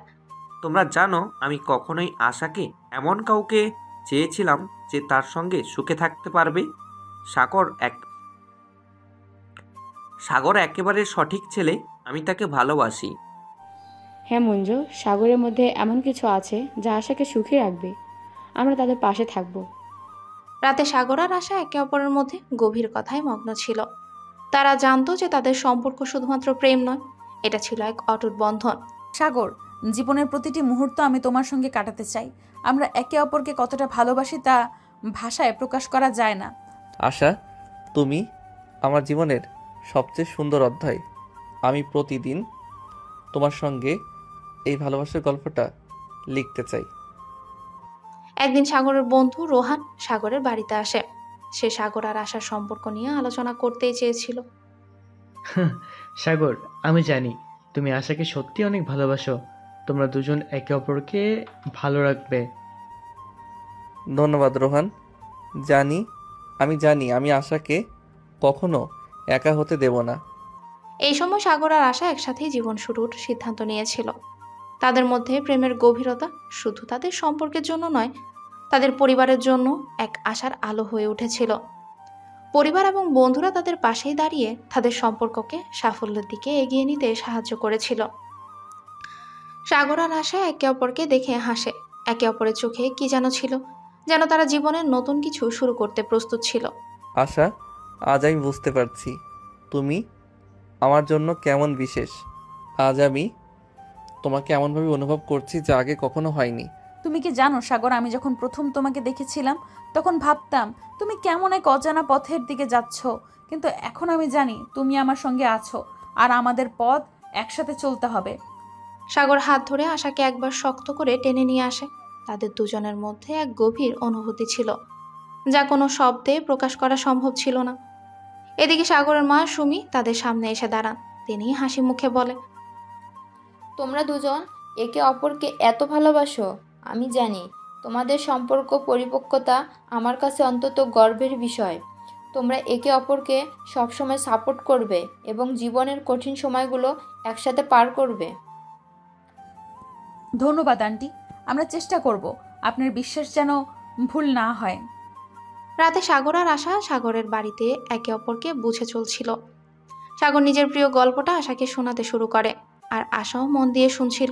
S12: তোমরা জানো আমি কখনোই আশাকে এমন কাউকে চেয়েছিলাম যে তার সঙ্গে সুখে থাকতে পারবে। সাগর একেবারে সঠিক ছেলে, আমি তাকে ভালোবাসি।
S11: হ্যাঁ মঞ্জু, সাগরের মধ্যে এমন কিছু আছে যা আশাকে সুখী রাখবে। আমরা তাদের পাশে থাকব।
S1: রাতে সাগর আর আশা একে অপরের মধ্যে গভীর কথায় মগ্ন ছিল। তারা জানতো যে তাদের সম্পর্ক শুধুমাত্র প্রেম নয়, এটা ছিল এক অটুট বন্ধন।
S5: সাগর, জীবনের প্রতিটি মুহূর্ত আমি তোমার সঙ্গে কাটাতে চাই। আমরা একে অপরকে কতটা ভালোবাসি তা ভাষায় প্রকাশ করা যায় না।
S2: আশা, তুমি আমার জীবনের সবচেয়ে সুন্দর অধ্যায়। আমি প্রতিদিন তোমার সঙ্গে এই ভালোবাসার গল্পটা লিখতে চাই।
S1: একদিন সাগরের বন্ধু রোহান সাগরের বাড়িতে আসে। সে সাগর আর আশার সম্পর্ক নিয়ে আলোচনা করতেই চেয়েছিল।
S9: সাগর, আমি জানি তুমি আশাকে সত্যি অনেক ভালোবাসো। তোমরা দুজন একে অপরকে ভালো রাখবে।
S2: ধন্যবাদ রোহান। আমি জানি আমি আশাকে কখনো একা হতে দেব না।
S1: এই সময় সাগর আর আশা একসাথেই জীবন শুরুর সিদ্ধান্ত নিয়েছিল। তাদের মধ্যে প্রেমের গভীরতা শুধু তাদের সম্পর্কের জন্য নয়, তাদের পরিবারের জন্য এক আশার আলো হয়ে উঠেছিল। পরিবার এবং বন্ধুরা তাদের পাশেই দাঁড়িয়ে তাদের সম্পর্ককে সাফল্যের দিকে এগিয়ে নিতে সাহায্য করেছিল। সাগর আর আশা একে অপরকে দেখে হাসে। একে অপরের চোখে কি যেন ছিল, যেন তারা জীবনের নতুন কিছু শুরু করতে প্রস্তুত ছিল।
S2: আশা, আজ আমি বুঝতে পারছি তুমি আমার জন্য কেমন বিশেষ। আজ আমি তোমাকে এমনভাবে অনুভব করছি যা আগে কখনো হয়নি।
S5: তুমি কি জানো সাগর, আমি যখন প্রথম তোমাকে দেখেছিলাম তখন ভাবতাম তুমি কেমন এক অজানা পথের দিকে যাচ্ছ, কিন্তু এখন আমি জানি তুমি আমার সঙ্গে আছো আর আমাদের পথ একসাথে চলতে হবে।
S1: সাগর হাত ধরে আশাকে একবার শক্ত করে টেনে নিয়ে আসে। তাদের দুজনের মধ্যে এক গভীর অনুভূতি ছিল, যা কোনো শব্দে প্রকাশ করা সম্ভব ছিল না। এদিকে সাগরের মা সুমি তাদের সামনে এসে দাঁড়ান। তিনি হাসি মুখে বলে,
S8: তোমরা দুজন একে অপরকে এত ভালোবাসো, আমি জানি তোমাদের সম্পর্ক পরিপক্কতা আমার কাছে অন্তত গর্বের বিষয়। তোমরা একে অপরকে সবসময় সাপোর্ট করবে এবং জীবনের কঠিন সময়গুলো একসাথে পার করবে।
S5: ধন্যবাদ আন্টি, আমরা চেষ্টা করব আপনার বিশ্বাস যেন ভুল না হয়।
S1: রাতে সাগর আর আশা সাগরের বাড়িতে একে অপরকে বুঝে চলছিল। সাগর নিজের প্রিয় গল্পটা আশাকে শোনাতে শুরু করে, আর আশাও মন দিয়ে শুনছিল।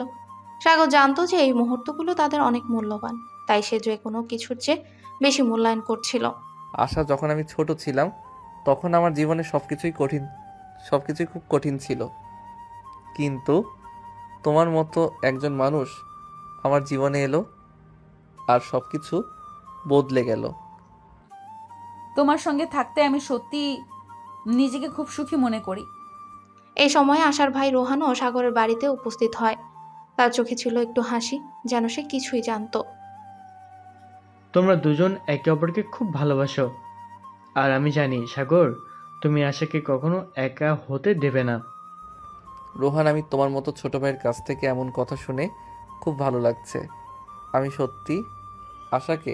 S1: সাগর জানতো যে এই মুহূর্তগুলো তাদের অনেক মূল্যবান, তাই সে যে কোনো কিছুর চেয়ে বেশি মূল্যায়ন করছিল।
S2: আশা, যখন আমি ছোট ছিলাম তখন আমার জীবনে সবকিছুই খুব কঠিন ছিল, কিন্তু তোমার মতো একজন মানুষ আমার জীবনে এলো আর সবকিছু বদলে গেল।
S5: তোমার সঙ্গে থাকতে আমি সত্যি নিজেকে খুব সুখী মনে করি।
S1: এই সময় আশার ভাই রোহানও সাগরের বাড়িতে উপস্থিত হয়। তার চোখে ছিল একটু হাসি, যেন সে কিছুই জানতো।
S9: তোমরা দুজন একে অপরকে খুব ভালোবাসো, আর আমি জানি সাগর তুমি আশাকে কখনো একা হতে দেবে না।
S2: রোহান, আমি তোমার মতো ছোট ভাইয়ের কাছ থেকে এমন কথা শুনে খুব ভালো লাগছে। আমি সত্যি আশাকে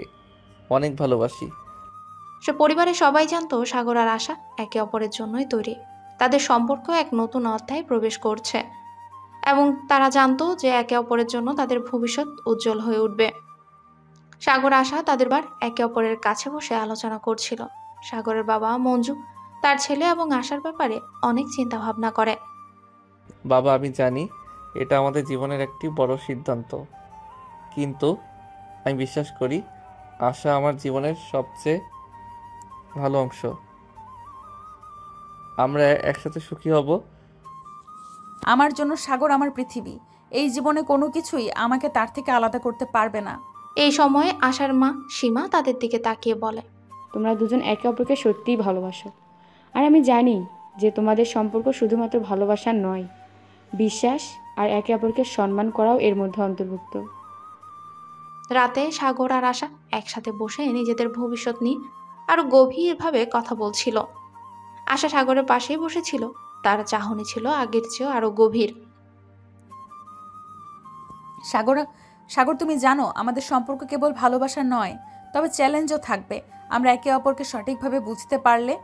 S2: অনেক ভালোবাসি।
S1: সে পরিবারের সবাই জানতো সাগর আর আশা একে অপরের জন্যই তৈরি। তাদের সম্পর্ক এক নতুন অধ্যায়ে প্রবেশ করছে এবং তারা জানতো যে একে অপরের জন্য তাদের ভবিষ্যৎ উজ্জ্বল হয়ে উঠবে। সাগর আশা তাদের বার একে অপরের কাছে বসে আলোচনা করছিল। সাগরের বাবা মঞ্জু তার ছেলে এবং আশার ব্যাপারে অনেক চিন্তা ভাবনা করে।
S2: বাবা, আমি জানি এটা আমাদের জীবনের একটি বড় সিদ্ধান্ত, কিন্তু আমি বিশ্বাস করি আশা আমার জীবনের সবচেয়ে ভালো অংশ। আমরা একসাথে সুখী হব।
S5: আমার জন্য সাগর আমার পৃথিবী। এই জীবনে কোনো কিছুই আমাকে তার থেকে আলাদা করতে পারবে না।
S1: এই সময়ে আশার মা সীমা তাদের দিকে তাকিয়ে বলে,
S11: তোমরা দুজন একে অপরকে সত্যিই ভালোবাসো, আর আমি জানি যে তোমাদের সম্পর্ক শুধুমাত্র ভালোবাসা নয়, বিশ্বাস আর একে অপরকে সম্মান করাও এর মধ্যে অন্তর্ভুক্ত।
S1: রাতে সাগর আর আশা একসাথে বসে নিজেদের ভবিষ্যৎ নিয়ে আরো গভীরভাবে কথা বলছিল। আশা সাগরের পাশেই বসেছিল। তার চাহনি ছিল আগের চেয়েও আরো গভীর।
S5: সাগর সাগর তুমি জানো আমাদের সম্পর্ক কেবল ভালোবাসা নয়, তবে চ্যালেঞ্জও থাকবে। আমরা একে অপরকে সঠিকভাবে বুঝতে পারলে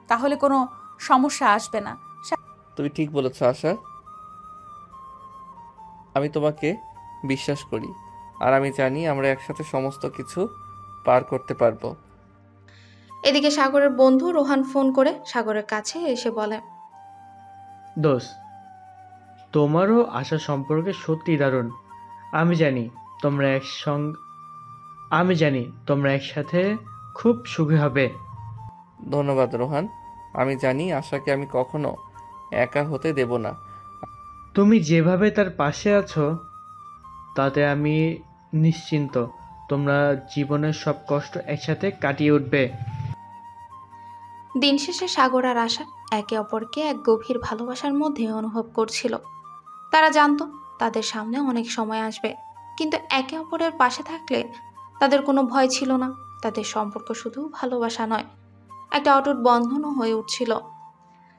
S5: তাহলে কোনো সমস্যা আসবে না।
S2: তুমি ঠিক বলেছ আশা, আমি তোমাকে বিশ্বাস করি, আর আমি জানি আমরা একসাথে সমস্ত কিছু পার করতে পারবো।
S1: এদিকে সাগরের বন্ধু রোহান ফোন করে সাগরের কাছে এসে বলে,
S9: দোস্ত, তোমারও আশা সম্পর্কে সত্যি দারুণ। আমি জানি তোমরা একসাথে খুব সুখী হবে।
S2: ধন্যবাদ রোহান, আমি জানি আশাকে আমি কখনো একা হতে দেব না।
S9: তুমি যেভাবে তার পাশে আছো তাতে আমি নিশ্চিন্ত তোমরা জীবনের সব কষ্ট একসাথে কাটিয়ে উঠবে।
S1: দিন শেষে সাগর আর আশা একে অপরকে এক গভীর ভালোবাসার মধ্যে অনুভব করছিল। তারা জানতো তাদের সামনে অনেক সময় আসবে, কিন্তু একে অপরের পাশে থাকলে তাদের কোনো ভয় ছিল না। তাদের সম্পর্ক শুধু ভালোবাসা নয়, একটা অটুট বন্ধনও হয়ে উঠছিল।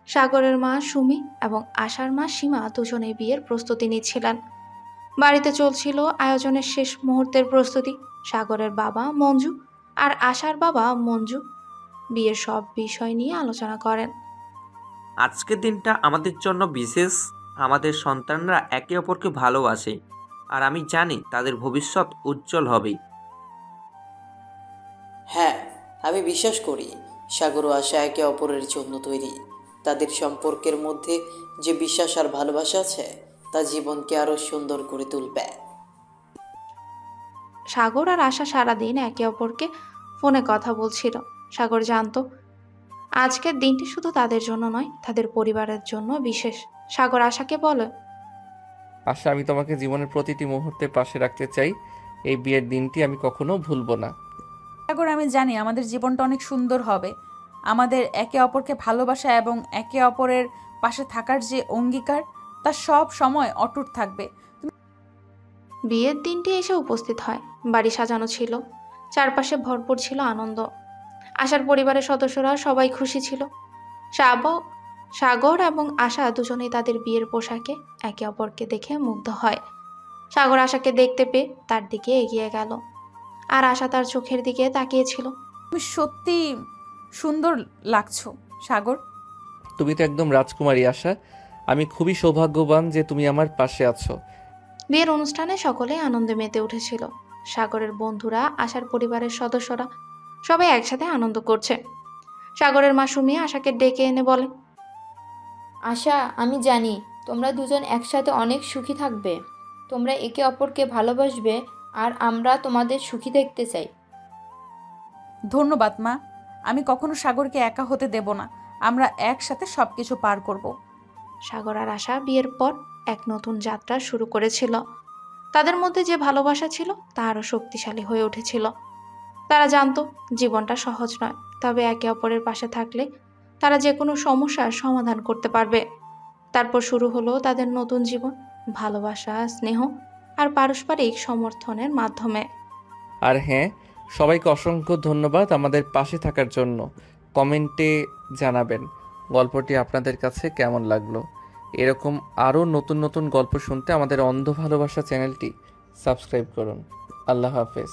S1: সাগরের মা সুমি এবং আশার মা সীমা দুজনেই বিয়ের প্রস্তুতি নিচ্ছিলেন। বাড়িতে চলছিল আয়োজনের শেষ মুহূর্তের প্রস্তুতি। সাগরের বাবা মঞ্জু আর আশার বাবা মঞ্জু বিয়ের সব বিষয় নিয়ে আলোচনা করেন।
S12: আজকের দিনটা আমাদের জন্য বিশেষ। আমাদের সন্তানরা একে অপরকে ভালোবাসে, আর আমি জানি তাদের ভবিষ্যৎ উজ্জ্বল হবে।
S10: হ্যাঁ, আমি বিশ্বাস করি সাগর ও আশা একে অপরের জন্য তৈরি। তাদের সম্পর্কের মধ্যে যে বিশ্বাস আর ভালোবাসা আছে তা জীবনকে আরো সুন্দর করে তুলবে।
S1: সাগর আর আশা সারাদিন একে অপরকে ফোনে কথা বলছিল। সাগর জানতো আজকের দিনটি শুধু তাদের জন্য নয়, তাদের পরিবারের জন্য বিশেষ। সাগর আশাকে বলে,
S2: আশা, আমি তোমাকে জীবনের প্রতিটি মুহূর্তে পাশে রাখতে চাই। এই বিয়ের দিনটি আমি কখনো ভুলবো না।
S5: সাগর, আমি জানি আমাদের জীবনটা অনেক সুন্দর হবে। আমাদের একে অপরকে ভালোবাসা এবং একে অপরের পাশে থাকার যে অঙ্গীকার তা সব সময় অটুট থাকবে।
S1: বিয়ের দিনটি এসে উপস্থিত হয়। বাড়ি সাজানো ছিল, চারপাশে ভরপুর ছিল আনন্দ। আশার পরিবারের সদস্যরা সবাই খুশি ছিল। সাগর এবং আশা দুজনেই তাদের বিয়ের পোশাকে একে অপরকে দেখে মুগ্ধ হয়। সাগর আশাকে দেখতে পেয়ে তার দিকে এগিয়ে গেল, আর আশা তার চোখের দিকে তাকিয়েছিল।
S5: তুমি সত্যি সুন্দর লাগছো সাগর।
S2: তুমি তো একদম রাজকুমারী আশা। আমি খুবই সৌভাগ্যবান যে তুমি আমার পাশে আছো।
S1: বিয়ের অনুষ্ঠানে সকলে আনন্দে মেতে উঠেছিল। সাগরের বন্ধুরা, আশার পরিবারের সদস্যরা সবাই একসাথে আনন্দ করছে। সাগরের মা সুমি আশাকে ডেকে এনে বলে,
S8: আশা, আমি জানি তোমরা দুজন একসাথে অনেক সুখী থাকবে। তোমরা একে অপরকে ভালোবাসবে, আর আমরা তোমাদের সুখী দেখতে চাই।
S5: ধন্যবাদ মা। আমি কখনো সাগরকে একা হতে দেব না। আমরা একসাথে সবকিছু পার করব।
S1: সাগর আর আশা বিয়ের পর এক নতুন যাত্রা শুরু করেছিল। তাদের মধ্যে যে ভালোবাসা ছিল তা আরও শক্তিশালী হয়ে উঠেছিল। তারা জানতো জীবনটা সহজ নয়, তবে একে অপরের পাশে থাকলে তারা যে কোনো সমস্যার সমাধান করতে পারবে। তারপর শুরু হলো তাদের নতুন জীবন, ভালোবাসা, স্নেহ আর পারস্পরিক সমর্থনের মাধ্যমে।
S2: আর হ্যাঁ, সবাইকে অসংখ্য ধন্যবাদ আমাদের পাশে থাকার জন্য। কমেন্টে জানাবেন গল্পটি আপনাদের কাছে কেমন লাগলো। এরকম আরও নতুন নতুন গল্প শুনতে আমাদের অন্ধ ভালোবাসা চ্যানেলটি সাবস্ক্রাইব করুন। আল্লাহ হাফেজ।